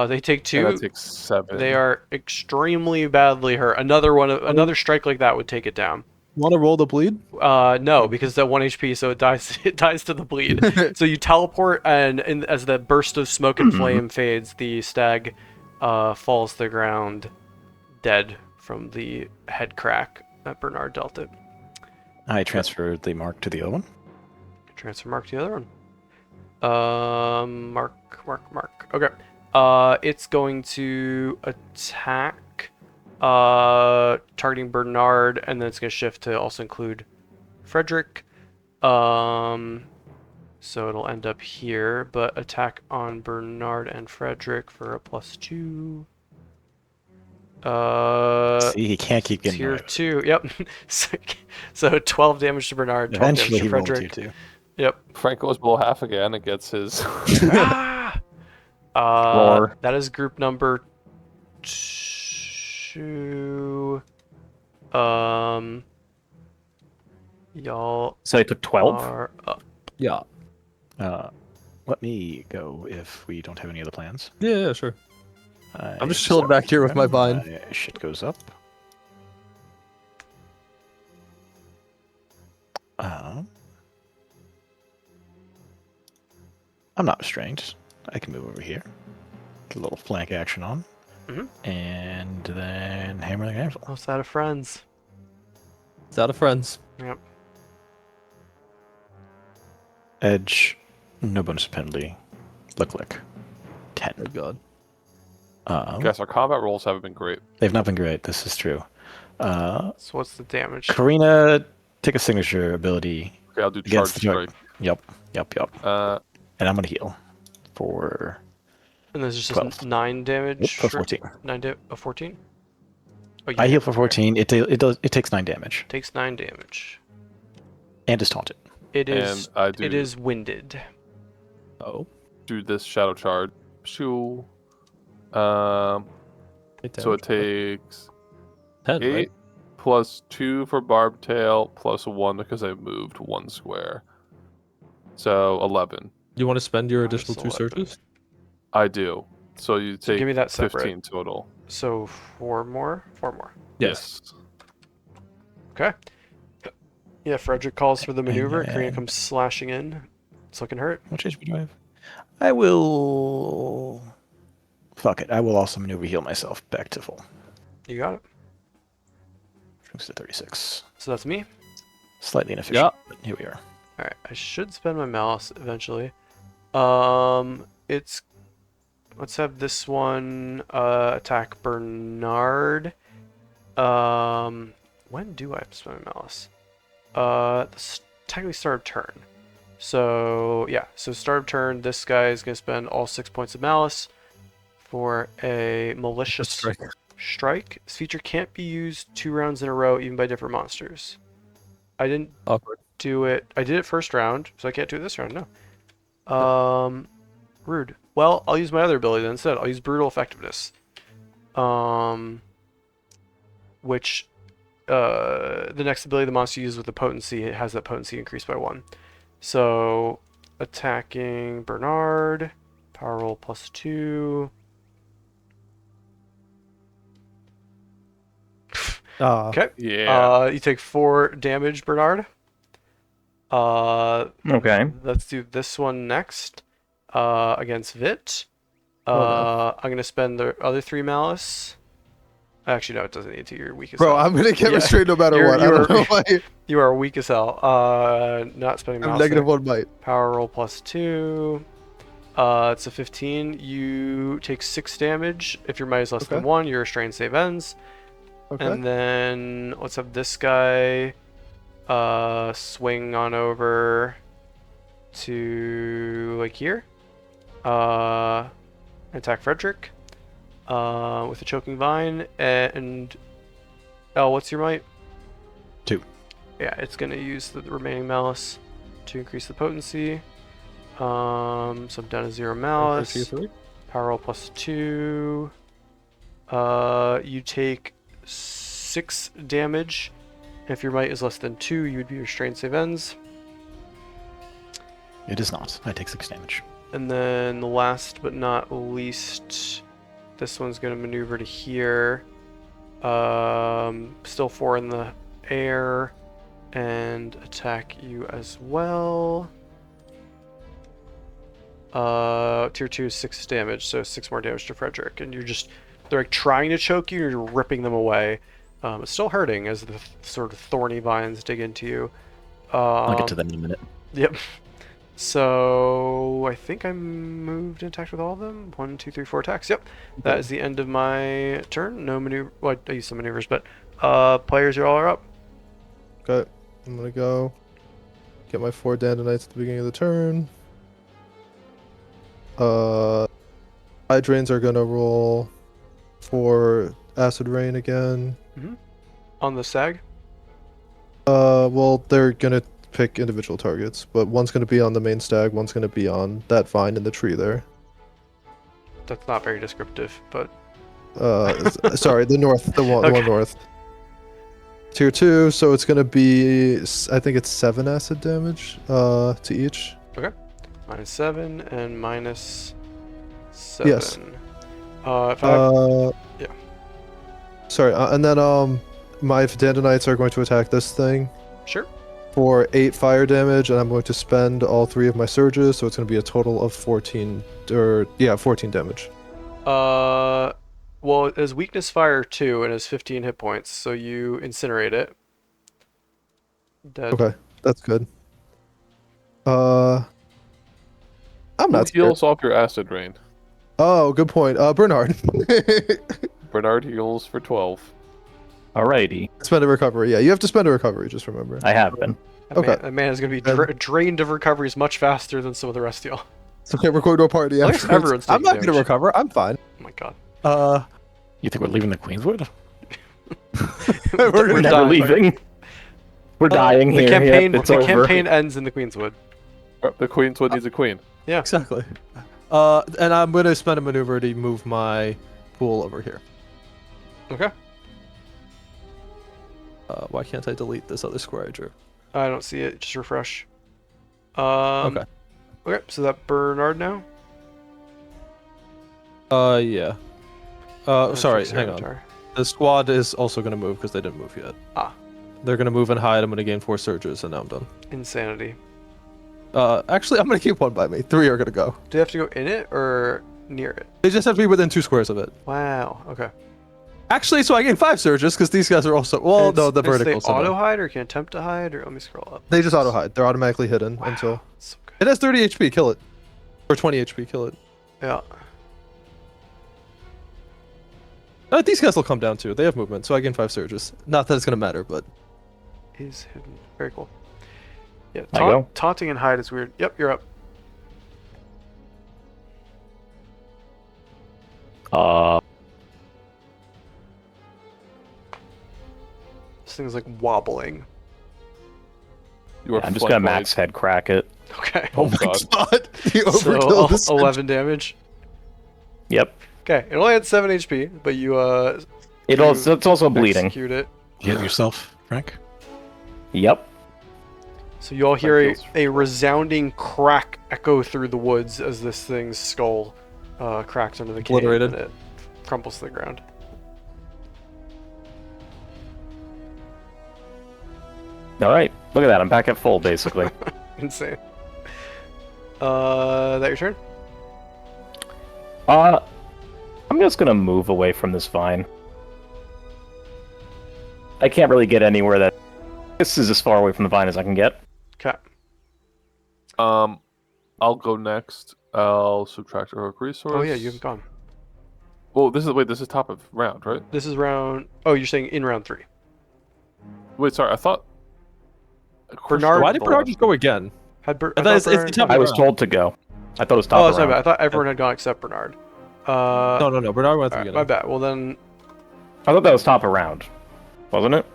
They take 2. And I take 7. They are extremely badly hurt. Another strike like that would take it down. Want to roll the bleed? No, because it's at 1 HP, so it dies. It dies to the bleed. So you teleport, and as the burst of smoke and flame fades, the stag falls to the ground, dead from the head crack that Bernard dealt it. I transferred the mark to the other one. Transfer mark to the other one. Mark. Okay. It's going to attack, targeting Bernard, and then it's going to shift to also include Frederick. So it'll end up here, but attack on Bernard and Frederick for a +2. See, he can't keep getting tier away with it. 2. Yep. So 12 damage to Bernard, 12 Eventually, he damage to rolled Frederick. tier 2. Yep. Frank goes below half again and gets his. That is group number 2. Y'all So I took 12. are up. Yeah. Let me go if we don't have any other plans. Yeah, sure. I'm just chilling back here with my vine. Shit goes up. I'm not restrained. I can move over here. Get a little flank action on. And then hammer the anvil. Outside of friends. It's out of friends. Yep. Edge, no bonus penalty. Lick. 10. Oh god. Guess our combat rolls haven't been great. They've not been great. This is true. So what's the damage? Karina, take a signature ability. Okay, I'll do charge Against the strike. Yep. Uh, And I'm gonna heal for. And there's just 12. 9 damage. For 14. 14? Oh, I heal for 14. Okay. It takes 9 damage. Takes 9 damage. And is taunted. It is. And I do. It is winded. Oh. Do this shadow charge. Shoo. So it takes 10, 8 right? plus 2 for Barb Tail plus 1 because I moved 1 square. So 11. You want to spend your Minus additional 2 11. surges? I do. So you take give me that separate. 15 total. So 4 more. 4 more. Yes. Okay. Yeah, Frederick calls for the maneuver. And- Karina comes slashing in. It's looking hurt. How much HP do I have? I will. Fuck it. I will also maneuver heal myself back to full. You got it. Shrinks to 36. So that's me. Slightly inefficient, Yeah. but here we are. Alright, I should spend my mouse eventually. Let's have this one attack Bernard. When do I have to spend my mouse? Technically start of turn. So yeah, so start of turn, this guy is gonna spend all 6 points of malice for a malicious strike. This feature can't be used 2 rounds in a row, even by different monsters. I didn't Awkward. do it. I did it first round, so I can't do it this round. No. Rude. Well, I'll use my other ability then instead. I'll use brutal effectiveness. Which the next ability the monster uses with the potency, it has that potency increased by 1. So attacking Bernard, power roll +2. Okay. Yeah. You take 4 damage, Bernard. Okay. Let's do this one next. Against Vit. no. I'm gonna spend the other 3 malice. Actually, no, it doesn't need to. You're weak as Bro, hell. I'm gonna get Yeah. restrained no matter You're- what. I don't know why. You are weak as hell. Not spending I'm malice. negative there. 1 might. Power roll +2. It's a 15. You take 6 damage. If your might is less than Okay. 1, your restrained save ends. Okay. And then let's have this guy swing on over to like here. Attack Frederick with a choking vine. And what's your might? 2. Yeah, it's gonna use the remaining malice to increase the potency. So I'm down to 0 malice. Power roll +2. You take 6 damage. If your might is less than 2, you would be restrained save ends. It is not. I take 6 damage. And then the last but not least, this one's gonna maneuver to here. Still 4 in the air and attack you as well. Tier 2 is 6 damage, so 6 more damage to Frederick, and they're like trying to choke you, and you're ripping them away. It's still hurting as the sort of thorny vines dig into you. I'll get to that in a minute. Yep. So I think I moved and attacked with all of them. 1, 2, 3, 4 attacks. Yep. That is the end of my turn. No maneuver. Well, I used some maneuvers, but players are up. Okay. I'm gonna go get my 4 Dandelites at the beginning of the turn. Hydrains are gonna roll for Acid Rain again. On the SAG? Well, they're gonna pick individual targets, but one's gonna be on the main stag, one's gonna be on that vine in the tree there. That's not very descriptive, but Sorry, the one north. Tier 2, so it's gonna be, I think it's 7 acid damage to each. -7 and -7. Yes. If I yeah. Sorry, and then my Dandelites are going to attack this thing Sure. for 8 fire damage, and I'm going to spend all 3 of my surges, so it's going to be a total of 14 damage. Well, it has weakness fire 2 and has 15 hit points, so you incinerate it. Dead. Okay, that's good. I'm Who not scared. heals off your acid rain? Oh, good point. Bernard. Bernard heals for 12. Alrighty. Spend a recovery. Yeah, you have to spend a recovery, just remember. I have been. That Okay. man is going to be Then- drained of recoveries much faster than some of the rest of y'all. It's okay. We're going to a party. At least everyone's I'm taking not going to damage. recover. I'm fine. Oh my god. You think we're leaving the Queenswood? We're Never dying. leaving. We're dying The here. campaign, Yep, it's the over. campaign ends in the Queenswood. The Queenswood needs a queen. Yeah. Exactly. And I'm going to spend a maneuver to move my pool over here. Okay. Why can't I delete this other square I drew? I don't see it. Just refresh. Okay. Okay. So that Bernard now. Yeah. Sorry. Hang on. Avatar. The squad is also going to move because they didn't move yet. Ah. They're going to move and hide. I'm going to gain 4 surges, and now I'm done. Insanity. Actually, I'm going to keep 1 by me. 3 are going to go. Do they have to go in it or near it? They just have to be within 2 squares of it. Wow. Okay. Actually, so I gain 5 surges because these guys are also. Well, no, the vertical. They auto hide or can attempt to hide, or let me scroll up. They just auto hide. They're automatically hidden until. So good. It has 30 HP. Kill it. Or 20 HP. Kill it. Yeah. These guys will come down too. They have movement, so I gain 5 surges. Not that it's gonna matter, but. Is hidden. Very cool. Yeah. I go. Taunting and hide is weird. Yep. You're up. This thing's like wobbling. I'm just gonna max head crack it. Okay. Oh god. You overkilled this. 11 damage. Yep. Okay. It only had 7 HP, but you It's also bleeding. execute it. You hit yourself, Frank? Yep. So you all hear That feels- a resounding crack echo through the woods as this thing's skull cracks under the cave Obliterated. and it crumples to the ground. All right. Look at that. I'm back at full, basically. Insane. That your turn? I'm just gonna move away from this vine. I can't really get anywhere that. This is as far away from the vine as I can get. Okay. I'll go next. I'll subtract heroic resource. Oh yeah, you haven't gone. Well, this is top of round, right? This is round. Oh, you're saying in round 3. Wait, sorry. I thought. Bernard- Why did Bernard just go again? Had I thought it's the top. I was told to go. I thought it was top Oh, of sorry. round. I thought everyone had gone except Bernard. No. Bernard went at the Alright, beginning. my bad. Well then, I thought that was top of round, wasn't it?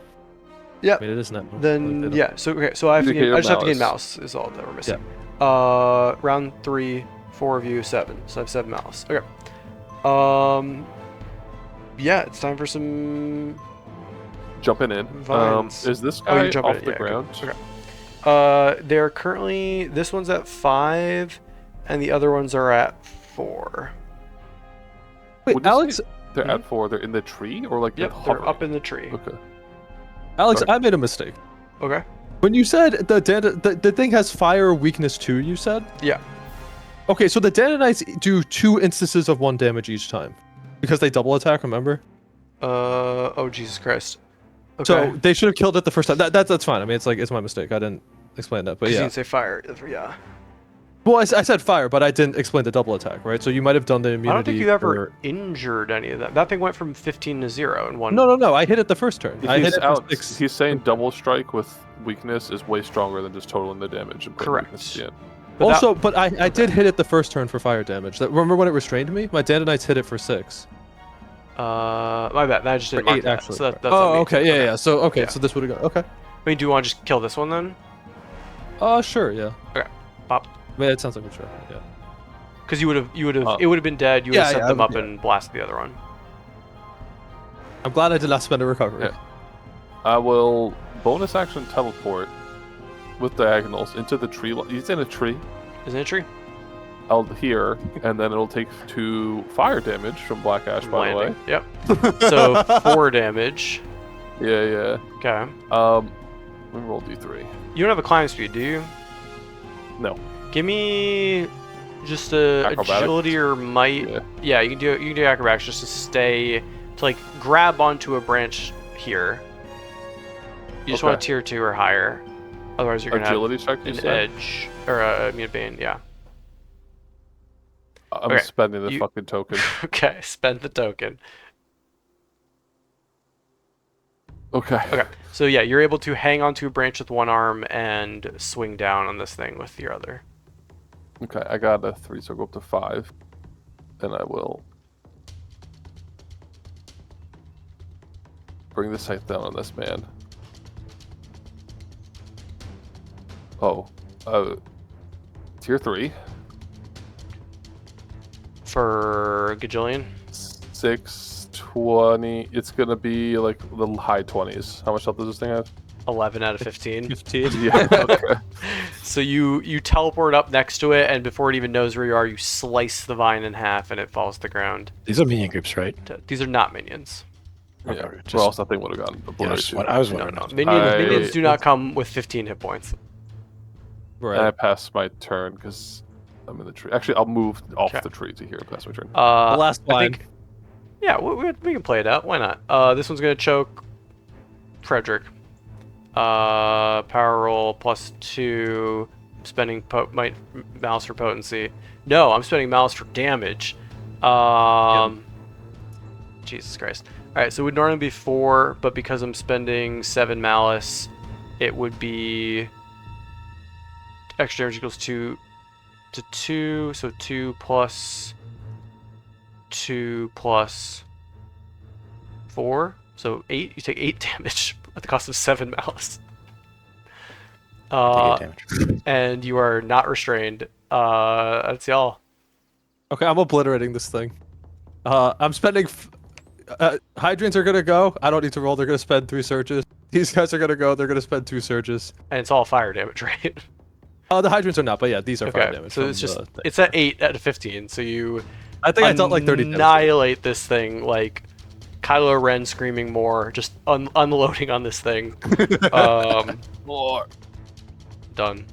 yeah. I mean, it is not. Then yeah. So okay. So I have to Indicate gain. I just have to gain malice. mouse. Is all that we're missing. Round 3, 4 of you, 7. So I have 7 mouse. Okay. Yeah, it's time for some. Jumping in. Vines. Is this Oh, guy you're jumping off in, the yeah, ground? Okay. They're currently. This one's at 5, and the other ones are at 4. Wait, Would you Alex. say They're at 4. They're in the tree, or like Yep, they're they're up in the tree. Okay. Alex, Sorry. I made a mistake. Okay. When you said the thing has fire weakness 2, you said? Yeah. Okay, so the Danonites do 2 instances of 1 damage each time. Because they double attack, remember? Oh Jesus Christ. Okay. So they should have killed it the first time. That's fine. I mean, it's my mistake. I didn't explain that, but You yeah. didn't say fire. Yeah. Well, I said fire, but I didn't explain the double attack, right? So you might have done the immunity. I don't think you've ever for- injured any of that. That thing went from 15 to 0 in one. No. I hit it the first turn. I hit He's, it for Alex, 6. he's saying double strike with weakness is way stronger than just totaling the damage and putting Correct. weakness in. But that- Also, but I did hit it the first turn for fire damage. Remember when it restrained me? My Danonites hit it for 6. My bad. I just didn't For mark 8, that. actually. So that's on Oh, me, okay. too. Yeah. So, Yeah. so this would have gone. Okay. I mean, do you want to just kill this one then? Sure, yeah. Okay. Pop. I mean, it sounds like a sure, yeah. Because it would have been dead. You would have Yeah, set yeah, them up yeah. and blasted the other one. I'm glad I did not spend a recovery. Yeah. I will bonus action teleport with diagonals into the tree. He's in a tree. Is it a tree? I'll here, and then it'll take 2 fire damage from Black Ash, by the way. Landing. Yep. So 4 damage. Yeah. Okay. Let me roll D3. You don't have a climb speed, do you? No. Give me just a Acrobatics? agility or might. Yeah. Yeah, you can do acrobatics just to stay to like grab onto a branch here. You just want a Okay. tier 2 or higher. Otherwise, you're gonna Agility check, have you an said? edge or a bane. Yeah. I'm Okay, spending the you- fucking token. Okay. Spend the token. Okay. Okay. So yeah, you're able to hang onto a branch with one arm and swing down on this thing with your other. Okay, I got a 3, so I'll go up to 5. Then I will bring the scythe down on this man. Oh, tier 3 For Gajillion? 6, 20. It's gonna be like the high 20s. How much health does this thing have? 11 out of 15. 15. Yeah. Okay. So you teleport up next to it, and before it even knows where you are, you slice the vine in half, and it falls to the ground. These are minion groups, right? These are not minions. Yeah. Okay, Or else that thing would have gotten obliterated. I was No, wondering. no. Minions do not come with 15 hit points. And I Right. pass my turn because I'm in the tree. Actually, I'll move off Okay. the tree to here and pass my turn. The last I line. think, yeah, we can play it out. Why not? This one's gonna choke Frederick. Power roll +2. I'm spending mouse for potency. No, I'm spending mouse for damage. Jesus Christ. All right, so it would normally be 4, but because I'm spending 7 malice, it would be extra damage equals 2 to 2, so 2 plus 2 plus 4, so 8. You take 8 damage at the cost of 7 malice. Damage. And you are not restrained. That's y'all. Okay, I'm obliterating this thing. I'm spending. Hydrians are gonna go. I don't need to roll. They're gonna spend 3 surges. These guys are gonna go. They're gonna spend 2 surges. And it's all fire damage, right? The Hydrians are not, but yeah, these are fire Okay, damage. so it's just it's at 8 out of 15. So you I think I dealt like 30 damage. annihilate this thing like Kylo Ren screaming more, just unloading on this thing. More. Done.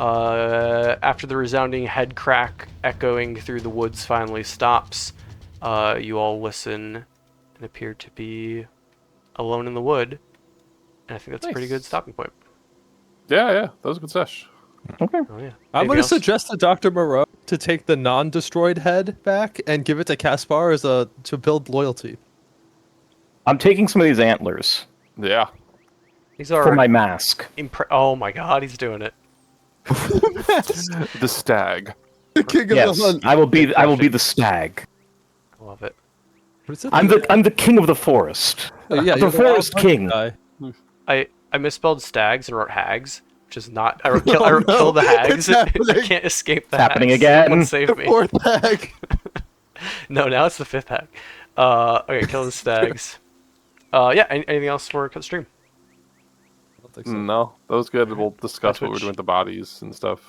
After the resounding head crack echoing through the woods finally stops, you all listen and appear to be alone in the wood. And I think that's a pretty good Nice. stopping point. Yeah, that was a good sesh. Okay. Oh yeah. I'm Anything gonna else? suggest to Dr. Moreau to take the non-destroyed head back and give it to Caspar to build loyalty. I'm taking some of these antlers Yeah. These are for my mask. oh my god, he's doing it. The stag. The king of Yes, the hunt. I will be the stag. I love it. What is it? I'm the king of the forest. Oh, yeah, the you're forest wild king. guy. I misspelled stags and wrote hags, which is not. I wrote kill the hags. It's I happening. can't escape the Happening hags. again. Someone save me. Fourth hag. No, now it's the 5th hag. Okay, kill the stags. Yeah. Anything else for cut stream? I don't think so. No, that was good. We'll discuss what we're Twitch. doing with the bodies and stuff.